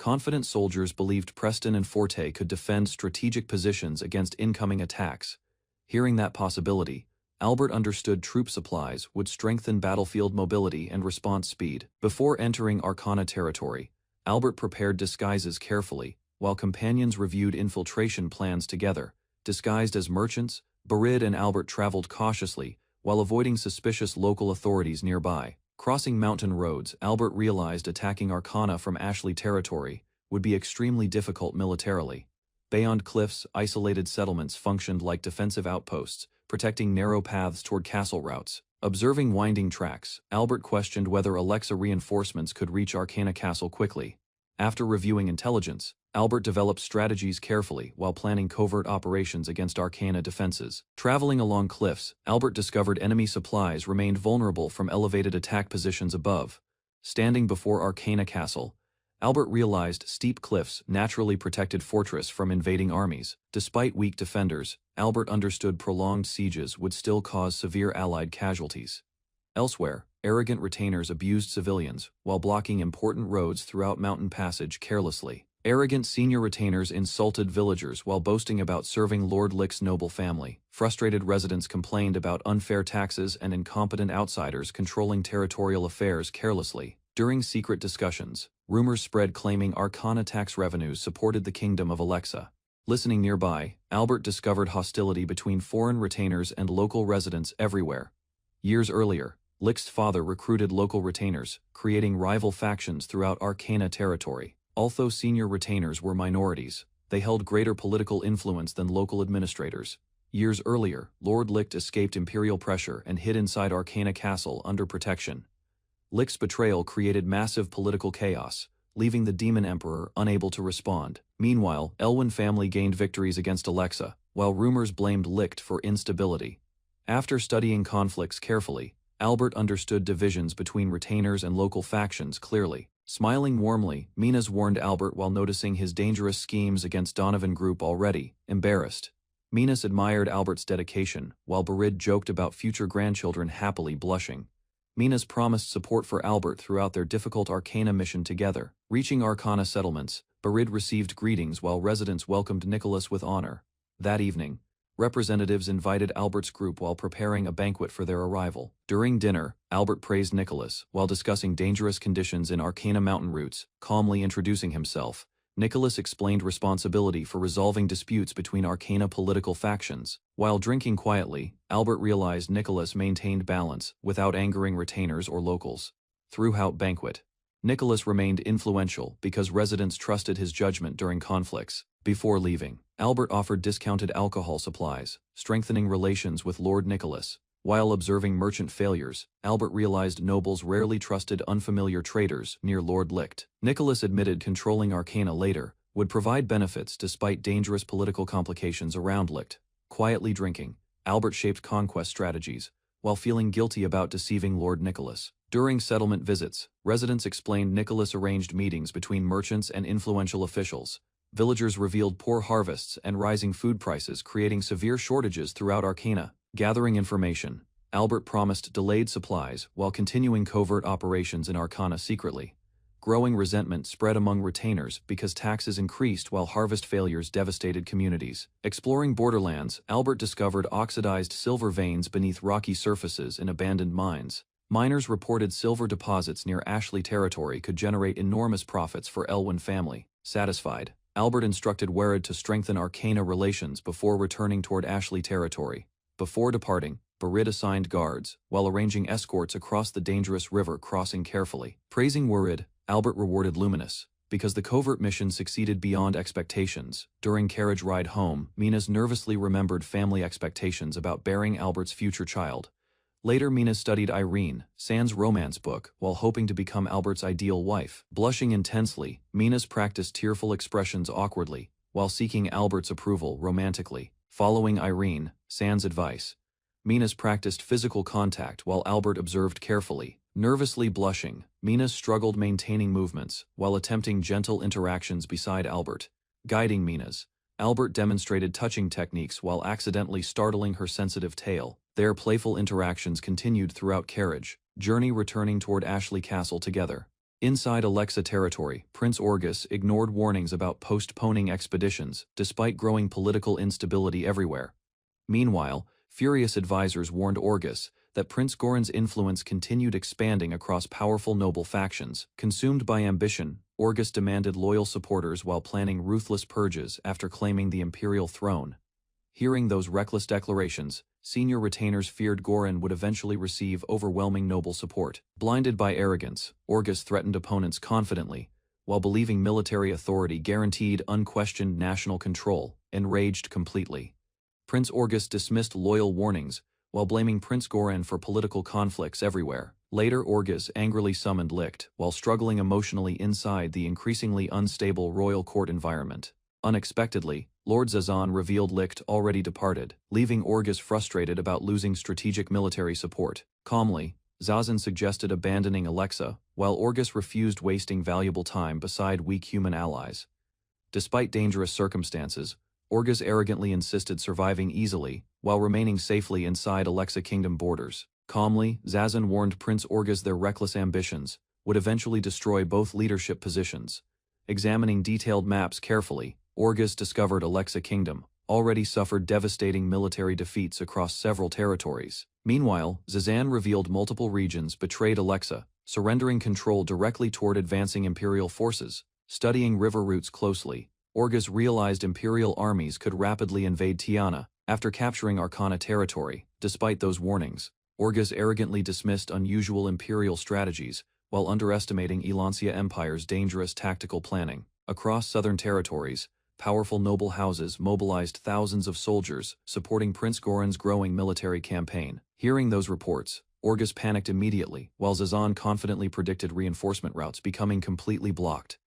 Confident soldiers believed Preston and Forte could defend strategic positions against incoming attacks. Hearing that possibility, Albert understood troop supplies would strengthen battlefield mobility and response speed. Before entering Arcana territory, Albert prepared disguises carefully, while companions reviewed infiltration plans together. Disguised as merchants, Barid and Albert traveled cautiously, while avoiding suspicious local authorities nearby. Crossing mountain roads, Albert realized attacking Arcana from Ashley territory would be extremely difficult militarily. Beyond cliffs, isolated settlements functioned like defensive outposts, protecting narrow paths toward castle routes. Observing winding tracks, Albert questioned whether Alexa reinforcements could reach Arcana Castle quickly. After reviewing intelligence, Albert developed strategies carefully while planning covert operations against Arcana defenses. Traveling along cliffs, Albert discovered enemy supplies remained vulnerable from elevated attack positions above. Standing before Arcana Castle, Albert realized steep cliffs naturally protected fortress from invading armies. Despite weak defenders, Albert understood prolonged sieges would still cause severe Allied casualties. Elsewhere, arrogant retainers abused civilians while blocking important roads throughout Mountain Passage carelessly. Arrogant senior retainers insulted villagers while boasting about serving Lord Lick's noble family. Frustrated residents complained about unfair taxes and incompetent outsiders controlling territorial affairs carelessly. During secret discussions, rumors spread claiming Arcana tax revenues supported the kingdom of Alexa. Listening nearby, Albert discovered hostility between foreign retainers and local residents everywhere. Years earlier, Lick's father recruited local retainers, creating rival factions throughout Arcana territory. Although senior retainers were minorities, they held greater political influence than local administrators. Years earlier, Lord Lick escaped imperial pressure and hid inside Arcana Castle under protection. Lick's betrayal created massive political chaos, leaving the Demon Emperor unable to respond. Meanwhile, Elwyn family gained victories against Alexa, while rumors blamed Lick for instability. After studying conflicts carefully, Albert understood divisions between retainers and local factions clearly. Smiling warmly, Minas warned Albert while noticing his dangerous schemes against Donovan Group already embarrassed. Minas admired Albert's dedication, while Barid joked about future grandchildren happily blushing. Minas promised support for Albert throughout their difficult Arcana mission together. Reaching Arcana settlements, Barid received greetings while residents welcomed Nicholas with honor. That evening, representatives invited Albert's group while preparing a banquet for their arrival. During dinner, Albert praised Nicholas while discussing dangerous conditions in Arcana mountain routes. Calmly introducing himself, Nicholas explained responsibility for resolving disputes between Arcana political factions. While drinking quietly, Albert realized Nicholas maintained balance without angering retainers or locals. Throughout banquet, Nicholas remained influential because residents trusted his judgment during conflicts. Before leaving, Albert offered discounted alcohol supplies, strengthening relations with Lord Nicholas. While observing merchant failures, Albert realized nobles rarely trusted unfamiliar traders near Lord Licht. Nicholas admitted controlling Arcana later would provide benefits despite dangerous political complications around Licht. Quietly drinking, Albert shaped conquest strategies, while feeling guilty about deceiving Lord Nicholas. During settlement visits, residents explained Nicholas arranged meetings between merchants and influential officials. Villagers revealed poor harvests and rising food prices, creating severe shortages throughout Arcana. Gathering information, Albert promised delayed supplies while continuing covert operations in Arcana secretly. Growing resentment spread among retainers because taxes increased while harvest failures devastated communities. Exploring borderlands, Albert discovered oxidized silver veins beneath rocky surfaces in abandoned mines. Miners reported silver deposits near Ashley territory could generate enormous profits for Elwyn family. Satisfied, Albert instructed Werid to strengthen Arcana relations before returning toward Ashley territory. Before departing, Barid assigned guards, while arranging escorts across the dangerous river crossing carefully. Praising Werid, Albert rewarded Luminous, because the covert mission succeeded beyond expectations. During carriage ride home, Minas nervously remembered family expectations about bearing Albert's future child. Later Minas studied Irene, Sand's romance book, while hoping to become Albert's ideal wife. Blushing intensely, Minas practiced tearful expressions awkwardly, while seeking Albert's approval romantically. Following Irene, Sand's advice, Minas practiced physical contact while Albert observed carefully. Nervously blushing, Minas struggled maintaining movements while attempting gentle interactions beside Albert. Guiding Minas, Albert demonstrated touching techniques while accidentally startling her sensitive tail. Their playful interactions continued throughout carriage, journey returning toward Ashley Castle together. Inside Alexa territory, Prince Orgus ignored warnings about postponing expeditions, despite growing political instability everywhere. Meanwhile, furious advisors warned Orgus that Prince Goran's influence continued expanding across powerful noble factions. Consumed by ambition, Orgus demanded loyal supporters while planning ruthless purges after claiming the imperial throne. Hearing those reckless declarations, senior retainers feared Goran would eventually receive overwhelming noble support. Blinded by arrogance, Orgus threatened opponents confidently, while believing military authority guaranteed unquestioned national control, enraged completely. Prince Orgus dismissed loyal warnings, while blaming Prince Goran for political conflicts everywhere. Later, Orgus angrily summoned Licht, while struggling emotionally inside the increasingly unstable royal court environment. Unexpectedly, Lord Zazan revealed Licht already departed, leaving Orgus frustrated about losing strategic military support. Calmly, Zazan suggested abandoning Alexa, while Orgus refused wasting valuable time beside weak human allies. Despite dangerous circumstances, Orgus arrogantly insisted surviving easily, while remaining safely inside Alexa Kingdom borders. Calmly, Zazan warned Prince Orgus their reckless ambitions would eventually destroy both leadership positions. Examining detailed maps carefully, Orgus discovered Alexa Kingdom already suffered devastating military defeats across several territories. Meanwhile, Zazan revealed multiple regions betrayed Alexa, surrendering control directly toward advancing imperial forces. Studying river routes closely, Orgus realized imperial armies could rapidly invade Tiana after capturing Arcana territory. Despite those warnings, Orgus arrogantly dismissed unusual imperial strategies while underestimating Elancia Empire's dangerous tactical planning. Across southern territories, powerful noble houses mobilized thousands of soldiers supporting Prince Goran's growing military campaign. Hearing those reports, Orgus panicked immediately, while Zazan confidently predicted reinforcement routes becoming completely blocked.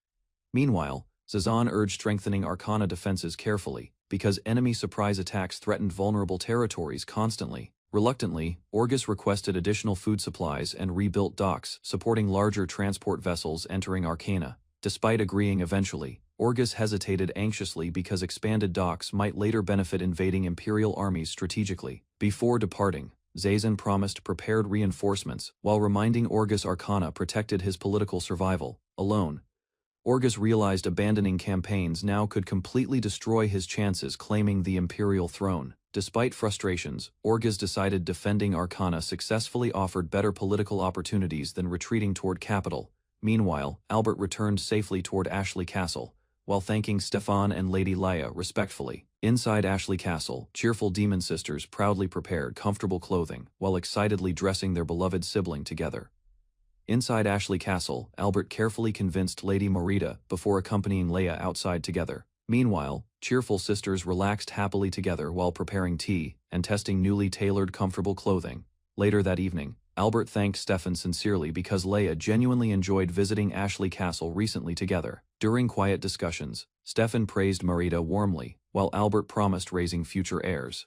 Meanwhile, Zazan urged strengthening Arcana defenses carefully, because enemy surprise attacks threatened vulnerable territories constantly. Reluctantly, Orgus requested additional food supplies and rebuilt docks, supporting larger transport vessels entering Arcana. Despite agreeing eventually, Orgus hesitated anxiously because expanded docks might later benefit invading imperial armies strategically. Before departing, Zazan promised prepared reinforcements, while reminding Orgus Arcana protected his political survival. Alone, Orgus realized abandoning campaigns now could completely destroy his chances claiming the imperial throne. Despite frustrations, Orgus decided defending Arcana successfully offered better political opportunities than retreating toward capital. Meanwhile, Albert returned safely toward Ashley Castle, while thanking Stefan and Lady Leia respectfully. Inside Ashley Castle, cheerful demon sisters proudly prepared comfortable clothing, while excitedly dressing their beloved sibling together. Inside Ashley Castle, Albert carefully convinced Lady Morita before accompanying Leia outside together. Meanwhile, cheerful sisters relaxed happily together while preparing tea and testing newly tailored comfortable clothing. Later that evening, Albert thanked Stefan sincerely because Leia genuinely enjoyed visiting Ashley Castle recently together. During quiet discussions, Stefan praised Morita warmly, while Albert promised raising future heirs.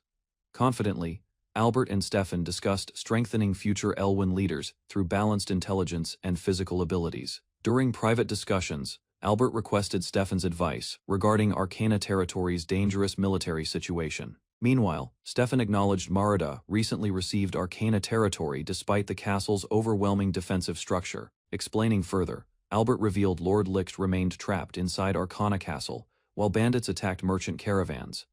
Confidently, Albert and Stefan discussed strengthening future Elwyn leaders through balanced intelligence and physical abilities. During private discussions, Albert requested Stefan's advice regarding Arcana territory's dangerous military situation. Meanwhile, Stefan acknowledged Marida recently received Arcana territory despite the castle's overwhelming defensive structure. Explaining further, Albert revealed Lord Licht remained trapped inside Arcana Castle, while bandits attacked merchant caravans.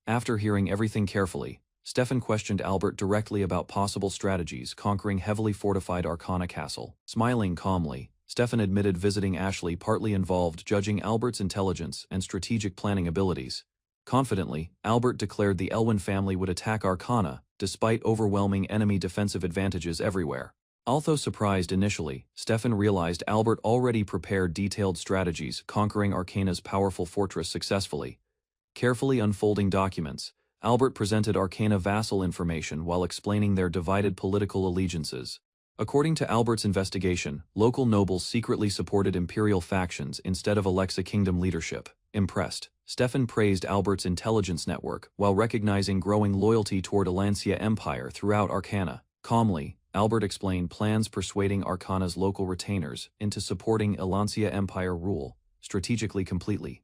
After hearing everything carefully, Stefan questioned Albert directly about possible strategies conquering heavily fortified Arcana Castle. Smiling calmly, Stefan admitted visiting Ashley partly involved judging Albert's intelligence and strategic planning abilities. Confidently, Albert declared the Elwyn family would attack Arcana, despite overwhelming enemy defensive advantages everywhere. Although surprised initially, Stefan realized Albert already prepared detailed strategies conquering Arcana's powerful fortress successfully. Carefully unfolding documents, Albert presented Arcana vassal information while explaining their divided political allegiances. According to Albert's investigation, local nobles secretly supported imperial factions instead of Alexa Kingdom leadership. Impressed, Stefan praised Albert's intelligence network while recognizing growing loyalty toward Elancia Empire throughout Arcana. Calmly, Albert explained plans persuading Arcana's local retainers into supporting Elancia Empire rule, strategically completely.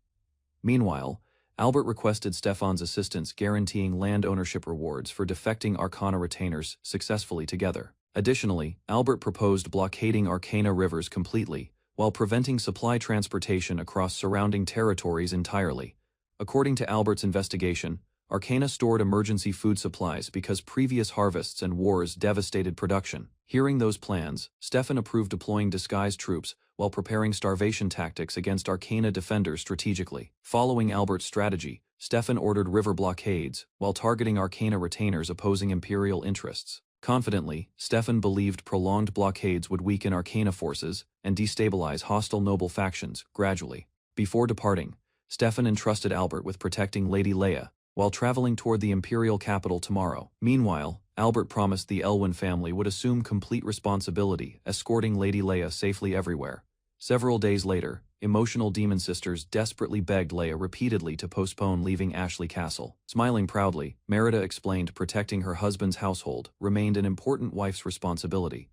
Meanwhile, Albert requested Stefan's assistance guaranteeing land ownership rewards for defecting Arcana retainers successfully together. Additionally, Albert proposed blockading Arcana rivers completely, while preventing supply transportation across surrounding territories entirely. According to Albert's investigation, Arcana stored emergency food supplies because previous harvests and wars devastated production. Hearing those plans, Stefan approved deploying disguised troops while preparing starvation tactics against Arcana defenders strategically. Following Albert's strategy, Stefan ordered river blockades while targeting Arcana retainers opposing Imperial interests. Confidently, Stefan believed prolonged blockades would weaken Arcana forces and destabilize hostile noble factions gradually. Before departing, Stefan entrusted Albert with protecting Lady Leia while traveling toward the Imperial capital tomorrow. Meanwhile, Albert promised the Elwyn family would assume complete responsibility, escorting Lady Leia safely everywhere. Several days later, emotional demon sisters desperately begged Leia repeatedly to postpone leaving Ashley Castle. Smiling proudly, Merida explained protecting her husband's household remained an important wife's responsibility.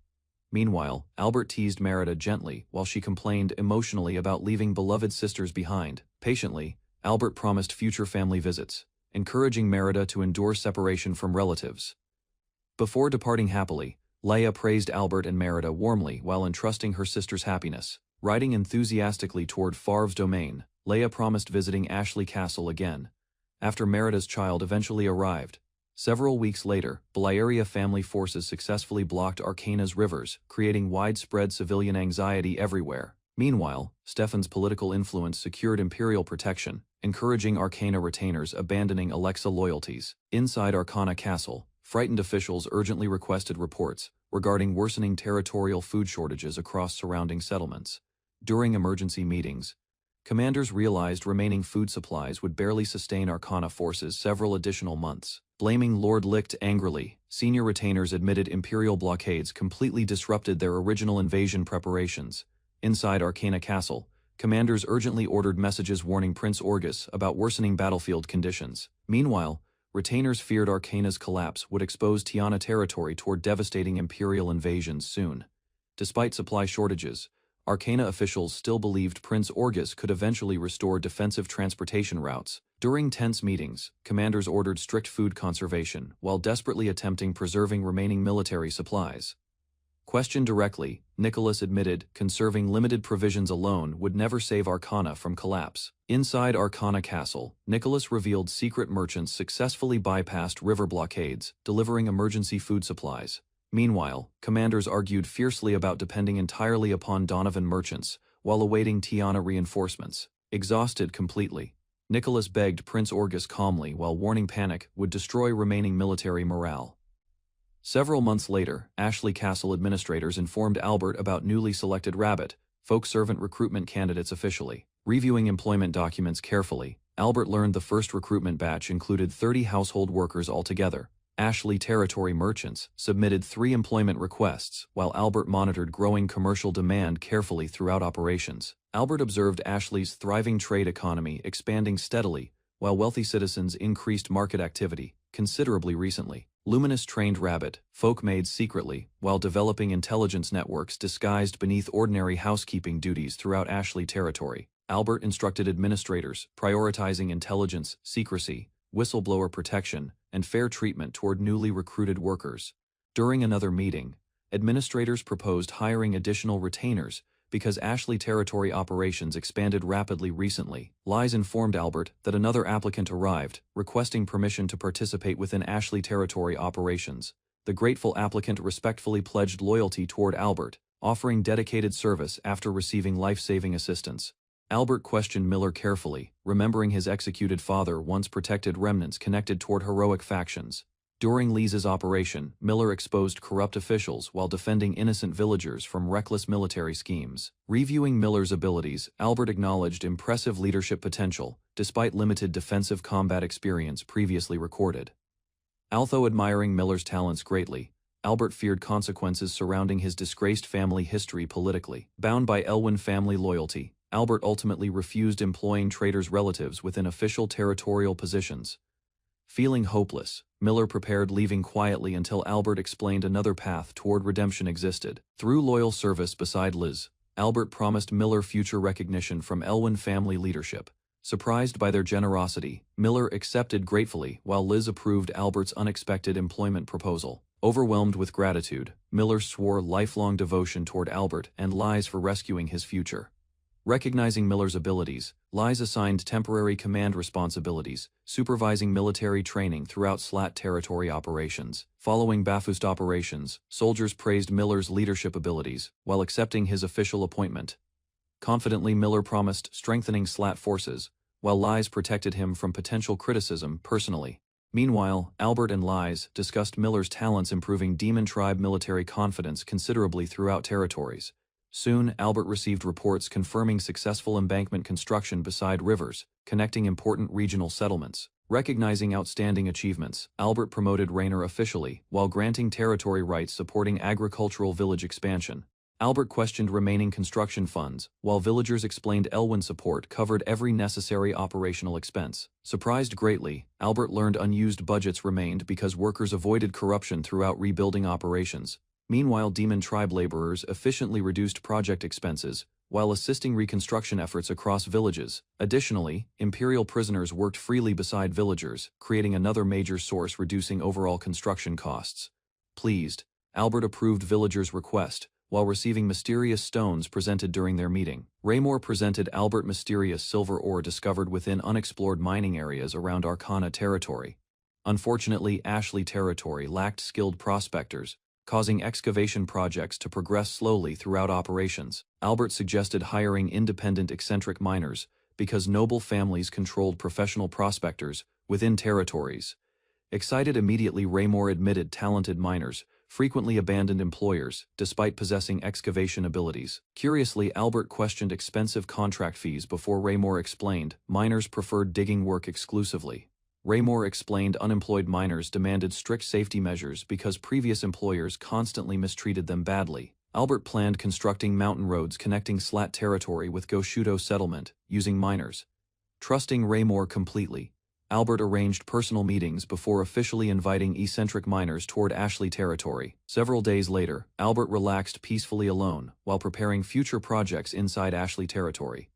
Meanwhile, Albert teased Merida gently while she complained emotionally about leaving beloved sisters behind. Patiently, Albert promised future family visits, encouraging Merida to endure separation from relatives. Before departing happily, Leia praised Albert and Merida warmly while entrusting her sister's happiness. Riding enthusiastically toward Favre's domain, Leia promised visiting Ashley Castle again. After Merida's child eventually arrived, several weeks later, Belieria family forces successfully blocked Arcana's rivers, creating widespread civilian anxiety everywhere. Meanwhile, Stefan's political influence secured Imperial protection, encouraging Arcana retainers abandoning Alexa loyalties. Inside Arcana Castle, frightened officials urgently requested reports regarding worsening territorial food shortages across surrounding settlements. During emergency meetings, commanders realized remaining food supplies would barely sustain Arcana forces several additional months. Blaming Lord Licht angrily, senior retainers admitted Imperial blockades completely disrupted their original invasion preparations. Inside Arcana Castle, commanders urgently ordered messages warning Prince Orgus about worsening battlefield conditions. Meanwhile, retainers feared Arcana's collapse would expose Tiana territory toward devastating Imperial invasions soon. Despite supply shortages, Arcana officials still believed Prince Orgus could eventually restore defensive transportation routes. During tense meetings, commanders ordered strict food conservation while desperately attempting preserving remaining military supplies. Questioned directly, Nicholas admitted conserving limited provisions alone would never save Arcana from collapse. Inside Arcana Castle, Nicholas revealed secret merchants successfully bypassed river blockades, delivering emergency food supplies. Meanwhile, commanders argued fiercely about depending entirely upon Donovan merchants while awaiting Tiana reinforcements. Exhausted completely, Nicholas begged Prince Orgus calmly while warning panic would destroy remaining military morale. Several months later, Ashley Castle administrators informed Albert about newly selected rabbit, folk servant recruitment candidates officially. Reviewing employment documents carefully, Albert learned the first recruitment batch included 30 household workers altogether. Ashley territory merchants submitted 3 employment requests, while Albert monitored growing commercial demand carefully throughout operations. Albert observed Ashley's thriving trade economy expanding steadily, while wealthy citizens increased market activity considerably recently. Luminous trained rabbit folk maids secretly, while developing intelligence networks disguised beneath ordinary housekeeping duties throughout Ashley territory. Albert instructed administrators, prioritizing intelligence, secrecy, whistleblower protection, and fair treatment toward newly recruited workers. During another meeting, administrators proposed hiring additional retainers because Ashley territory operations expanded rapidly recently. Lies informed Albert that another applicant arrived, requesting permission to participate within Ashley territory operations. The grateful applicant respectfully pledged loyalty toward Albert, offering dedicated service after receiving life-saving assistance. Albert questioned Miller carefully, remembering his executed father once protected remnants connected toward heroic factions. During Lisa's operation, Miller exposed corrupt officials while defending innocent villagers from reckless military schemes. Reviewing Miller's abilities, Albert acknowledged impressive leadership potential, despite limited defensive combat experience previously recorded. Although admiring Miller's talents greatly, Albert feared consequences surrounding his disgraced family history politically. Bound by Elwyn family loyalty, Albert ultimately refused employing traitors' relatives within official territorial positions. Feeling hopeless, Miller prepared leaving quietly until Albert explained another path toward redemption existed. Through loyal service beside Liz, Albert promised Miller future recognition from Elwyn family leadership. Surprised by their generosity, Miller accepted gratefully while Liz approved Albert's unexpected employment proposal. Overwhelmed with gratitude, Miller swore lifelong devotion toward Albert and lies for rescuing his future. Recognizing Miller's abilities, Lies assigned temporary command responsibilities, supervising military training throughout SLAT territory operations. Following Bafust operations, soldiers praised Miller's leadership abilities while accepting his official appointment. Confidently, Miller promised strengthening SLAT forces, while Lies protected him from potential criticism personally. Meanwhile, Albert and Lies discussed Miller's talents improving Demon Tribe military confidence considerably throughout territories. Soon, Albert received reports confirming successful embankment construction beside rivers, connecting important regional settlements. Recognizing outstanding achievements, Albert promoted Rainer officially, while granting territory rights supporting agricultural village expansion. Albert questioned remaining construction funds, while villagers explained Elwyn's support covered every necessary operational expense. Surprised greatly, Albert learned unused budgets remained because workers avoided corruption throughout rebuilding operations. Meanwhile, Demon Tribe laborers efficiently reduced project expenses, while assisting reconstruction efforts across villages. Additionally, Imperial prisoners worked freely beside villagers, creating another major source reducing overall construction costs. Pleased, Albert approved villagers' request, while receiving mysterious stones presented during their meeting. Raymore presented Albert mysterious silver ore discovered within unexplored mining areas around Arcana territory. Unfortunately, Ashley territory lacked skilled prospectors, causing excavation projects to progress slowly throughout operations. Albert suggested hiring independent eccentric miners because noble families controlled professional prospectors within territories. Excited immediately, Raymore admitted talented miners frequently abandoned employers despite possessing excavation abilities. Curiously, Albert questioned expensive contract fees before Raymore explained miners preferred digging work exclusively. Raymore explained unemployed miners demanded strict safety measures because previous employers constantly mistreated them badly. Albert planned constructing mountain roads connecting SLAT territory with Goshudo settlement, using miners. Trusting Raymore completely, Albert arranged personal meetings before officially inviting eccentric miners toward Ashley territory. Several days later, Albert relaxed peacefully alone while preparing future projects inside Ashley territory.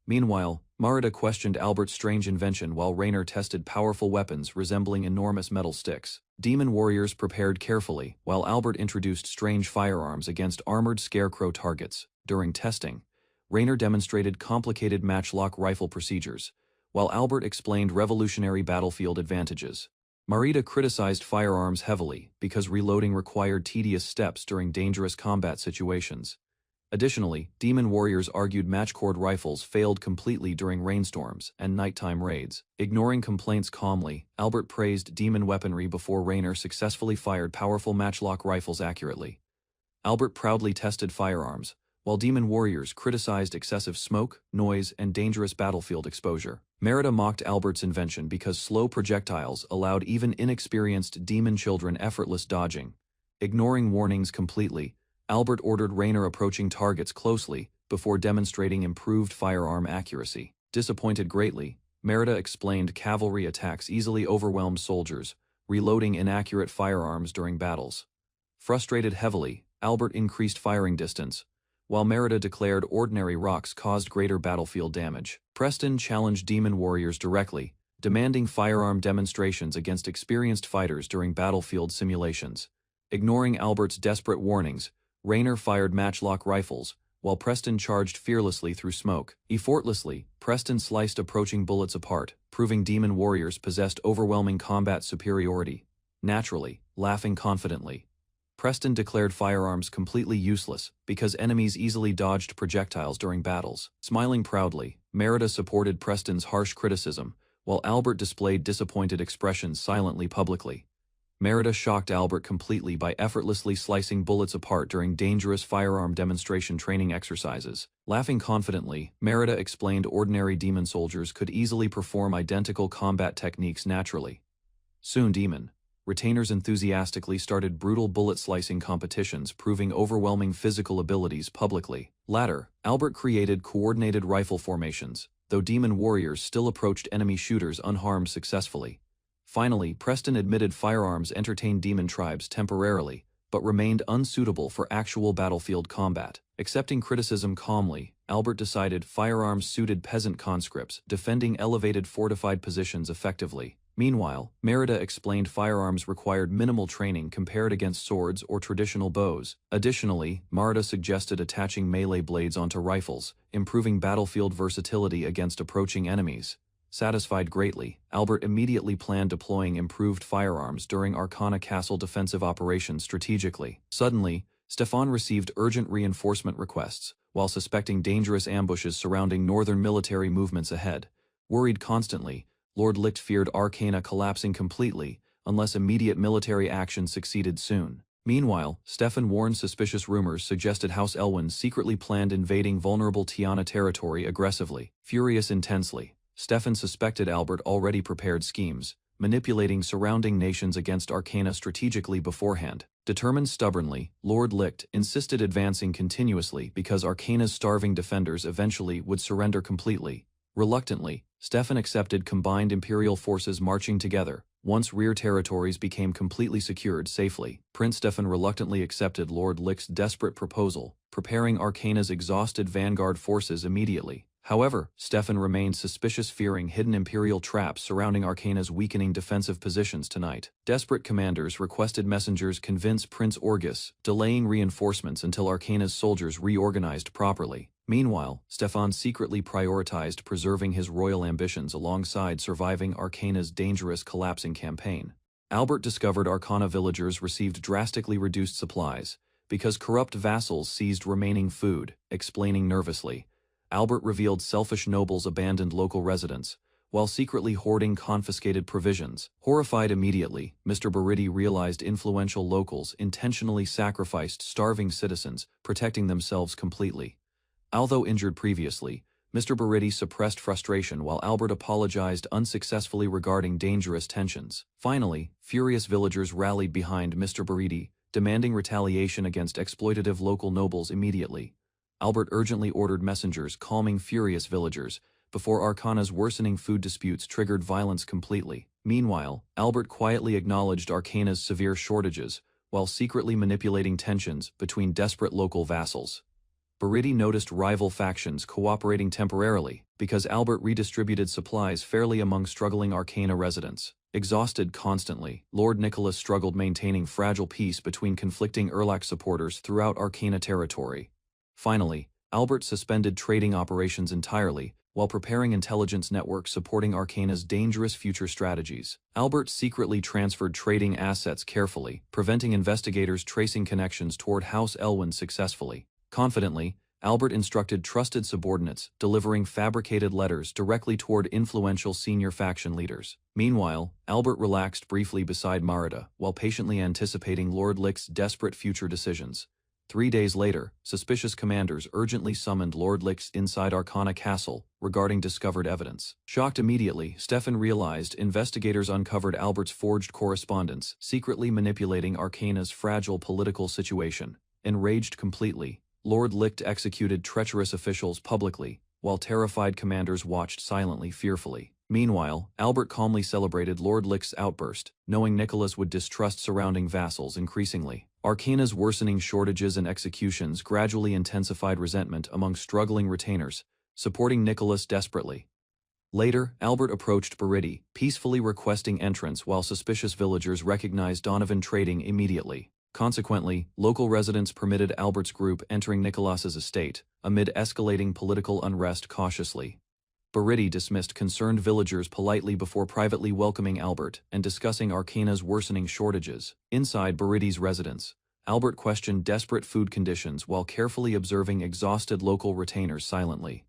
Meanwhile, Marida questioned Albert's strange invention while Rainer tested powerful weapons resembling enormous metal sticks. Demon warriors prepared carefully, while Albert introduced strange firearms against armored scarecrow targets. During testing, Rainer demonstrated complicated matchlock rifle procedures, while Albert explained revolutionary battlefield advantages. Marida criticized firearms heavily because reloading required tedious steps during dangerous combat situations. Additionally, demon warriors argued matchcord rifles failed completely during rainstorms and nighttime raids. Ignoring complaints calmly, Albert praised demon weaponry before Rainer successfully fired powerful matchlock rifles accurately. Albert proudly tested firearms, while demon warriors criticized excessive smoke, noise, and dangerous battlefield exposure. Merida mocked Albert's invention because slow projectiles allowed even inexperienced demon children effortless dodging. Ignoring warnings completely, Albert ordered Rainer approaching targets closely before demonstrating improved firearm accuracy. Disappointed greatly, Merida explained cavalry attacks easily overwhelmed soldiers, reloading inaccurate firearms during battles. Frustrated heavily, Albert increased firing distance, while Merida declared ordinary rocks caused greater battlefield damage. Preston challenged demon warriors directly, demanding firearm demonstrations against experienced fighters during battlefield simulations. Ignoring Albert's desperate warnings, Rainer fired matchlock rifles, while Preston charged fearlessly through smoke. Effortlessly, Preston sliced approaching bullets apart, proving demon warriors possessed overwhelming combat superiority. Naturally, laughing confidently, Preston declared firearms completely useless because enemies easily dodged projectiles during battles. Smiling proudly, Merida supported Preston's harsh criticism, while Albert displayed disappointed expressions silently publicly. Merida shocked Albert completely by effortlessly slicing bullets apart during dangerous firearm demonstration training exercises. Laughing confidently, Merida explained ordinary demon soldiers could easily perform identical combat techniques naturally. Soon demon retainers enthusiastically started brutal bullet-slicing competitions proving overwhelming physical abilities publicly. Later, Albert created coordinated rifle formations, though demon warriors still approached enemy shooters unharmed successfully. Finally, Preston admitted firearms entertained demon tribes temporarily, but remained unsuitable for actual battlefield combat. Accepting criticism calmly, Albert decided firearms suited peasant conscripts defending elevated fortified positions effectively. Meanwhile, Merida explained firearms required minimal training compared against swords or traditional bows. Additionally, Marida suggested attaching melee blades onto rifles, improving battlefield versatility against approaching enemies. Satisfied greatly, Albert immediately planned deploying improved firearms during Arcana Castle defensive operations strategically. Suddenly, Stefan received urgent reinforcement requests, while suspecting dangerous ambushes surrounding northern military movements ahead. Worried constantly, Lord Licht feared Arcana collapsing completely unless immediate military action succeeded soon. Meanwhile, Stefan warned suspicious rumors suggested House Elwyn secretly planned invading vulnerable Tiana territory aggressively. Furious intensely, Stefan suspected Albert already prepared schemes, manipulating surrounding nations against Arcana strategically beforehand. Determined stubbornly, Lord Licht insisted advancing continuously because Arcana's starving defenders eventually would surrender completely. Reluctantly, Stefan accepted combined Imperial forces marching together. Once rear territories became completely secured safely, Prince Stefan reluctantly accepted Lord Licht's desperate proposal, preparing Arcana's exhausted vanguard forces immediately. However, Stefan remained suspicious, fearing hidden Imperial traps surrounding Arcana's weakening defensive positions tonight. Desperate commanders requested messengers convince Prince Orgus, delaying reinforcements until Arcana's soldiers reorganized properly. Meanwhile, Stefan secretly prioritized preserving his royal ambitions alongside surviving Arcana's dangerous collapsing campaign. Albert discovered Arcana villagers received drastically reduced supplies because corrupt vassals seized remaining food, explaining nervously. Albert revealed selfish nobles abandoned local residents, while secretly hoarding confiscated provisions. Horrified immediately, Mr. Baridi realized influential locals intentionally sacrificed starving citizens, protecting themselves completely. Although injured previously, Mr. Baridi suppressed frustration while Albert apologized unsuccessfully regarding dangerous tensions. Finally, furious villagers rallied behind Mr. Baridi, demanding retaliation against exploitative local nobles immediately. Albert urgently ordered messengers calming furious villagers before Arcana's worsening food disputes triggered violence completely. Meanwhile, Albert quietly acknowledged Arcana's severe shortages while secretly manipulating tensions between desperate local vassals. Baridi noticed rival factions cooperating temporarily because Albert redistributed supplies fairly among struggling Arcana residents. Exhausted constantly, Lord Nicholas struggled maintaining fragile peace between conflicting Erlach supporters throughout Arcana territory. Finally, Albert suspended trading operations entirely while preparing intelligence networks supporting Arcana's dangerous future strategies. Albert secretly transferred trading assets carefully, preventing investigators tracing connections toward House Elwyn successfully. Confidently, Albert instructed trusted subordinates, delivering fabricated letters directly toward influential senior faction leaders. Meanwhile, Albert relaxed briefly beside Marida while patiently anticipating Lord Licht's desperate future decisions. 3 days later, suspicious commanders urgently summoned Lord Licht inside Arcana Castle regarding discovered evidence. Shocked immediately, Stefan realized investigators uncovered Albert's forged correspondence, secretly manipulating Arcana's fragile political situation. Enraged completely, Lord Licht executed treacherous officials publicly, while terrified commanders watched silently fearfully. Meanwhile, Albert calmly celebrated Lord Licht's outburst, knowing Nicholas would distrust surrounding vassals increasingly. Arcana's worsening shortages and executions gradually intensified resentment among struggling retainers, supporting Nicholas desperately. Later, Albert approached Baridi, peacefully requesting entrance while suspicious villagers recognized Donovan trading immediately. Consequently, local residents permitted Albert's group entering Nicholas's estate, amid escalating political unrest cautiously. Baridi dismissed concerned villagers politely before privately welcoming Albert and discussing Arcana's worsening shortages. Inside Baridi's residence, Albert questioned desperate food conditions while carefully observing exhausted local retainers silently.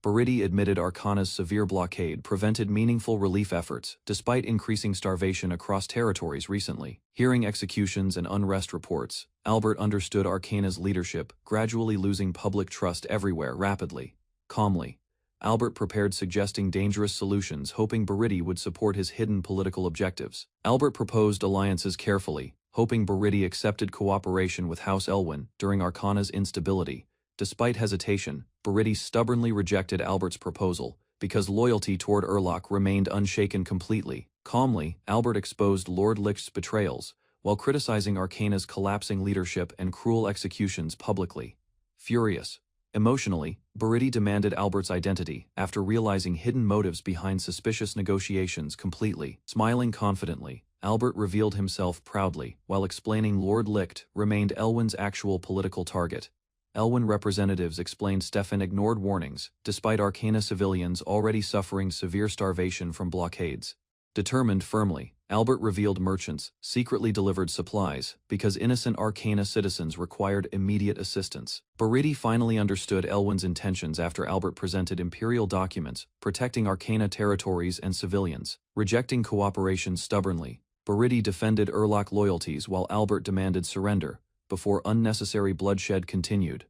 Baridi admitted Arcana's severe blockade prevented meaningful relief efforts, despite increasing starvation across territories recently. Hearing executions and unrest reports, Albert understood Arcana's leadership, gradually losing public trust everywhere rapidly. Calmly, Albert prepared suggesting dangerous solutions, hoping Baridi would support his hidden political objectives. Albert proposed alliances carefully, hoping Baridi accepted cooperation with House Elwyn during Arcana's instability. Despite hesitation, Baridi stubbornly rejected Albert's proposal because loyalty toward Erlach remained unshaken completely. Calmly, Albert exposed Lord Licht's betrayals, while criticizing Arcana's collapsing leadership and cruel executions publicly. Furious, Emotionally, Buriti demanded Albert's identity after realizing hidden motives behind suspicious negotiations completely. Smiling confidently, Albert revealed himself proudly, while explaining Lord Licht remained Elwyn's actual political target. Elwyn representatives explained Stefan ignored warnings, despite Arcana civilians already suffering severe starvation from blockades. Determined firmly, Albert revealed merchants secretly delivered supplies because innocent Arcana citizens required immediate assistance. Buriti finally understood Elwyn's intentions after Albert presented imperial documents protecting Arcana territories and civilians. Rejecting cooperation stubbornly, Buriti defended Urlach loyalties while Albert demanded surrender, before unnecessary bloodshed continued.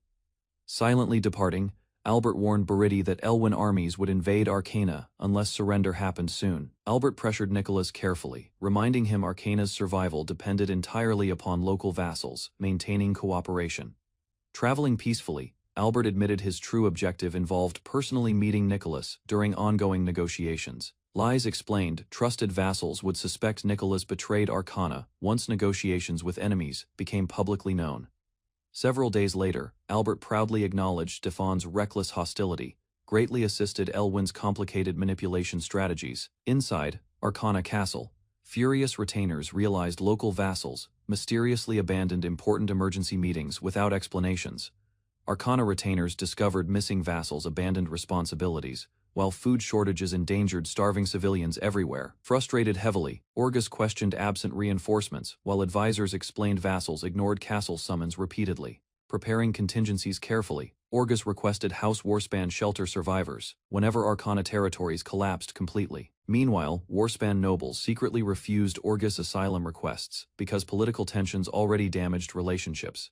Silently departing, Albert warned Buriti that Elwyn armies would invade Arcana unless surrender happened soon. Albert pressured Nicholas carefully, reminding him Arcana's survival depended entirely upon local vassals maintaining cooperation. Traveling peacefully, Albert admitted his true objective involved personally meeting Nicholas during ongoing negotiations. Lies explained trusted vassals would suspect Nicholas betrayed Arcana once negotiations with enemies became publicly known. Several days later, Albert proudly acknowledged Stefan's reckless hostility, greatly assisted Elwyn's complicated manipulation strategies. Inside Arcana Castle, furious retainers realized local vassals mysteriously abandoned important emergency meetings without explanations. Arcana retainers discovered missing vassals abandoned responsibilities, while food shortages endangered starving civilians everywhere. Frustrated heavily, Orgus questioned absent reinforcements, while advisors explained vassals ignored castle summons repeatedly. Preparing contingencies carefully, Orgus requested House Warspan shelter survivors whenever Arcana territories collapsed completely. Meanwhile, Warspan nobles secretly refused Orgus asylum requests because political tensions already damaged relationships.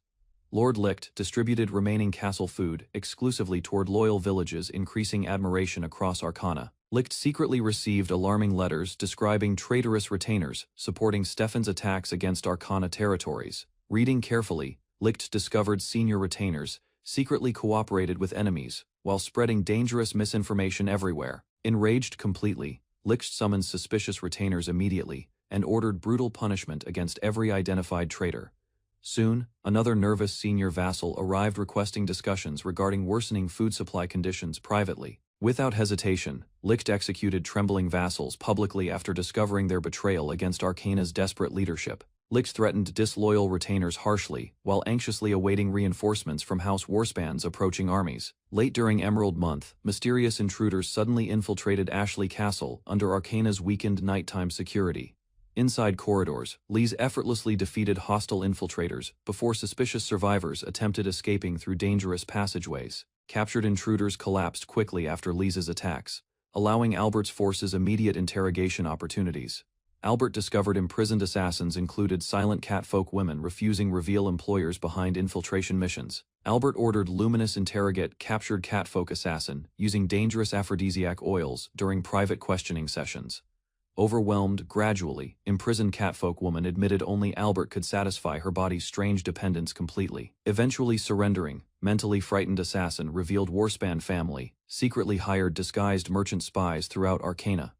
Lord Licht distributed remaining castle food exclusively toward loyal villages, increasing admiration across Arcana. Licht secretly received alarming letters describing traitorous retainers supporting Stefan's attacks against Arcana territories. Reading carefully, Licht discovered senior retainers secretly cooperated with enemies while spreading dangerous misinformation everywhere. Enraged completely, Licht summoned suspicious retainers immediately and ordered brutal punishment against every identified traitor. Soon, another nervous senior vassal arrived requesting discussions regarding worsening food supply conditions privately. Without hesitation, Licht executed trembling vassals publicly after discovering their betrayal against Arcana's desperate leadership. Licht threatened disloyal retainers harshly, while anxiously awaiting reinforcements from House Warspan's approaching armies. Late during Emerald Month, mysterious intruders suddenly infiltrated Ashley Castle under Arcana's weakened nighttime security. Inside corridors, Lise effortlessly defeated hostile infiltrators before suspicious survivors attempted escaping through dangerous passageways. Captured intruders collapsed quickly after Lise's attacks, allowing Albert's forces immediate interrogation opportunities. Albert discovered imprisoned assassins included silent catfolk women refusing reveal employers behind infiltration missions. Albert ordered Luminous interrogate captured catfolk assassin using dangerous aphrodisiac oils during private questioning sessions. Overwhelmed, gradually, imprisoned catfolk woman admitted only Albert could satisfy her body's strange dependence completely. Eventually surrendering, mentally frightened assassin revealed Warspan family, secretly hired disguised merchant spies throughout Arcana.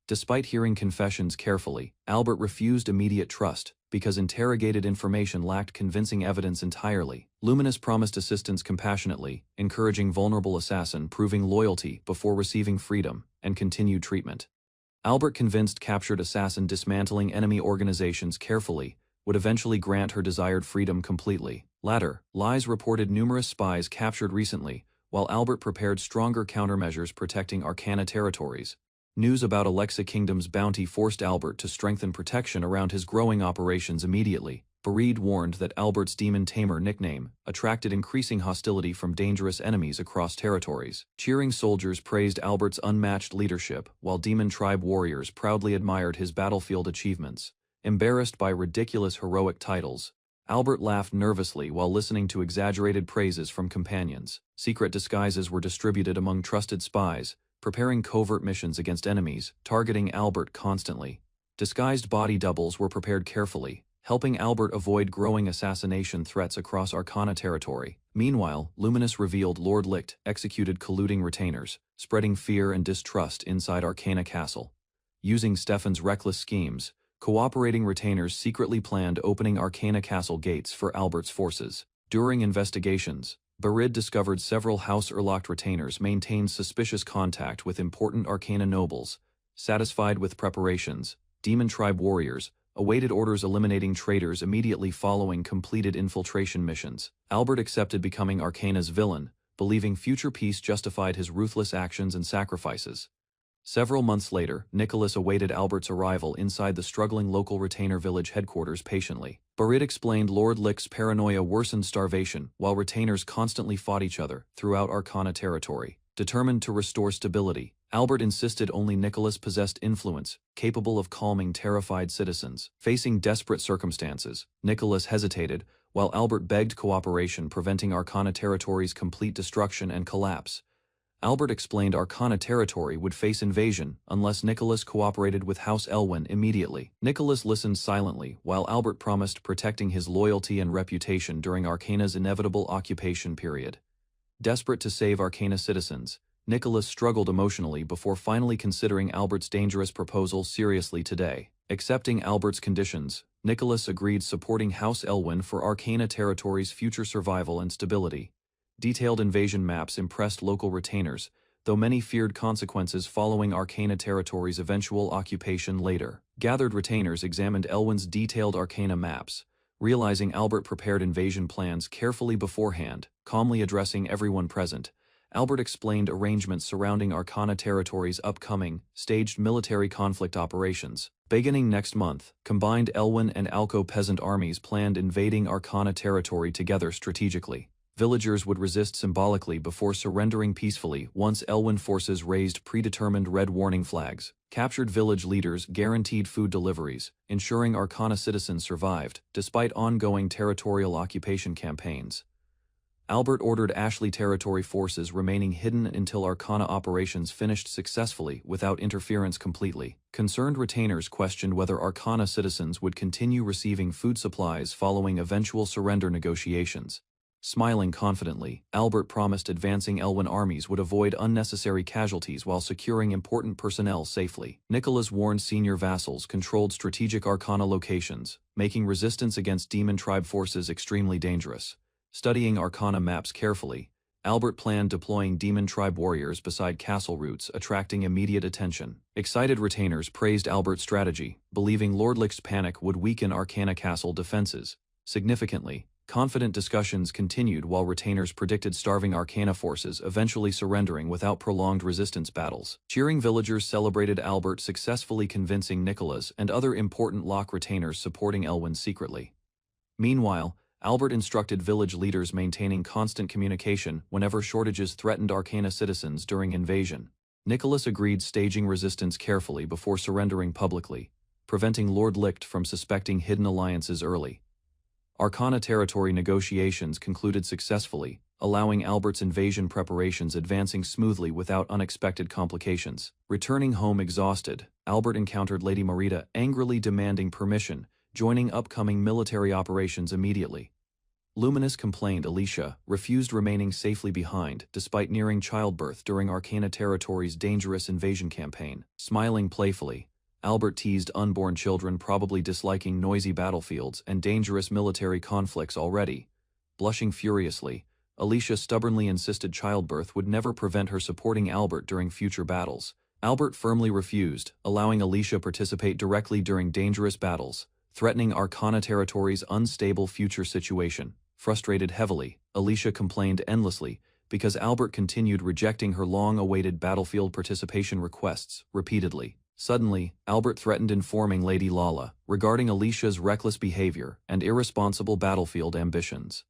Despite hearing confessions carefully, Albert refused immediate trust because interrogated information lacked convincing evidence entirely. Luminous promised assistance compassionately, encouraging vulnerable assassin proving loyalty before receiving freedom and continued treatment. Albert convinced captured assassin dismantling enemy organizations carefully would eventually grant her desired freedom completely. Latter, Lies reported numerous spies captured recently, while Albert prepared stronger countermeasures protecting Arcana territories. News about Alexa Kingdom's bounty forced Albert to strengthen protection around his growing operations immediately. Bereed warned that Albert's Demon Tamer nickname attracted increasing hostility from dangerous enemies across territories. Cheering soldiers praised Albert's unmatched leadership, while Demon Tribe warriors proudly admired his battlefield achievements. Embarrassed by ridiculous heroic titles, Albert laughed nervously while listening to exaggerated praises from companions. Secret disguises were distributed among trusted spies, preparing covert missions against enemies, targeting Albert constantly. Disguised body doubles were prepared carefully, helping Albert avoid growing assassination threats across Arcana territory. Meanwhile, Luminous revealed Lord Licht executed colluding retainers, spreading fear and distrust inside Arcana Castle. Using Stefan's reckless schemes, cooperating retainers secretly planned opening Arcana Castle gates for Albert's forces. During investigations, Barid discovered several House Urlocked retainers maintained suspicious contact with important Arcana nobles. Satisfied with preparations, Demon Tribe warriors awaited orders eliminating traitors immediately following completed infiltration missions. Albert accepted becoming Arcana's villain, believing future peace justified his ruthless actions and sacrifices. Several months later, Nicholas awaited Albert's arrival inside the struggling local retainer village headquarters patiently. Barid explained Lord Lick's paranoia worsened starvation while retainers constantly fought each other throughout Arcana territory. Determined to restore stability, Albert insisted only Nicholas possessed influence, capable of calming terrified citizens. Facing desperate circumstances, Nicholas hesitated, while Albert begged cooperation, preventing Arcana territory's complete destruction and collapse. Albert explained Arcana territory would face invasion unless Nicholas cooperated with House Elwyn immediately. Nicholas listened silently while Albert promised protecting his loyalty and reputation during Arcana's inevitable occupation period. Desperate to save Arcana citizens, Nicholas struggled emotionally before finally considering Albert's dangerous proposal seriously today. Accepting Albert's conditions, Nicholas agreed supporting House Elwyn for Arcana territory's future survival and stability. Detailed invasion maps impressed local retainers, though many feared consequences following Arcana territory's eventual occupation later. Gathered retainers examined Elwyn's detailed Arcana maps, realizing Albert prepared invasion plans carefully beforehand. Calmly addressing everyone present, Albert explained arrangements surrounding Arcana territory's upcoming, staged military conflict operations. Beginning next month, combined Elwyn and Alco peasant armies planned invading Arcana territory together strategically. Villagers would resist symbolically before surrendering peacefully once Elwyn forces raised predetermined red warning flags. Captured village leaders guaranteed food deliveries, ensuring Arcana citizens survived, despite ongoing territorial occupation campaigns. Albert ordered Ashley territory forces remaining hidden until Arcana operations finished successfully without interference completely. Concerned retainers questioned whether Arcana citizens would continue receiving food supplies following eventual surrender negotiations. Smiling confidently, Albert promised advancing Elwyn armies would avoid unnecessary casualties while securing important personnel safely. Nicholas warned senior vassals controlled strategic Arcana locations, making resistance against Demon Tribe forces extremely dangerous. Studying Arcana maps carefully, Albert planned deploying Demon Tribe warriors beside castle routes, attracting immediate attention. Excited retainers praised Albert's strategy, believing Lord Lick's panic would weaken Arcana castle defenses. Significantly, confident discussions continued while retainers predicted starving Arcana forces eventually surrendering without prolonged resistance battles. Cheering villagers celebrated Albert successfully convincing Nicholas and other important Locke retainers supporting Elwyn secretly. Meanwhile, Albert instructed village leaders maintaining constant communication whenever shortages threatened Arcana citizens during invasion. Nicholas agreed staging resistance carefully before surrendering publicly, preventing Lord Licht from suspecting hidden alliances early. Arcana territory negotiations concluded successfully, allowing Albert's invasion preparations advancing smoothly without unexpected complications. Returning home exhausted, Albert encountered Lady Marita angrily demanding permission, joining upcoming military operations immediately. Luminous complained Alicia refused remaining safely behind despite nearing childbirth during Arcana territory's dangerous invasion campaign. Smiling playfully, Albert teased unborn children probably disliking noisy battlefields and dangerous military conflicts already. Blushing furiously, Alicia stubbornly insisted childbirth would never prevent her supporting Albert during future battles. Albert firmly refused, allowing Alicia participate directly during dangerous battles, threatening Arcana territory's unstable future situation. Frustrated heavily, Alicia complained endlessly because Albert continued rejecting her long-awaited battlefield participation requests repeatedly. Suddenly, Albert threatened informing Lady Lala regarding Alicia's reckless behavior and irresponsible battlefield ambitions.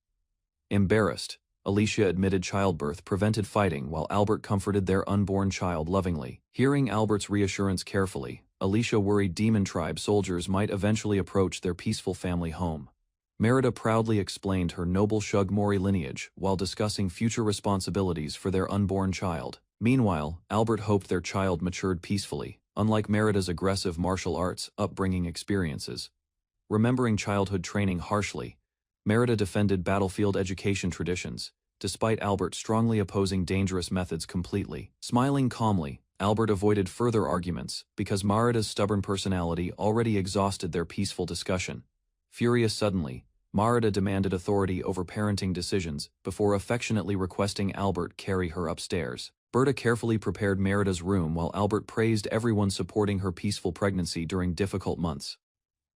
Embarrassed, Alicia admitted childbirth prevented fighting while Albert comforted their unborn child lovingly. Hearing Albert's reassurance carefully, Alicia worried Demon Tribe soldiers might eventually approach their peaceful family home. Merida proudly explained her noble Shug-Mori lineage while discussing future responsibilities for their unborn child. Meanwhile, Albert hoped their child matured peacefully, unlike Merida's aggressive martial arts upbringing experiences. Remembering childhood training harshly, Merida defended battlefield education traditions, despite Albert strongly opposing dangerous methods completely. Smiling calmly, Albert avoided further arguments because Merida's stubborn personality already exhausted their peaceful discussion. Furious suddenly, Merida demanded authority over parenting decisions before affectionately requesting Albert carry her upstairs. Berta carefully prepared Merida's room while Albert praised everyone supporting her peaceful pregnancy during difficult months.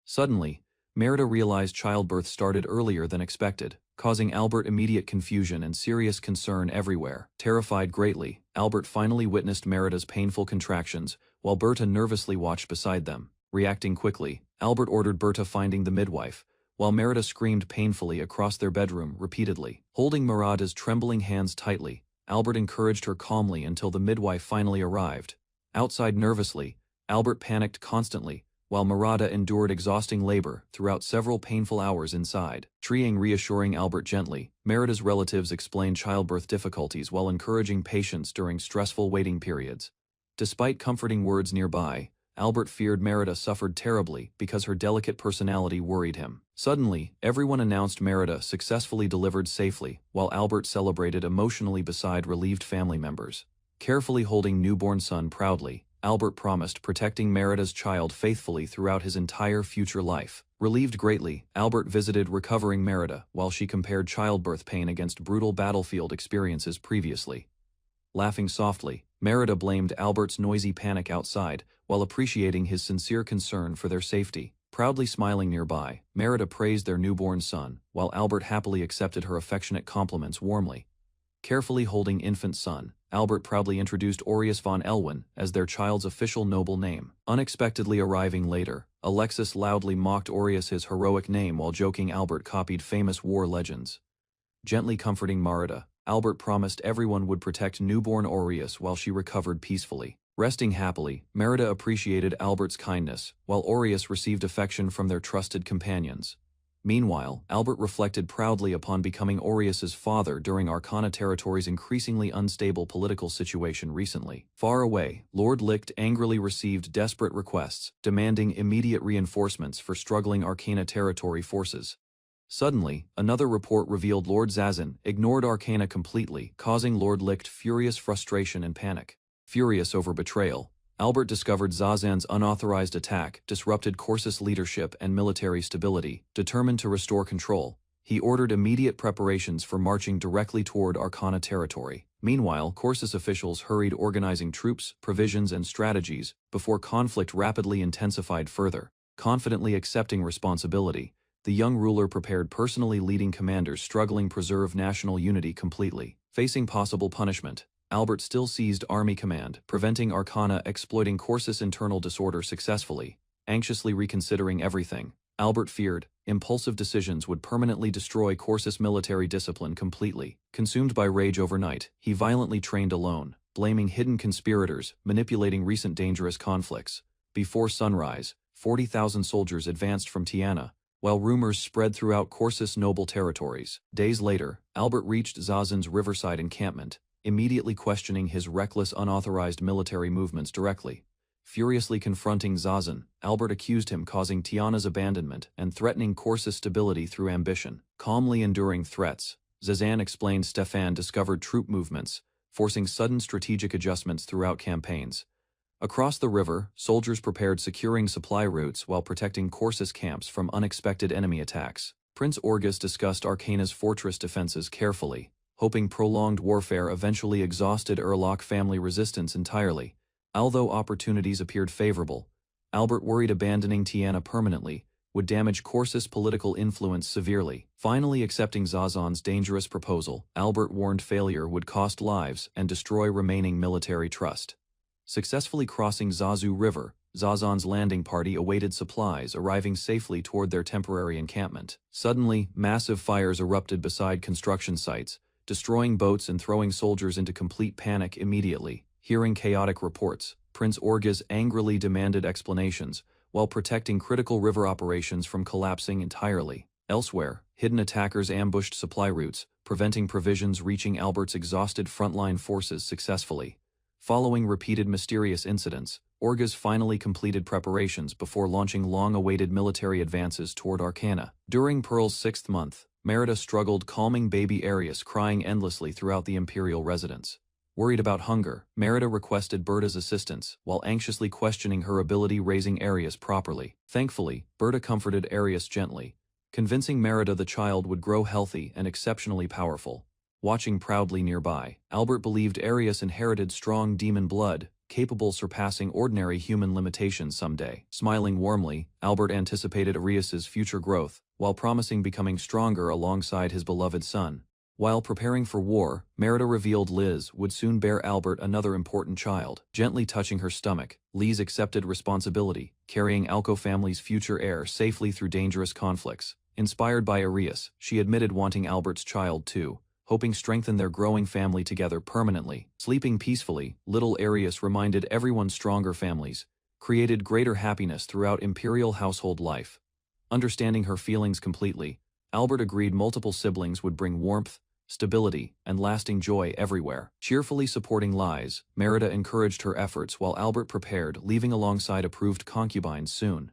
Suddenly, Merida realized childbirth started earlier than expected, causing Albert immediate confusion and serious concern everywhere. Terrified greatly, Albert finally witnessed Merida's painful contractions, while Berta nervously watched beside them. Reacting quickly, Albert ordered Berta finding the midwife, while Merida screamed painfully across their bedroom repeatedly. Holding Merida's trembling hands tightly, Albert encouraged her calmly until the midwife finally arrived. Outside nervously, Albert panicked constantly, while Merida endured exhausting labor throughout several painful hours inside. Reassuring Albert gently, Merida's relatives explained childbirth difficulties while encouraging patience during stressful waiting periods. Despite comforting words nearby, Albert feared Merida suffered terribly because her delicate personality worried him. Suddenly, everyone announced Merida successfully delivered safely, while Albert celebrated emotionally beside relieved family members. Carefully holding newborn son proudly, Albert promised protecting Merida's child faithfully throughout his entire future life. Relieved greatly, Albert visited recovering Merida while she compared childbirth pain against brutal battlefield experiences previously. Laughing softly, Merida blamed Albert's noisy panic outside, while appreciating his sincere concern for their safety. Proudly smiling nearby, Merida praised their newborn son, while Albert happily accepted her affectionate compliments warmly. Carefully holding infant son, Albert proudly introduced Aureus von Elwyn as their child's official noble name. Unexpectedly arriving later, Alexis loudly mocked Aureus's heroic name while joking Albert copied famous war legends. Gently comforting Merida, Albert promised everyone would protect newborn Aureus while she recovered peacefully. Resting happily, Merida appreciated Albert's kindness, while Aureus received affection from their trusted companions. Meanwhile, Albert reflected proudly upon becoming Aureus's father during Arcana Territory's increasingly unstable political situation recently. Far away, Lord Licht angrily received desperate requests, demanding immediate reinforcements for struggling Arcana Territory forces. Suddenly, another report revealed Lord Zazin ignored Arcana completely, causing Lord Licht furious frustration and panic. Furious over betrayal, Albert discovered Zazin's unauthorized attack disrupted Corsus leadership and military stability. Determined to restore control, he ordered immediate preparations for marching directly toward Arcana Territory. Meanwhile, Corsus officials hurried organizing troops, provisions, and strategies before conflict rapidly intensified further. Confidently accepting responsibility, the young ruler prepared personally leading commanders struggling preserve national unity completely. Facing possible punishment, Albert still seized army command, preventing Arcana exploiting Corsus' internal disorder successfully. Anxiously reconsidering everything, Albert feared impulsive decisions would permanently destroy Corsus' military discipline completely. Consumed by rage overnight, he violently trained alone, blaming hidden conspirators, manipulating recent dangerous conflicts. Before sunrise, 40,000 soldiers advanced from Tiana, while rumors spread throughout Corsus' noble territories. Days later, Albert reached Zazin's riverside encampment, immediately questioning his reckless unauthorized military movements directly. Furiously confronting Zazin, Albert accused him causing Tiana's abandonment and threatening Corsus' stability through ambition. Calmly enduring threats, Zazan explained Stefan discovered troop movements, forcing sudden strategic adjustments throughout campaigns. Across the river, soldiers prepared securing supply routes while protecting Corsus camps from unexpected enemy attacks. Prince Orgus discussed Arcana's fortress defenses carefully, hoping prolonged warfare eventually exhausted Urlach family resistance entirely. Although opportunities appeared favorable, Albert worried abandoning Tiana permanently would damage Corsus' political influence severely. Finally accepting Zazin's dangerous proposal, Albert warned failure would cost lives and destroy remaining military trust. Successfully crossing Zazu River, Zazin's landing party awaited supplies arriving safely toward their temporary encampment. Suddenly, massive fires erupted beside construction sites, destroying boats and throwing soldiers into complete panic immediately. Hearing chaotic reports, Prince Orgus angrily demanded explanations, while protecting critical river operations from collapsing entirely. Elsewhere, hidden attackers ambushed supply routes, preventing provisions reaching Albert's exhausted frontline forces successfully. Following repeated mysterious incidents, Orgus finally completed preparations before launching long-awaited military advances toward Arcana. During Pearl's 6th month, Merida struggled calming baby Arius crying endlessly throughout the imperial residence. Worried about hunger, Merida requested Berta's assistance, while anxiously questioning her ability raising Arius properly. Thankfully, Berta comforted Arius gently, convincing Merida the child would grow healthy and exceptionally powerful. Watching proudly nearby, Albert believed Arius inherited strong demon blood, capable surpassing ordinary human limitations someday. Smiling warmly, Albert anticipated Arius's future growth, while promising becoming stronger alongside his beloved son. While preparing for war, Merida revealed Liz would soon bear Albert another important child. Gently touching her stomach, Liz accepted responsibility, carrying Alco family's future heir safely through dangerous conflicts. Inspired by Arius, she admitted wanting Albert's child too, hoping strengthen their growing family together permanently. Sleeping peacefully, little Arius reminded everyone stronger families created greater happiness throughout imperial household life. Understanding her feelings completely, Albert agreed multiple siblings would bring warmth, stability, and lasting joy everywhere. Cheerfully supporting Liz, Merida encouraged her efforts while Albert prepared, leaving alongside approved concubines soon.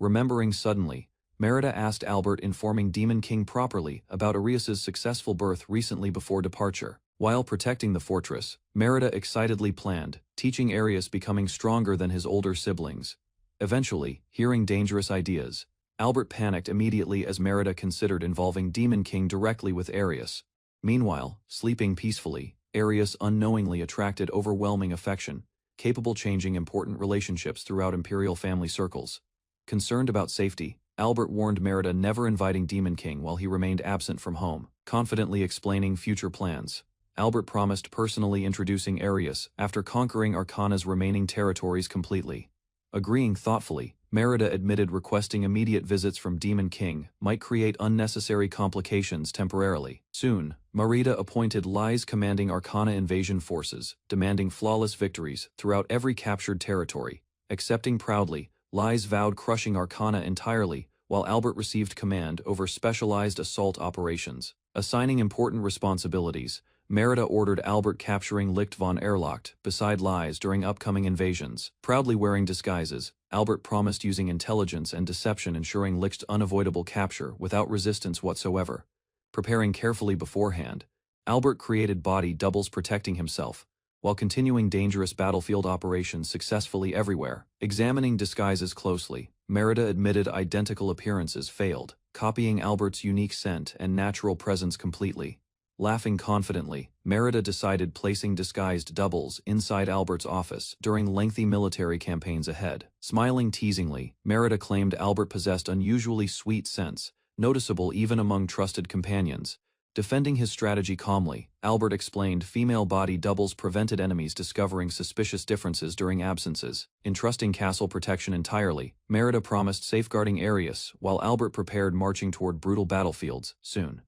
Remembering suddenly, Merida asked Albert informing Demon King properly about Arius's successful birth recently before departure. While protecting the fortress, Merida excitedly planned, teaching Arius becoming stronger than his older siblings. Eventually, hearing dangerous ideas, Albert panicked immediately as Merida considered involving Demon King directly with Arius. Meanwhile, sleeping peacefully, Arius unknowingly attracted overwhelming affection, capable changing important relationships throughout imperial family circles. Concerned about safety, Albert warned Merida never inviting Demon King while he remained absent from home. Confidently explaining future plans, Albert promised personally introducing Arius after conquering Arcana's remaining territories completely. Agreeing thoughtfully, Merida admitted requesting immediate visits from Demon King might create unnecessary complications temporarily. Soon, Merida appointed Liz commanding Arcana invasion forces, demanding flawless victories throughout every captured territory. Accepting proudly, Liz vowed crushing Arcana entirely, while Albert received command over specialized assault operations. Assigning important responsibilities, Merida ordered Albert capturing Licht von Erlaucht beside Liz during upcoming invasions. Proudly wearing disguises, Albert promised using intelligence and deception ensuring Licht's unavoidable capture without resistance whatsoever. Preparing carefully beforehand, Albert created body doubles protecting himself, while continuing dangerous battlefield operations successfully everywhere. Examining disguises closely, Merida admitted identical appearances failed, copying Albert's unique scent and natural presence completely. Laughing confidently, Merida decided placing disguised doubles inside Albert's office during lengthy military campaigns ahead. Smiling teasingly, Merida claimed Albert possessed unusually sweet scents, noticeable even among trusted companions. Defending his strategy calmly, Albert explained female body doubles prevented enemies discovering suspicious differences during absences. Entrusting castle protection entirely, Merida promised safeguarding Arius while Albert prepared marching toward brutal battlefields soon.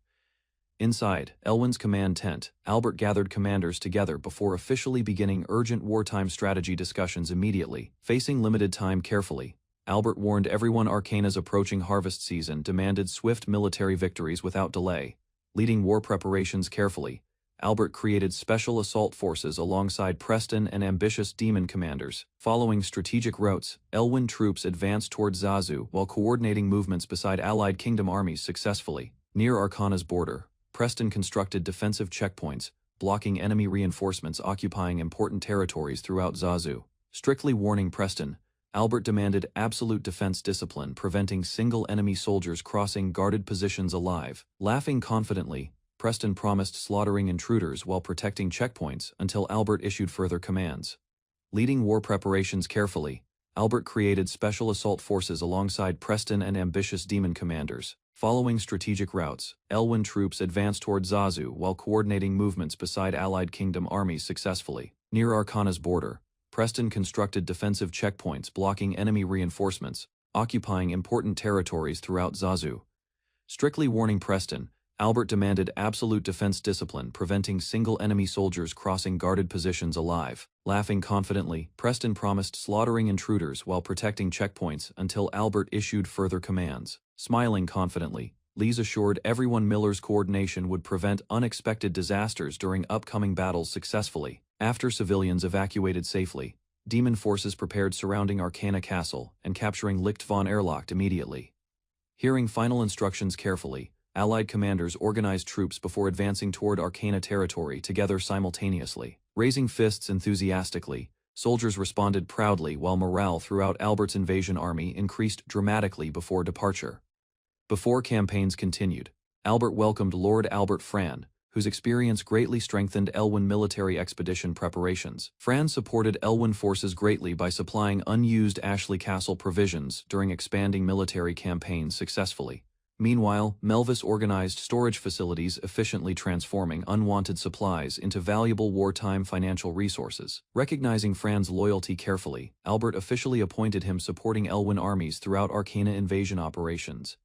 Inside Elwyn's command tent, Albert gathered commanders together before officially beginning urgent wartime strategy discussions immediately. Facing limited time carefully, Albert warned everyone Arcana's approaching harvest season demanded swift military victories without delay. Leading war preparations carefully, Albert created special assault forces alongside Preston and ambitious demon commanders. Following strategic routes, Elwyn troops advanced toward Zazu while coordinating movements beside allied kingdom armies successfully. Near Arcana's border, Preston constructed defensive checkpoints, blocking enemy reinforcements occupying important territories throughout Zazu. Strictly warning Preston, Albert demanded absolute defense discipline preventing single enemy soldiers crossing guarded positions alive. Laughing confidently, Preston promised slaughtering intruders while protecting checkpoints until Albert issued further commands. Leading war preparations carefully, Albert created special assault forces alongside Preston and ambitious demon commanders. Following strategic routes, Elwyn troops advanced toward Zazu while coordinating movements beside allied kingdom armies successfully. Near Arcana's border, Preston constructed defensive checkpoints blocking enemy reinforcements, occupying important territories throughout Zazu. Strictly warning Preston, Albert demanded absolute defense discipline preventing single enemy soldiers crossing guarded positions alive. Laughing confidently, Preston promised slaughtering intruders while protecting checkpoints until Albert issued further commands. Smiling confidently, Liz assured everyone Miller's coordination would prevent unexpected disasters during upcoming battles successfully. After civilians evacuated safely, demon forces prepared surrounding Arcana Castle and capturing Licht von Erlaucht immediately. Hearing final instructions carefully, Allied commanders organized troops before advancing toward Arcana territory together simultaneously. Raising fists enthusiastically, soldiers responded proudly while morale throughout Albert's invasion army increased dramatically before departure. Before campaigns continued, Albert welcomed Lord Albert Fran, whose experience greatly strengthened Elwyn military expedition preparations. Fran supported Elwyn forces greatly by supplying unused Ashley Castle provisions during expanding military campaigns successfully. Meanwhile, Melvis organized storage facilities efficiently transforming unwanted supplies into valuable wartime financial resources. Recognizing Fran's loyalty carefully, Albert officially appointed him supporting Elwyn armies throughout Arcana invasion operations.